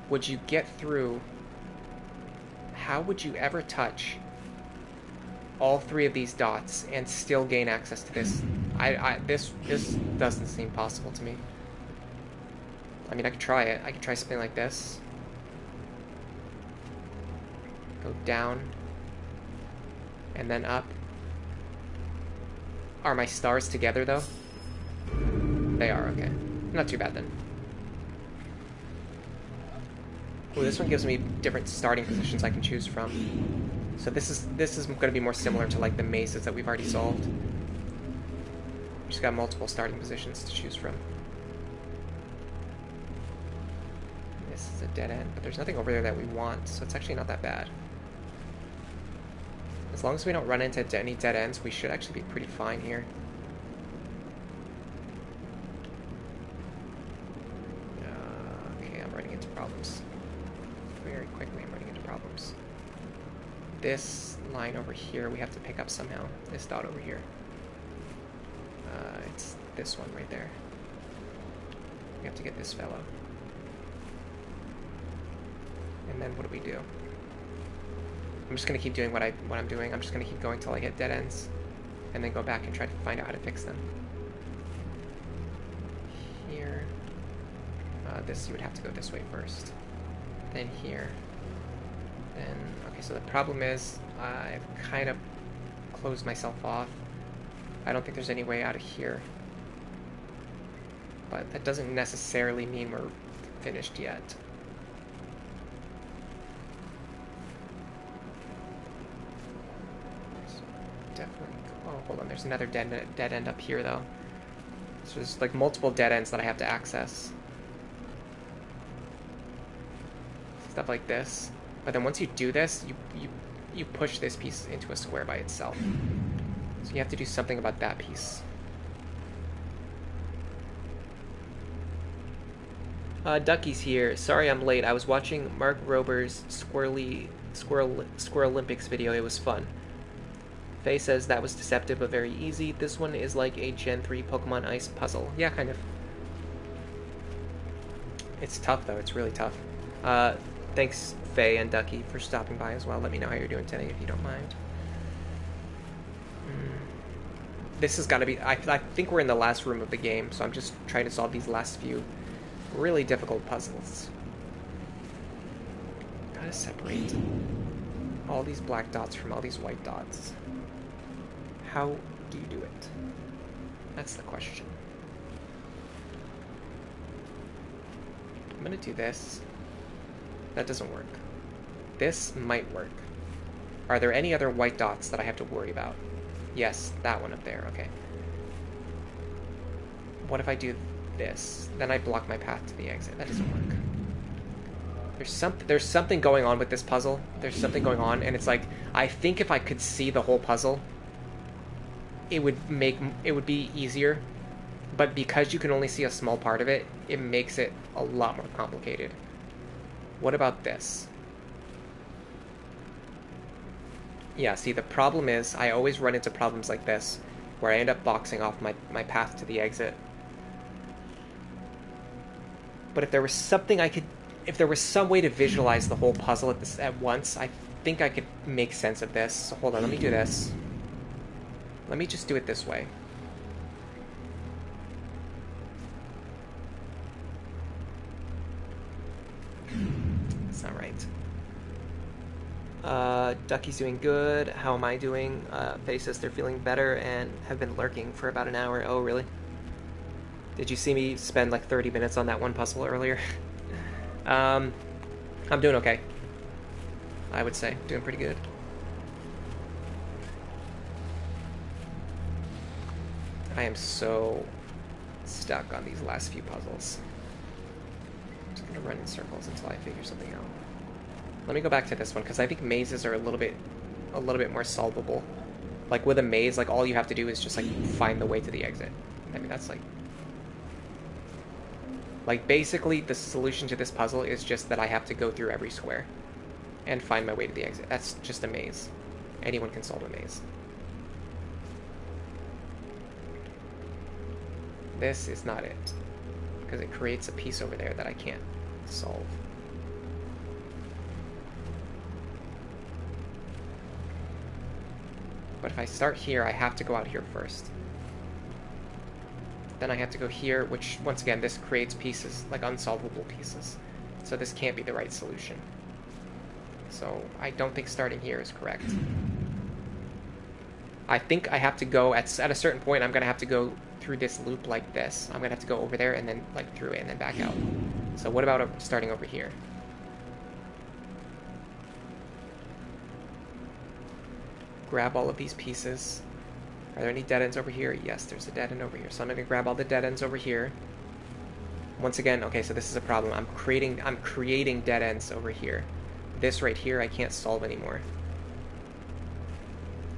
would you get through? How would you ever touch all 3 of these dots and still gain access to this? This doesn't seem possible to me. I mean, I could try it. I could try something like this. Go down. And then up. Are my stars together, though? They are, okay. Not too bad, then. Ooh, this one gives me different starting positions I can choose from. So this is going to be more similar to, like, the mazes that we've already solved. We just got multiple starting positions to choose from. This is a dead end, but there's nothing over there that we want, so it's actually not that bad. As long as we don't run into any dead ends, we should actually be pretty fine here. Okay, I'm running into problems. Very quickly, I'm running into problems. This line over here, we have to pick up somehow. This dot over here. It's this one right there. We have to get this fellow. And then what do? I'm just gonna keep doing what I'm doing. I'm just gonna keep going till I hit dead ends, and then go back and try to find out how to fix them. Here, this you would have to go this way first. Then here. Then okay. So the problem is I've kind of closed myself off. I don't think there's any way out of here, but that doesn't necessarily mean we're finished yet. Definitely. Oh, hold on. There's another dead end up here, though. So there's like multiple dead ends that I have to access. Stuff like this. But then once you do this, you push this piece into a square by itself. So you have to do something about that piece. Ducky's here. Sorry I'm late. I was watching Mark Rober's Squirrel Olympics video. It was fun. Faye says that was deceptive but very easy. This one is like a Gen 3 Pokemon Ice puzzle. Yeah, kind of. It's tough though. It's really tough. Thanks Faye and Ducky for stopping by as well. Let me know how you're doing today if you don't mind. This has got to be... I think we're in the last room of the game, so I'm just trying to solve these last few really difficult puzzles. Gotta separate all these black dots from all these white dots. How do you do it? That's the question. I'm gonna do this. That doesn't work. This might work. Are there any other white dots that I have to worry about? Yes, that one up there, okay. What if I do this? Then I block my path to the exit. That doesn't work. There's something going on with this puzzle. There's something going on, and it's like, I think if I could see the whole puzzle, it would be easier. But because you can only see a small part of it, it makes it a lot more complicated. What about this? Yeah, see, the problem is, I always run into problems like this, where I end up boxing off my path to the exit. But if there was something if there was some way to visualize the whole puzzle at once, I think I could make sense of this. So hold on, let me do this. Let me just do it this way. That's not right. Ducky's doing good. How am I doing? Faye says they're feeling better and have been lurking for about an hour. Oh, really? Did you see me spend like 30 minutes on that one puzzle earlier? I'm doing okay. I would say. Doing pretty good. I am so stuck on these last few puzzles. I'm just gonna run in circles until I figure something out. Let me go back to this one, because I think mazes are a little bit more solvable. Like with a maze, like all you have to do is just like find the way to the exit. I mean, that's like basically the solution to this puzzle is just that I have to go through every square and find my way to the exit. That's just a maze. Anyone can solve a maze. This is not it, because it creates a piece over there that I can't solve. But if I start here, I have to go out here first. Then I have to go here, which, once again, this creates pieces, like unsolvable pieces. So this can't be the right solution. So I don't think starting here is correct. I think I have to go, at a certain point, I'm going to have to go through this loop like this. I'm going to have to go over there and then, like, through it and then back out. So what about starting over here? Grab all of these pieces. Are there any dead ends over here? Yes, there's a dead end over here. So I'm going to grab all the dead ends over here. Once again, okay, so this is a problem. I'm creating dead ends over here. This right here I can't solve anymore.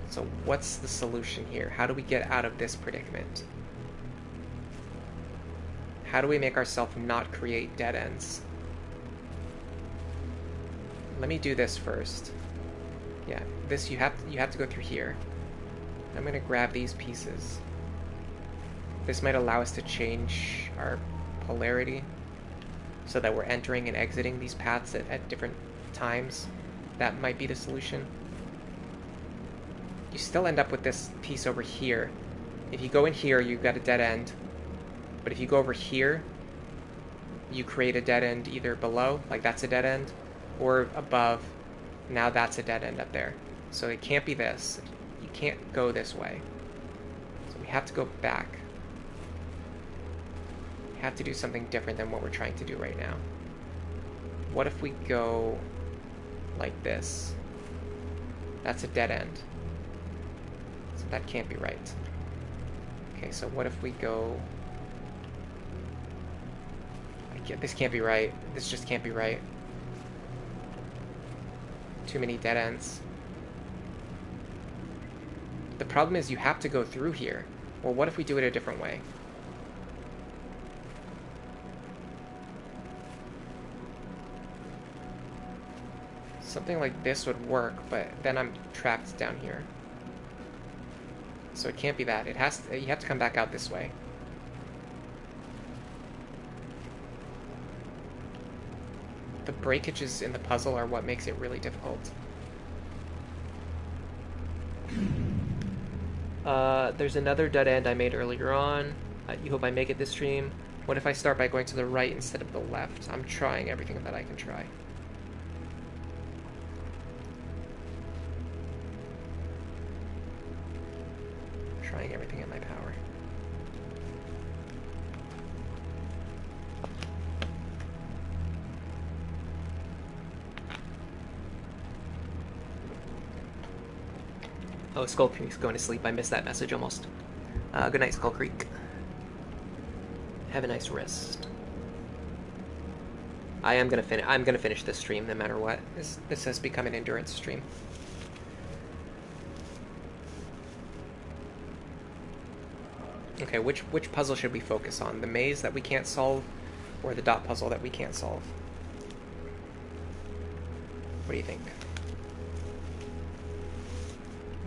So what's the solution here? How do we get out of this predicament? How do we make ourselves not create dead ends? Let me do this first. Yeah, this you have to go through here. I'm gonna grab these pieces. This might allow us to change our polarity so that we're entering and exiting these paths at different times. That might be the solution. You still end up with this piece over here. If you go in here, you've got a dead end. But if you go over here, you create a dead end either below, like that's a dead end, or above. Now that's a dead end up there. So it can't be this. You can't go this way. So we have to go back. We have to do something different than what we're trying to do right now. What if we go like this? That's a dead end. So that can't be right. Okay, so what if we go... this can't be right. This just can't be right. too many dead ends. The problem is you have to go through here. Well, what if we do it a different way? Something like this would work, but then I'm trapped down here. So it can't be that. It has to, you have to come back out this way. The breakages in the puzzle are what makes it really difficult. There's another dead end I made earlier on. You hope I make it this stream. What if I start by going to the right instead of the left? I'm trying everything that I can try. Trying everything in my power. Oh, Skull Creek's going to sleep. I missed that message almost. Good night, Skull Creek. Have a nice rest. I'm gonna finish this stream no matter what. This has become an endurance stream. Okay, which puzzle should we focus on? The maze that we can't solve, or the dot puzzle that we can't solve? What do you think?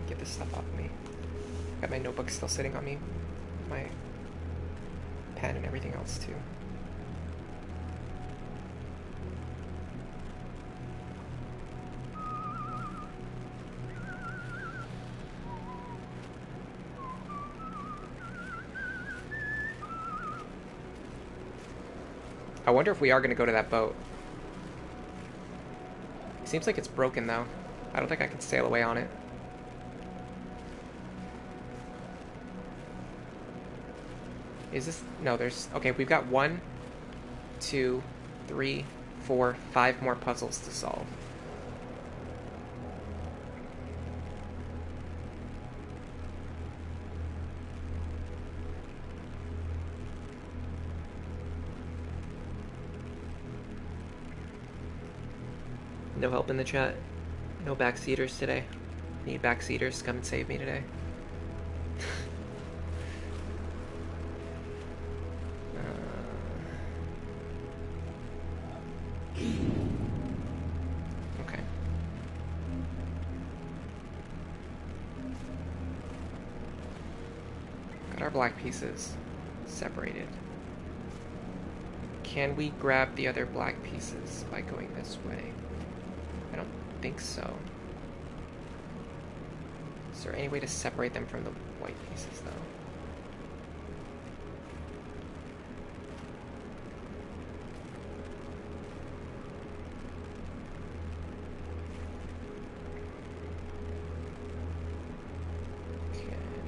Get this stuff off me. Got my notebook still sitting on me. My pen and everything else too. I wonder if we are going to go to that boat. Seems like it's broken though. I don't think I can sail away on it. Is this... No, there's... Okay, we've got 1, 2, 3, 4, 5 more puzzles to solve. No help in the chat. No backseaters today. Need backseaters to come and save me today. Okay. Got our black pieces separated. Can we grab the other black pieces by going this way? I don't think so. Is there any way to separate them from the white pieces, though?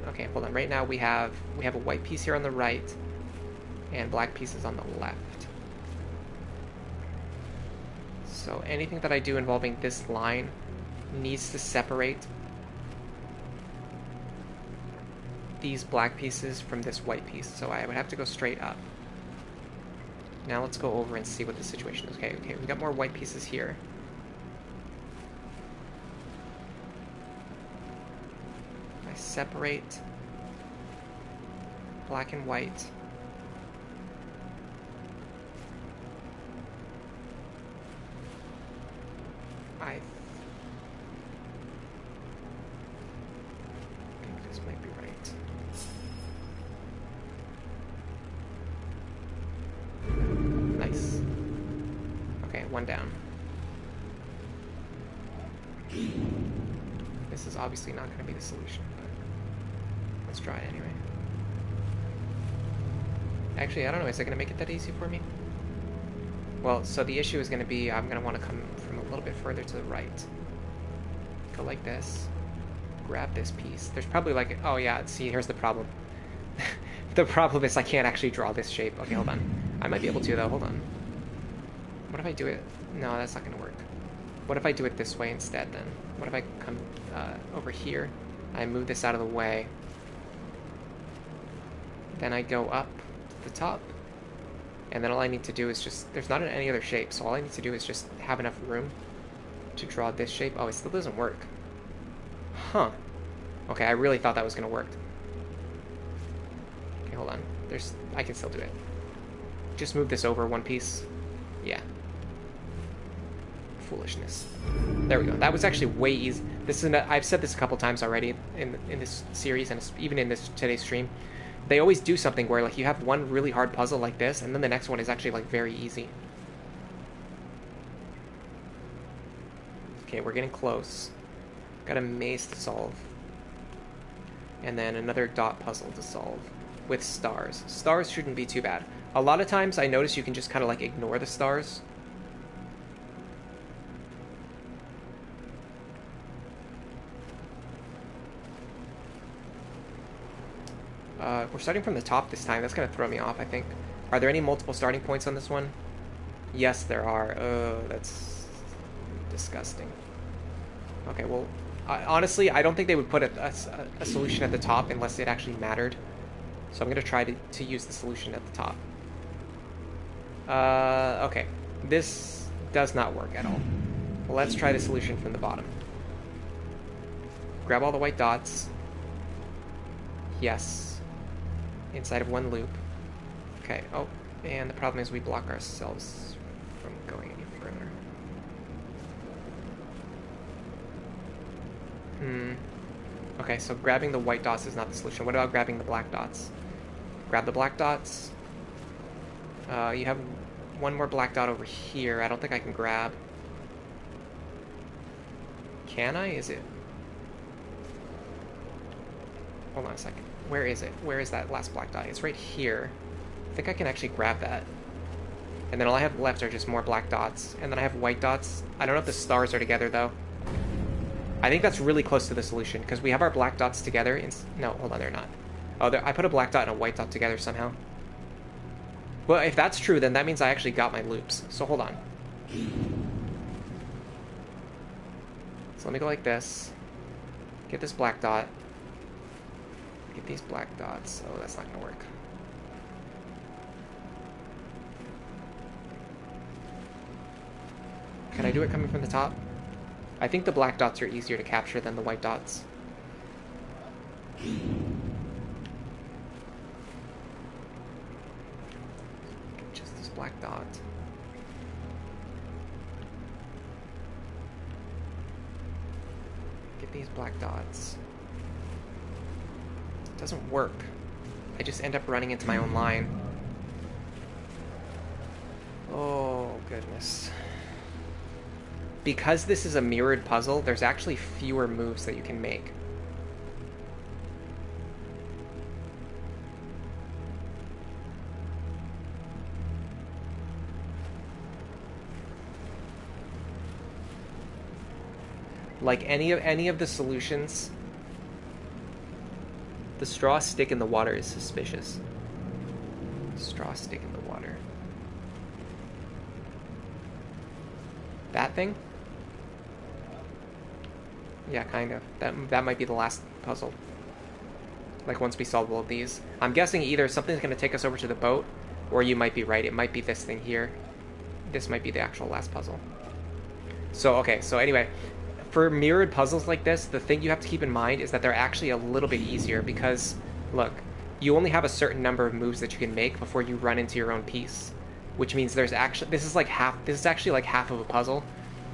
Okay, hold on. Right now we have a white piece here on the right and black pieces on the left. So anything that I do involving this line needs to separate these black pieces from this white piece. So I would have to go straight up. Now let's go over and see what the situation is. Okay, we got more white pieces here. I separate black and white. I think this might be right. Nice. Okay, one down. This is obviously not going to be the solution, but let's try it anyway. Actually, I don't know, is it going to make it that easy for me? Well, so the issue is going to be I'm going to want to come from a little bit further to the right. Go like this. Grab this piece. There's probably like... Oh yeah, see, here's the problem. The problem is I can't actually draw this shape. Okay, hold on. I might be able to, though. Hold on. What if I do it... No, that's not going to work. What if I do it this way instead, then? What if I come over here? I move this out of the way. Then I go up to the top. And then all I need to do is just... There's not any other shape, so all I need to do is just have enough room to draw this shape. Oh, it still doesn't work. Huh. Okay, I really thought that was gonna work. Okay, hold on. I can still do it. Just move this over one piece. Yeah. Foolishness. There we go. That was actually way easy. I've said this a couple times already in this series, and even in today's stream. They always do something where like you have one really hard puzzle like this, and then the next one is actually like very easy. Okay, we're getting close. Got a maze to solve. And then another dot puzzle to solve with stars. Stars shouldn't be too bad. A lot of times I notice you can just kind of like ignore the stars. We're starting from the top this time. That's going to throw me off, I think. Are there any multiple starting points on this one? Yes, there are. Oh, that's disgusting. Okay, well, honestly, I don't think they would put a solution at the top unless it actually mattered. So I'm going to try to use the solution at the top. Okay. This does not work at all. Well, let's try the solution from the bottom. Grab all the white dots. Yes. Inside of one loop. Okay. Oh, and the problem is we block ourselves from going any further. Okay, so grabbing the white dots is not the solution. What about grabbing the black dots? Grab the black dots. You have one more black dot over here. I don't think I can grab. Can I? Is it? Hold on a second. Where is it? Where is that last black dot? It's right here. I think I can actually grab that. And then all I have left are just more black dots. And then I have white dots. I don't know if the stars are together, though. I think that's really close to the solution, because we have our black dots together. No, hold on, they're not. Oh, I put a black dot and a white dot together somehow. Well, if that's true, then that means I actually got my loops. So hold on. So let me go like this. Get this black dot. Get these black dots. Oh, that's not going to work. Can I do it coming from the top? I think the black dots are easier to capture than the white dots. Just this black dot. Get these black dots. It doesn't work. I just end up running into my own line. Oh, goodness. Because this is a mirrored puzzle, there's actually fewer moves that you can make. Like any of the solutions, the straw stick in the water is suspicious. Straw stick in the water. That thing? Yeah, kind of. That might be the last puzzle. Like, once we solve all of these. I'm guessing either something's going to take us over to the boat, or you might be right. It might be this thing here. This might be the actual last puzzle. So, okay. So, anyway. For mirrored puzzles like this, the thing you have to keep in mind is that they're actually a little bit easier because, look, you only have a certain number of moves that you can make before you run into your own piece. Which means there's actually... This is actually like half of a puzzle.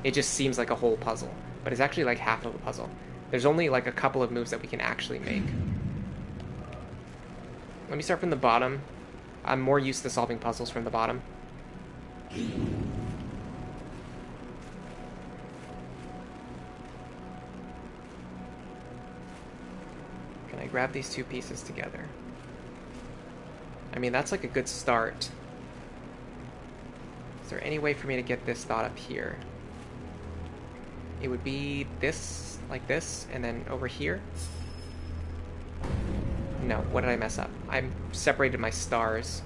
It just seems like a whole puzzle. But it's actually like half of a puzzle. There's only like a couple of moves that we can actually make. Let me start from the bottom. I'm more used to solving puzzles from the bottom. Can I grab these two pieces together? I mean, that's like a good start. Is there any way for me to get this dot up here? It would be this, like this, and then over here. No, what did I mess up? I separated my stars.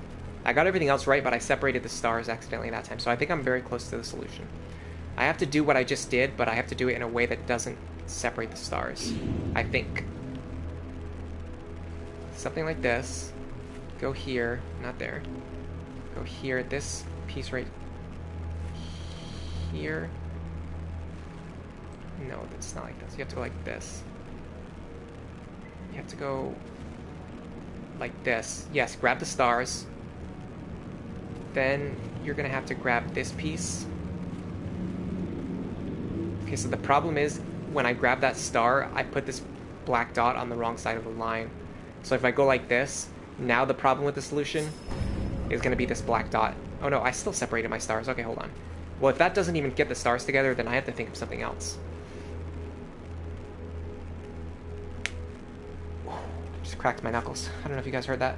I got everything else right, but I separated the stars accidentally that time, so I think I'm very close to the solution. I have to do what I just did, but I have to do it in a way that doesn't separate the stars. I think. Something like this. Go here, not there. Go here, this piece right here. No, it's not like this. You have to go like this. You have to go like this. Yes, grab the stars. Then you're gonna have to grab this piece. Okay, so the problem is when I grab that star, I put this black dot on the wrong side of the line. So if I go like this, now the problem with the solution is gonna be this black dot. Oh no, I still separated my stars. Okay, hold on. Well, if that doesn't even get the stars together, then I have to think of something else. Just cracked my knuckles. I don't know if you guys heard that.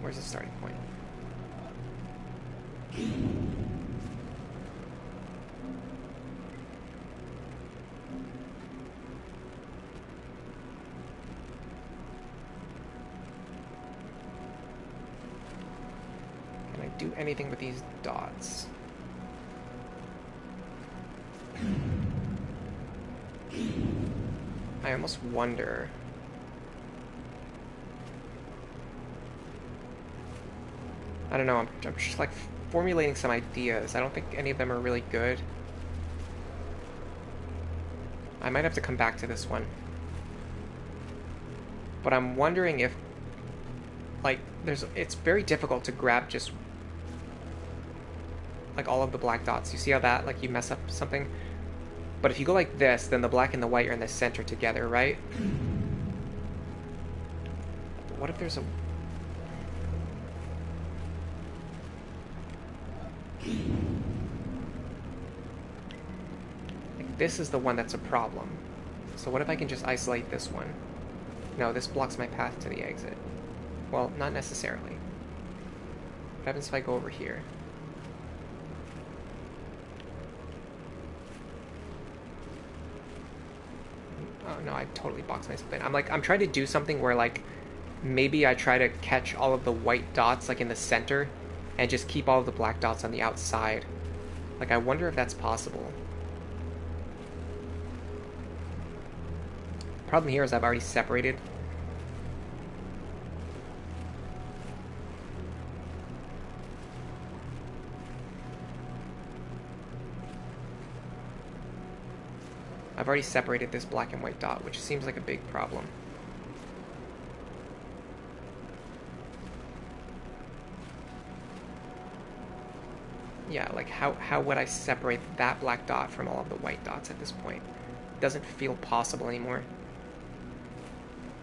Where's the starting point? Can I do anything with these dots? I almost wonder... I don't know, I'm just like formulating some ideas. I don't think any of them are really good. I might have to come back to this one. But I'm wondering if, like, it's very difficult to grab just, like, all of the black dots. You see how that, like, you mess up something? But if you go like this, then the black and the white are in the center together, right? But what if there's a... Like, this is the one that's a problem. So what if I can just isolate this one? No, this blocks my path to the exit. Well, not necessarily. What happens if I go over here? Oh no, I totally boxed myself in. I'm trying to do something where, like, maybe I try to catch all of the white dots, like, in the center, and just keep all of the black dots on the outside. Like, I wonder if that's possible. Problem here is I've already separated. I've already separated this black and white dot, which seems like a big problem. Yeah, like how would I separate that black dot from all of the white dots at this point? It doesn't feel possible anymore.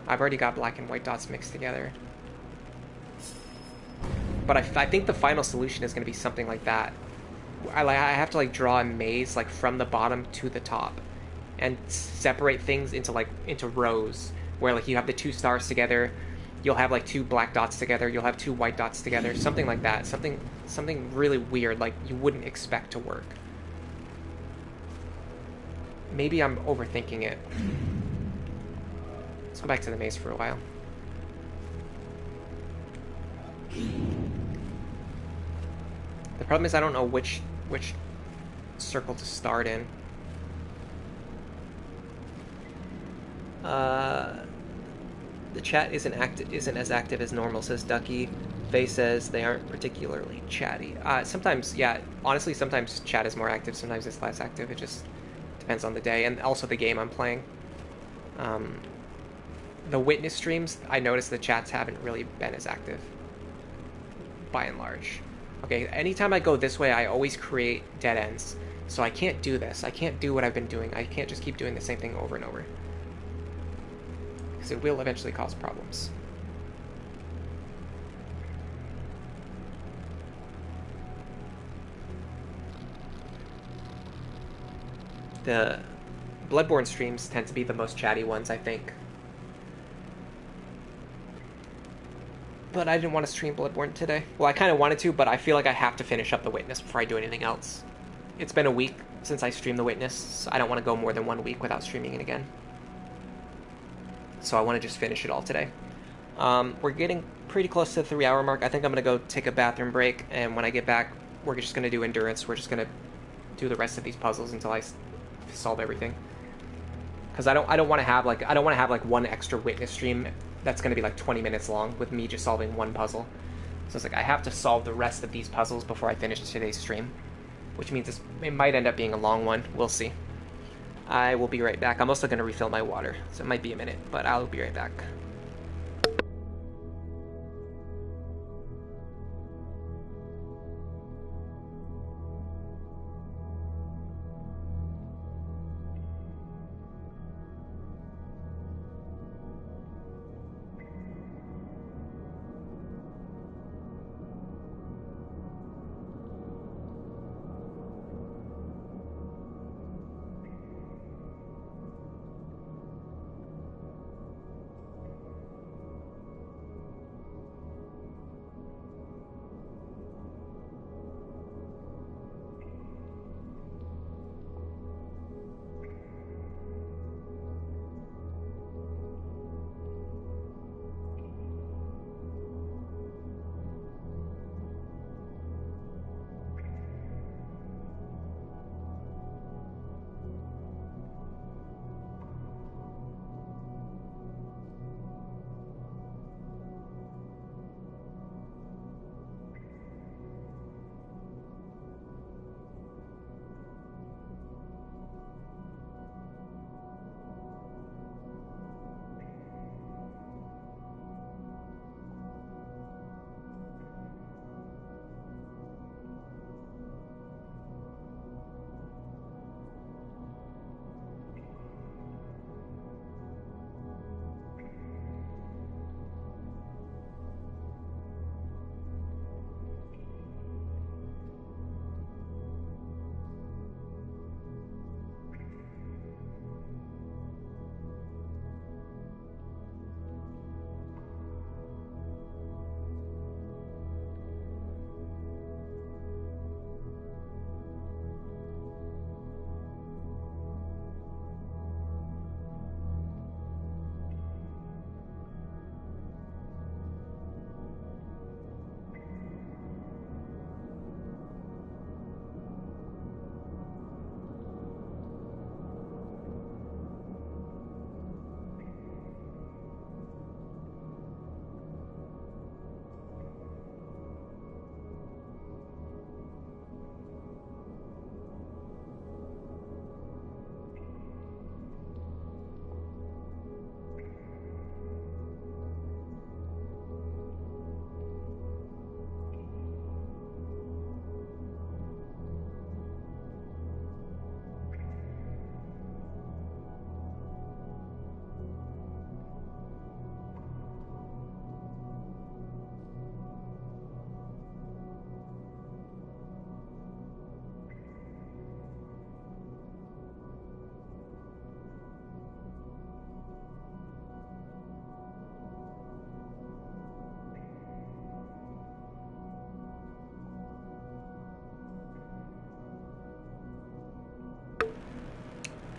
I've already got black and white dots mixed together. But I think the final solution is going to be something like that. I have to, like, draw a maze, like, from the bottom to the top, and separate things into rows, where, like, you have the two stars together, you'll have, like, two black dots together, you'll have two white dots together, something like that. Something really weird, like, you wouldn't expect to work. Maybe I'm overthinking it. Let's go back to the maze for a while. The problem is I don't know which circle to start in. The chat isn't as active as normal, says Ducky. Faye says they aren't particularly chatty. Sometimes, yeah, honestly, sometimes chat is more active, sometimes it's less active. It just depends on the day, and also the game I'm playing. The witness streams, I noticed the chats haven't really been as active, by and large. Okay, anytime I go this way, I always create dead ends. So I can't do this. I can't do what I've been doing. I can't just keep doing the same thing over and over, because it will eventually cause problems. The Bloodborne streams tend to be the most chatty ones, I think. But I didn't want to stream Bloodborne today. Well, I kind of wanted to, but I feel like I have to finish up The Witness before I do anything else. It's been a week since I streamed The Witness, so I don't want to go more than 1 week without streaming it again. So I want to just finish it all today. We're getting pretty close to the 3-hour mark. I think I'm going to go take a bathroom break, and when I get back, we're just going to do endurance. We're just going to do the rest of these puzzles until I solve everything. Because I don't want to have like one extra witness stream that's going to be like 20 minutes long with me just solving one puzzle. So it's like I have to solve the rest of these puzzles before I finish today's stream, which means it might end up being a long one. We'll see. I will be right back. I'm also going to refill my water, so it might be a minute, but I'll be right back.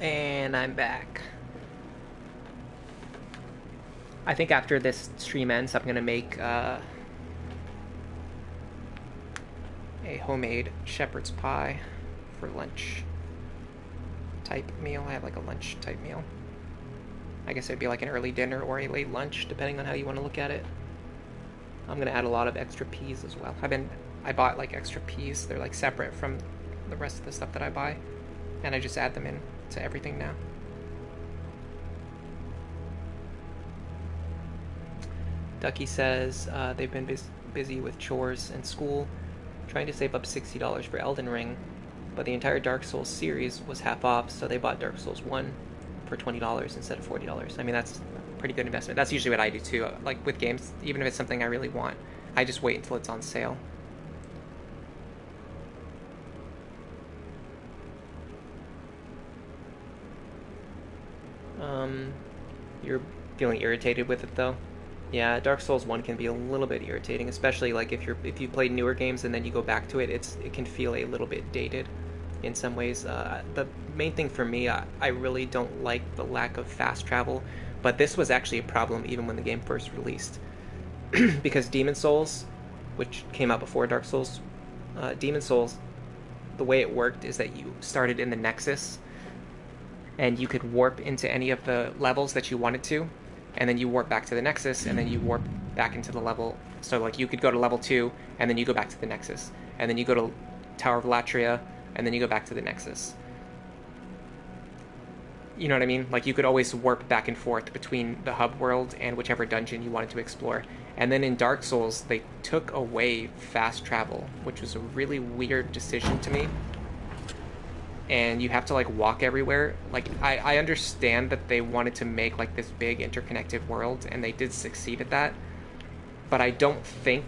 And I'm back. I think after this stream ends, I'm gonna make a homemade shepherd's pie for lunch type meal. I have like a lunch type meal. I guess it'd be like an early dinner or a late lunch, depending on how you want to look at it. I'm gonna add a lot of extra peas as well. I bought like extra peas. They're like separate from the rest of the stuff that I buy, and I just add them in to everything now. Ducky says they've been busy with chores and school, trying to save up $60 for Elden Ring, but the entire Dark Souls series was half off, so they bought Dark Souls 1 for $20 instead of $40. I mean, that's a pretty good investment. That's usually what I do too. Like with games, even if it's something I really want, I just wait until it's on sale. You're feeling irritated with it though? Yeah, Dark Souls 1 can be a little bit irritating, especially like if you play newer games and then you go back to it, it can feel a little bit dated in some ways. The main thing for me, I really don't like the lack of fast travel, but this was actually a problem even when the game first released. Because Demon Souls, which came out before Dark Souls, Demon Souls, the way it worked is that you started in the Nexus, and you could warp into any of the levels that you wanted to, and then you warp back to the Nexus, and then you warp back into the level. So like you could go to level 2, and then you go back to the Nexus, and then you go to Tower of Latria, and then you go back to the Nexus. You know what I mean? Like you could always warp back and forth between the hub world and whichever dungeon you wanted to explore. And then in Dark Souls, they took away fast travel, which was a really weird decision to me. And you have to like walk everywhere. Like I understand that they wanted to make like this big interconnected world, and they did succeed at that. But I don't think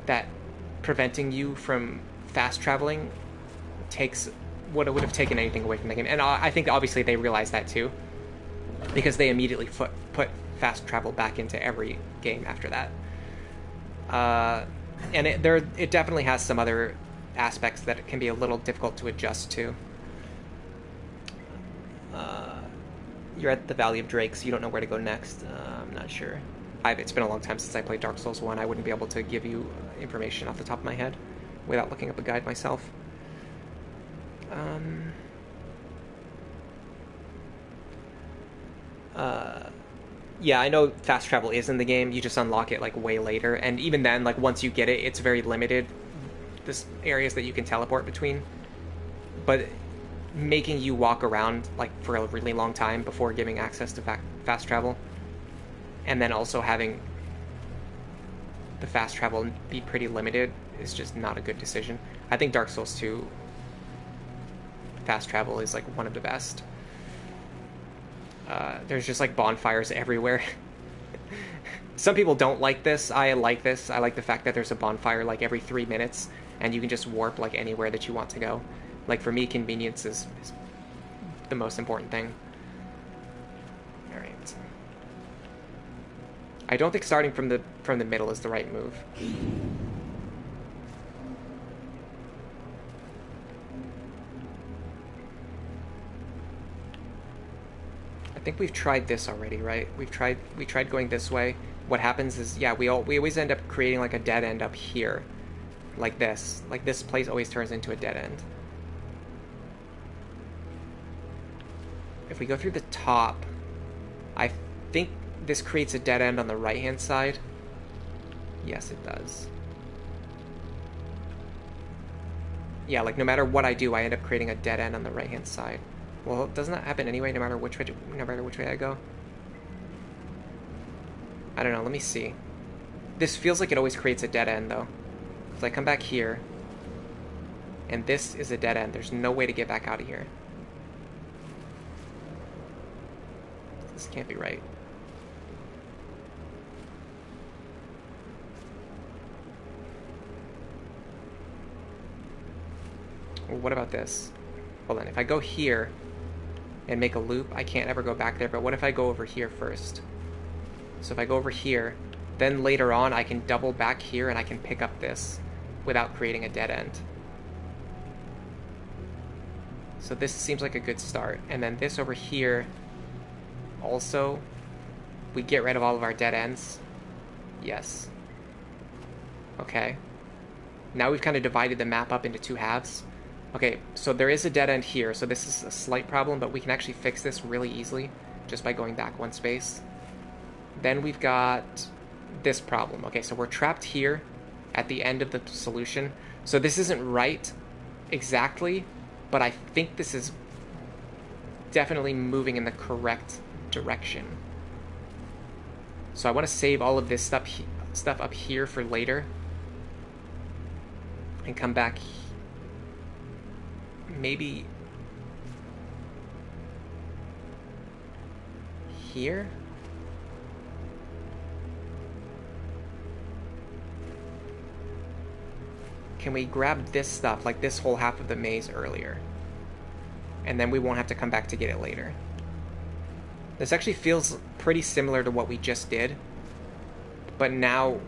that preventing you from fast traveling takes what it would have taken anything away from the game. And I think obviously they realized that too, because they immediately put fast travel back into every game after that. And it definitely has some other aspects that it can be a little difficult to adjust to. You're at the Valley of Drakes. You don't know where to go next. I'm not sure. It's been a long time since I played Dark Souls 1. I wouldn't be able to give you information off the top of my head without looking up a guide myself. Yeah, I know fast travel is in the game. You just unlock it like way later, and even then, like once you get it, it's very limited. This areas that you can teleport between, but making you walk around like for a really long time before giving access to fast travel, and then also having the fast travel be pretty limited is just not a good decision. I think Dark Souls 2 fast travel is like one of the best. There's just like bonfires everywhere. Some people don't like this. I like this. I like the fact that there's a bonfire like every 3 minutes, and you can just warp like anywhere that you want to go. Like for me, convenience is the most important thing. All right. I don't think starting from the middle is the right move. I think we've tried this already, right? We tried going this way. What happens is, yeah, we always end up creating like a dead end up here, like this. Like this place always turns into a dead end. If we go through the top, I think this creates a dead end on the right-hand side. Yes, it does. Yeah, like no matter what I do, I end up creating a dead end on the right-hand side. Well, doesn't that happen anyway, no matter which way I go? I don't know, let me see. This feels like it always creates a dead end, though. So I come back here, and this is a dead end. There's no way to get back out of here. This can't be right. Well, what about this? Hold on, if I go here and make a loop, I can't ever go back there, but what if I go over here first? So if I go over here, then later on I can double back here and I can pick up this without creating a dead end. So this seems like a good start. And then this over here, also, we get rid of all of our dead ends. Yes. Okay. Now we've kind of divided the map up into two halves. Okay, so there is a dead end here, so this is a slight problem, but we can actually fix this really easily just by going back one space. Then we've got this problem. Okay, so we're trapped here at the end of the solution. So this isn't right exactly, but I think this is definitely moving in the correct direction. So I want to save all of this stuff up here for later and come back maybe here? Can we grab this stuff, like this whole half of the maze earlier? And then we won't have to come back to get it later. This actually feels pretty similar to what we just did. But now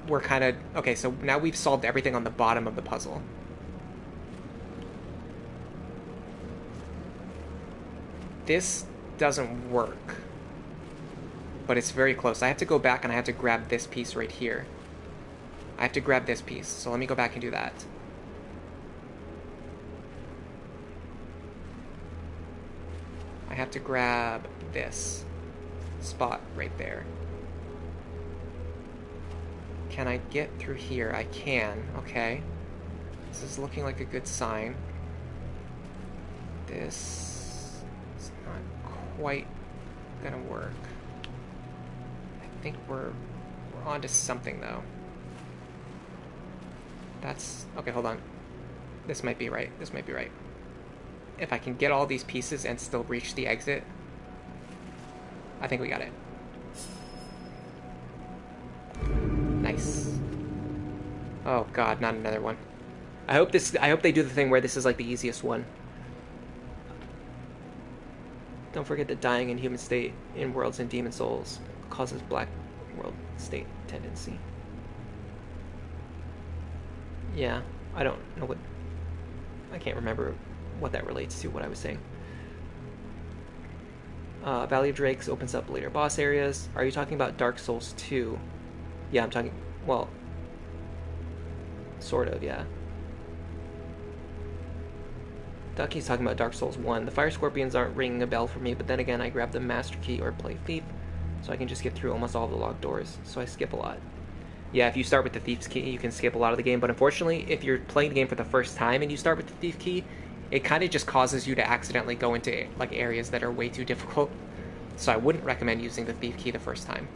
we're kind of... Okay, so now we've solved everything on the bottom of the puzzle. This doesn't work, but it's very close. I have to go back and I have to grab this piece right here. I have to grab this piece, so let me go back and do that. I have to grab this. spot right there. Can I get through here? I can. Okay. This is looking like a good sign. This is not quite gonna work. I think we're onto something though. That's okay. Hold on. This might be right. This might be right. If I can get all these pieces and still reach the exit, I think we got it. Nice. Oh god, not another one. I hope they do the thing where this is like the easiest one. Don't forget that dying in human state in Worlds and Demon Souls causes black world state tendency. Yeah, I don't know what... I can't remember what that relates to, what I was saying. Valley of Drakes opens up later boss areas. Are you talking about Dark Souls 2? Yeah, I'm talking... well... sort of, yeah. Ducky's talking about Dark Souls 1. The Fire Scorpions aren't ringing a bell for me, but then again, I grab the Master Key or play Thief, so I can just get through almost all the locked doors, so I skip a lot. Yeah, if you start with the Thief's Key, you can skip a lot of the game, but unfortunately, if you're playing the game for the first time and you start with the Thief Key, it kind of just causes you to accidentally go into like areas that are way too difficult, so I wouldn't recommend using the Thief Key the first time.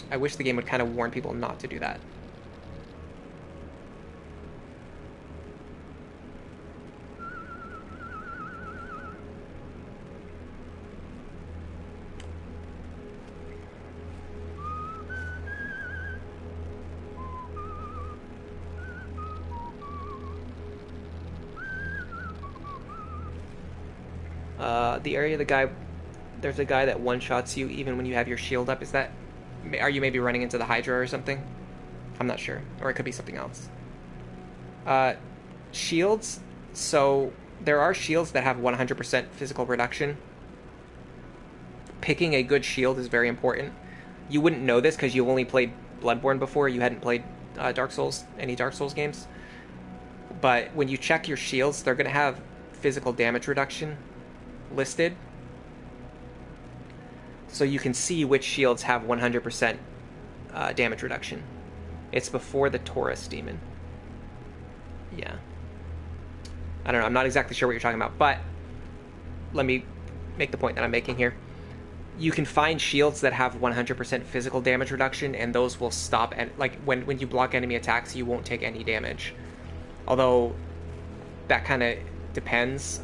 I wish the game would kind of warn people not to do that. The area there's a guy that one-shots you even when you have your shield up. Are you maybe running into the Hydra or something? I'm not sure. Or it could be something else. Shields. So there are shields that have 100% physical reduction. Picking a good shield is very important. You wouldn't know this because you only played Bloodborne before. You hadn't played Dark Souls, any Dark Souls games. But when you check your shields, they're going to have physical damage reduction listed, so you can see which shields have 100% damage reduction. It's before the Taurus demon. Yeah. I don't know, I'm not exactly sure what you're talking about, but let me make the point that I'm making here. You can find shields that have 100% physical damage reduction, and those will stop, and like when you block enemy attacks, you won't take any damage. Although that kind of depends.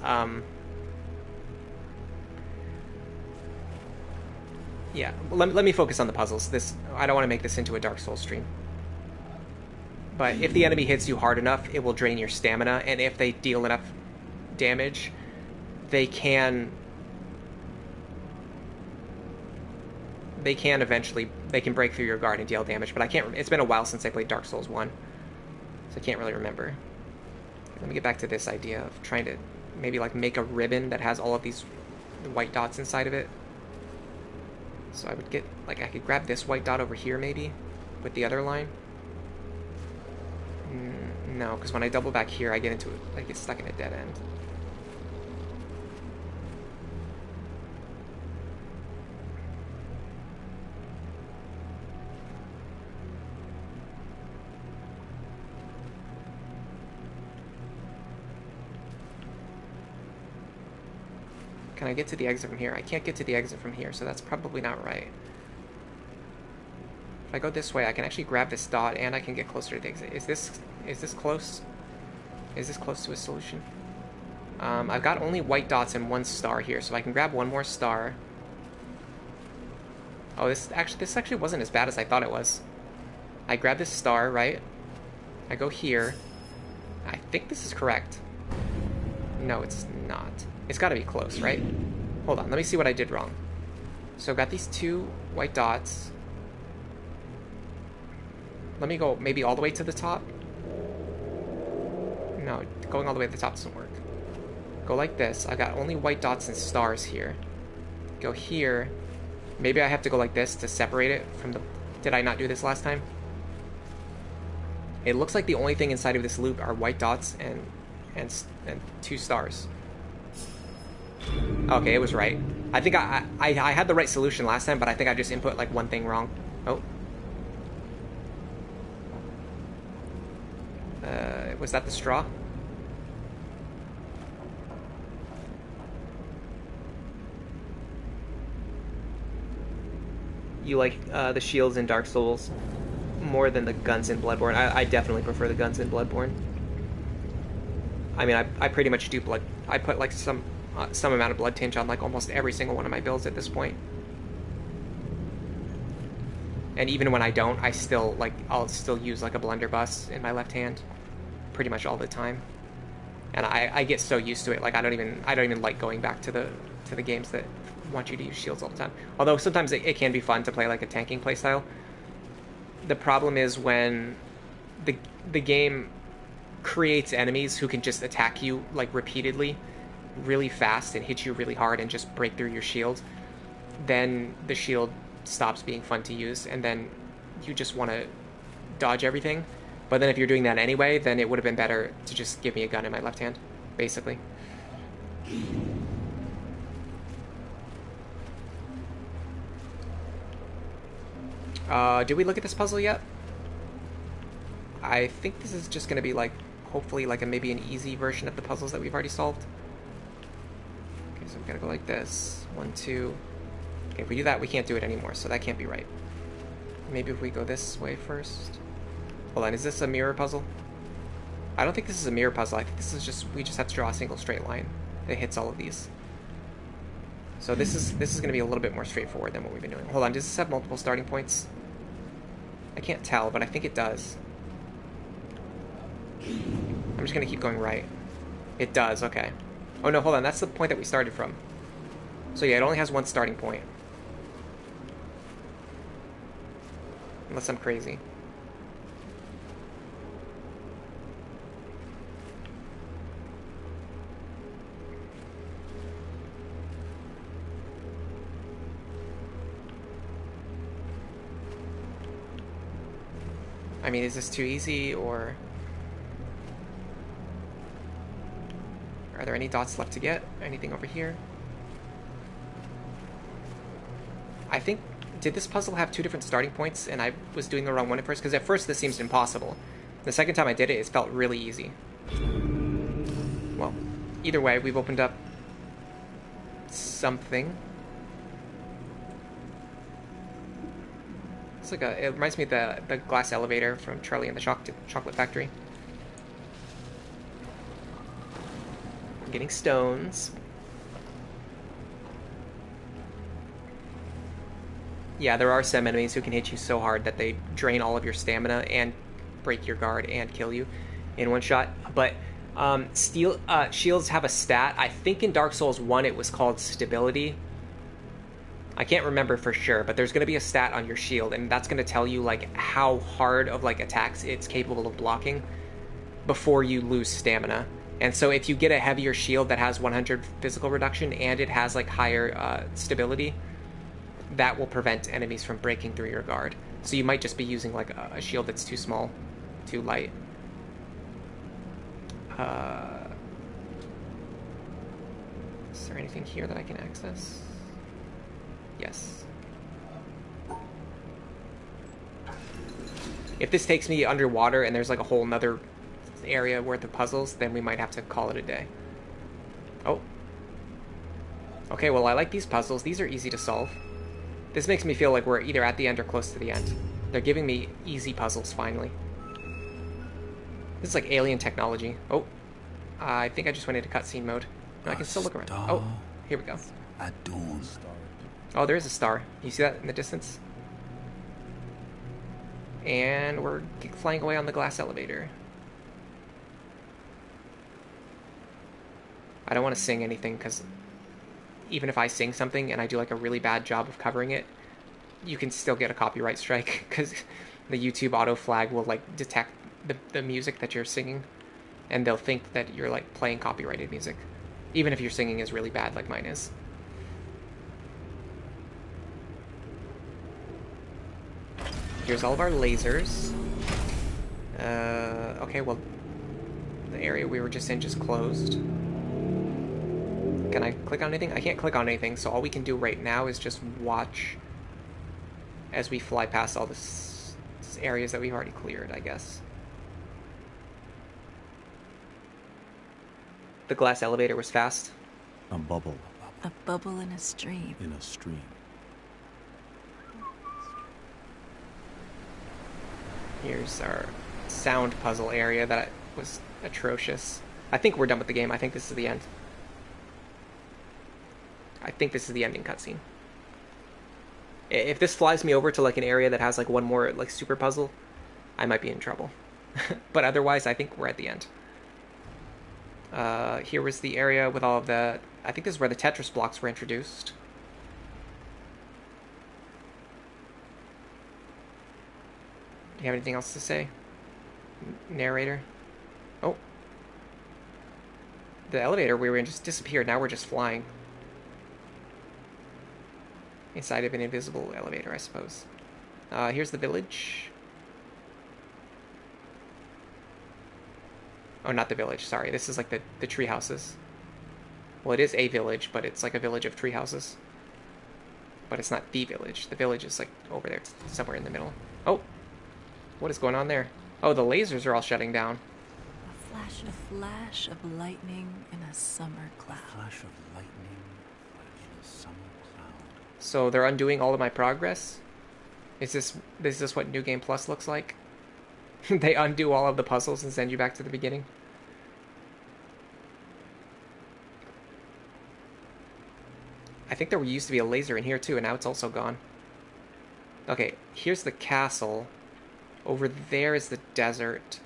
Yeah, let me focus on the puzzles. I don't want to make this into a Dark Souls stream. But if the enemy hits you hard enough, it will drain your stamina, and if they deal enough damage, they can eventually break through your guard and deal damage. But I can't. It's been a while since I played Dark Souls 1, so I can't really remember. Let me get back to this idea of trying to maybe like make a ribbon that has all of these white dots inside of it. So I would get, like, I could grab this white dot over here, maybe, with the other line. No, because when I double back here, I get stuck in a dead end. Can I get to the exit from here? I can't get to the exit from here, so that's probably not right. If I go this way, I can actually grab this dot, and I can get closer to the exit. Is this close? Is this close to a solution? I've got only white dots and one star here, so I can grab one more star. Oh, this actually wasn't as bad as I thought it was. I grab this star, right? I go here. I think this is correct. No, it's not. It's got to be close, right? Hold on, let me see what I did wrong. So I've got these two white dots. Let me go maybe all the way to the top. No, going all the way to the top doesn't work. Go like this. I got only white dots and stars here. Go here. Maybe I have to go like this to separate it from the... Did I not do this last time? It looks like the only thing inside of this loop are white dots and two stars. Okay, it was right. I think I had the right solution last time, but I think I just input like one thing wrong. Oh. Was that the straw? You like the shields in Dark Souls more than the guns in Bloodborne? I definitely prefer the guns in Bloodborne. I mean, I pretty much do blood. I put like some amount of blood tinge on like almost every single one of my builds at this point. And even when I don't, I'll still use like a blunderbuss in my left hand, pretty much all the time. And I get so used to it. Like I don't even like going back to the games that want you to use shields all the time. Although sometimes it can be fun to play like a tanking playstyle. The problem is when the game creates enemies who can just attack you like repeatedly, really fast, and hit you really hard and just break through your shield. Then the shield stops being fun to use, and then you just want to dodge everything. But then if you're doing that anyway, then it would have been better to just give me a gun in my left hand, basically. Did we look at this puzzle yet? I think this is just going to be like, hopefully like maybe an easy version of the puzzles that we've already solved. Okay, so we've got to go like this. 1, 2. Okay, if we do that, we can't do it anymore, so that can't be right. Maybe if we go this way first. Hold on, is this a mirror puzzle? I don't think this is a mirror puzzle. I think this is just, we just have to draw a single straight line that hits all of these. So this is going to be a little bit more straightforward than what we've been doing. Hold on, does this have multiple starting points? I can't tell, but I think it does. I'm just going to keep going right. It does, okay. Oh no, hold on, that's the point that we started from. So yeah, it only has one starting point. Unless I'm crazy. I mean, is this too easy, or are there any dots left to get? Anything over here? I think, did this puzzle have 2 different starting points and I was doing the wrong one at first? Because at first this seems impossible. The second time I did it, it felt really easy. Well, either way, we've opened up something. It's like it reminds me of the glass elevator from Charlie and the Chocolate Factory. I'm getting stones. Yeah, there are some enemies who can hit you so hard that they drain all of your stamina and break your guard and kill you in one shot. But shields have a stat. I think in Dark Souls 1 it was called stability. I can't remember for sure, but there's going to be a stat on your shield, and that's going to tell you like how hard of like attacks it's capable of blocking before you lose stamina. And so if you get a heavier shield that has 100 physical reduction and it has like higher stability, that will prevent enemies from breaking through your guard. So you might just be using like a shield that's too small, too light. Is there anything here that I can access? Yes. If this takes me underwater and there's like a whole nother area worth of puzzles, then we might have to call it a day. Oh. Okay, well I like these puzzles. These are easy to solve. This makes me feel like we're either at the end or close to the end. They're giving me easy puzzles, finally. This is like alien technology. Oh. I think I just went into cutscene mode. No, I can still look around. Oh, here we go. At dawn. Oh, there is a star. You see that in the distance? And we're flying away on the glass elevator. I don't want to sing anything, because even if I sing something and I do like a really bad job of covering it, you can still get a copyright strike, because the YouTube auto flag will like detect the music that you're singing, and they'll think that you're like playing copyrighted music, even if your singing is really bad like mine is. Here's all of our lasers. Okay, well, the area we were just in just closed. Can I click on anything? I can't click on anything, so all we can do right now is just watch as we fly past all this areas that we've already cleared, I guess. The glass elevator was fast. A bubble. A bubble in a stream. In a stream. Here's our sound puzzle area that was atrocious. I think we're done with the game. I think this is the end. I think this is the ending cutscene. If this flies me over to like an area that has like one more like super puzzle, I might be in trouble. But otherwise, I think we're at the end. Here was the area with all of the... I think this is where the Tetris blocks were introduced. Do you have anything else to say? Narrator? Oh. The elevator we were in just disappeared. Now we're just flying. Inside of an invisible elevator, I suppose. Here's the village. Oh, not the village, sorry. This is like the tree houses. Well, it is a village, but it's like a village of tree houses. But it's not the village. The village is like over there, somewhere in the middle. Oh! What is going on there? Oh, the lasers are all shutting down. A flash of lightning in a summer cloud. A flash of lightning in a summer cloud. So they're undoing all of my progress? Is this what New Game Plus looks like? They undo all of the puzzles and send you back to the beginning? I think there used to be a laser in here too, and now it's also gone. Okay, here's the castle. Over there is the desert.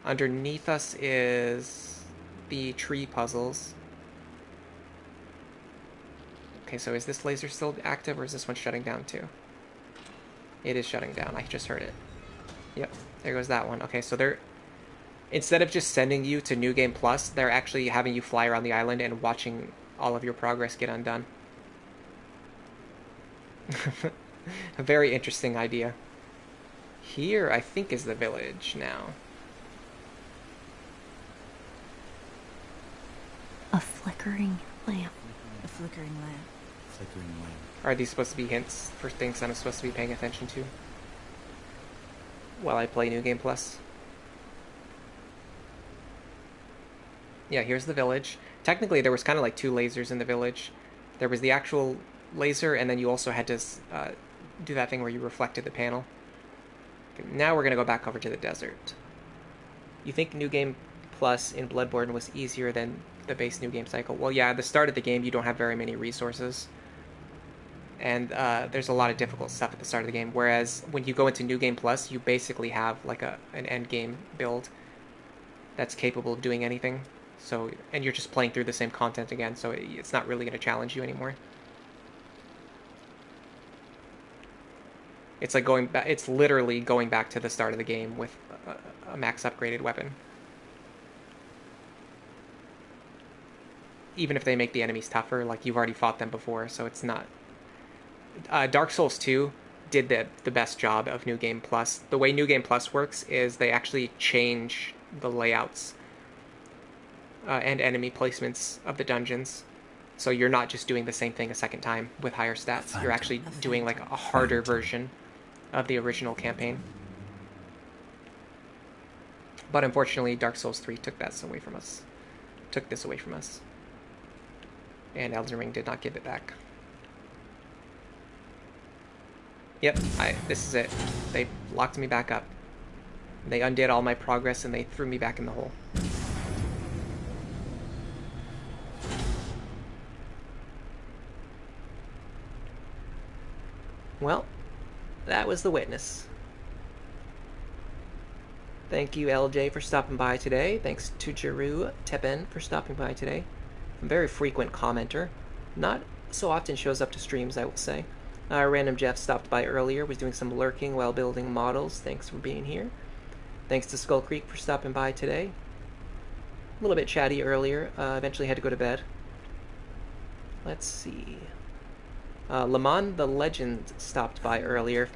Underneath us is the tree puzzles. Okay, so is this laser still active, or is this one shutting down too? It is shutting down. I just heard it. Yep, there goes that one. Okay, so they're... Instead of just sending you to New Game Plus, they're actually having you fly around the island and watching all of your progress get undone. A very interesting idea. Here, I think, is the village now. A flickering lamp. A flickering lamp. Flickering lamp. Are these supposed to be hints for things I'm supposed to be paying attention to while I play New Game Plus? Yeah, here's the village. Technically, there was kind of like two lasers in the village. There was the actual laser, and then you also had to do that thing where you reflected the panel. Okay, now we're going to go back over to the desert. You think New Game Plus in Bloodborne was easier than the base New Game cycle? Well, yeah, at the start of the game, you don't have very many resources. And there's a lot of difficult stuff at the start of the game. Whereas when you go into New Game Plus, you basically have like an end game build that's capable of doing anything. So, and you're just playing through the same content again, so it's not really going to challenge you anymore. It's like going back. It's literally going back to the start of the game with a max upgraded weapon. Even if they make the enemies tougher, like you've already fought them before, so it's not. Dark Souls 2 did the best job of New Game Plus. The way New Game Plus works is they actually change the layouts and enemy placements of the dungeons. So you're not just doing the same thing a second time with higher stats. You're actually doing like a harder version of the original campaign. But unfortunately, Dark Souls 3 took this away from us. And Elden Ring did not give it back. Yep, this is it. They locked me back up. They undid all my progress and they threw me back in the hole. Well, that was The Witness. Thank you, LJ, for stopping by today. Thanks to Jeru Tepen for stopping by today. A very frequent commenter. Not so often shows up to streams, I will say. Random Jeff stopped by earlier, was doing some lurking while building models. Thanks for being here. Thanks to Skull Creek for stopping by today. A little bit chatty earlier. Eventually had to go to bed. Let's see. Lamon the Legend stopped by earlier.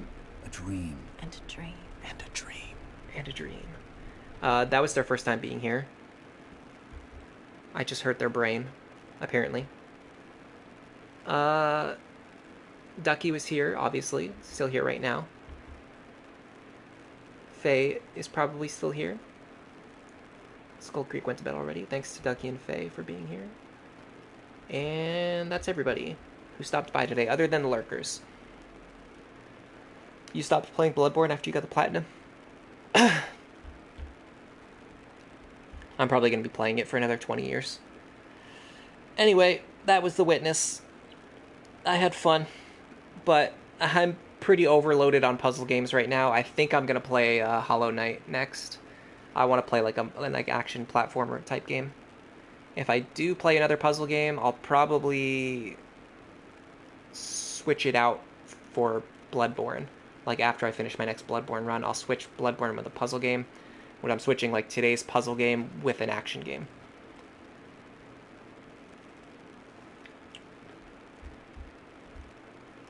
A dream. And a dream. And a dream. And a dream. That was their first time being here. I just hurt their brain, apparently. Ducky was here, obviously. Still here right now. Faye is probably still here. Skull Creek went to bed already. Thanks to Ducky and Faye for being here. And that's everybody who stopped by today, other than the lurkers. You stopped playing Bloodborne after you got the platinum? I'm probably going to be playing it for another 20 years. Anyway, that was The Witness. I had fun, but I'm pretty overloaded on puzzle games right now. I think I'm going to play Hollow Knight next. I want to play like an action platformer type game. If I do play another puzzle game, I'll probably switch it out for Bloodborne. Like after I finish my next Bloodborne run, I'll switch Bloodborne with a puzzle game. When I'm switching like today's puzzle game with an action game.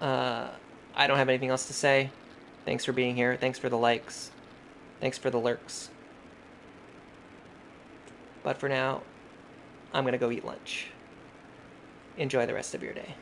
I don't have anything else to say. Thanks for being here. Thanks for the likes. Thanks for the lurks. But for now, I'm going to go eat lunch. Enjoy the rest of your day.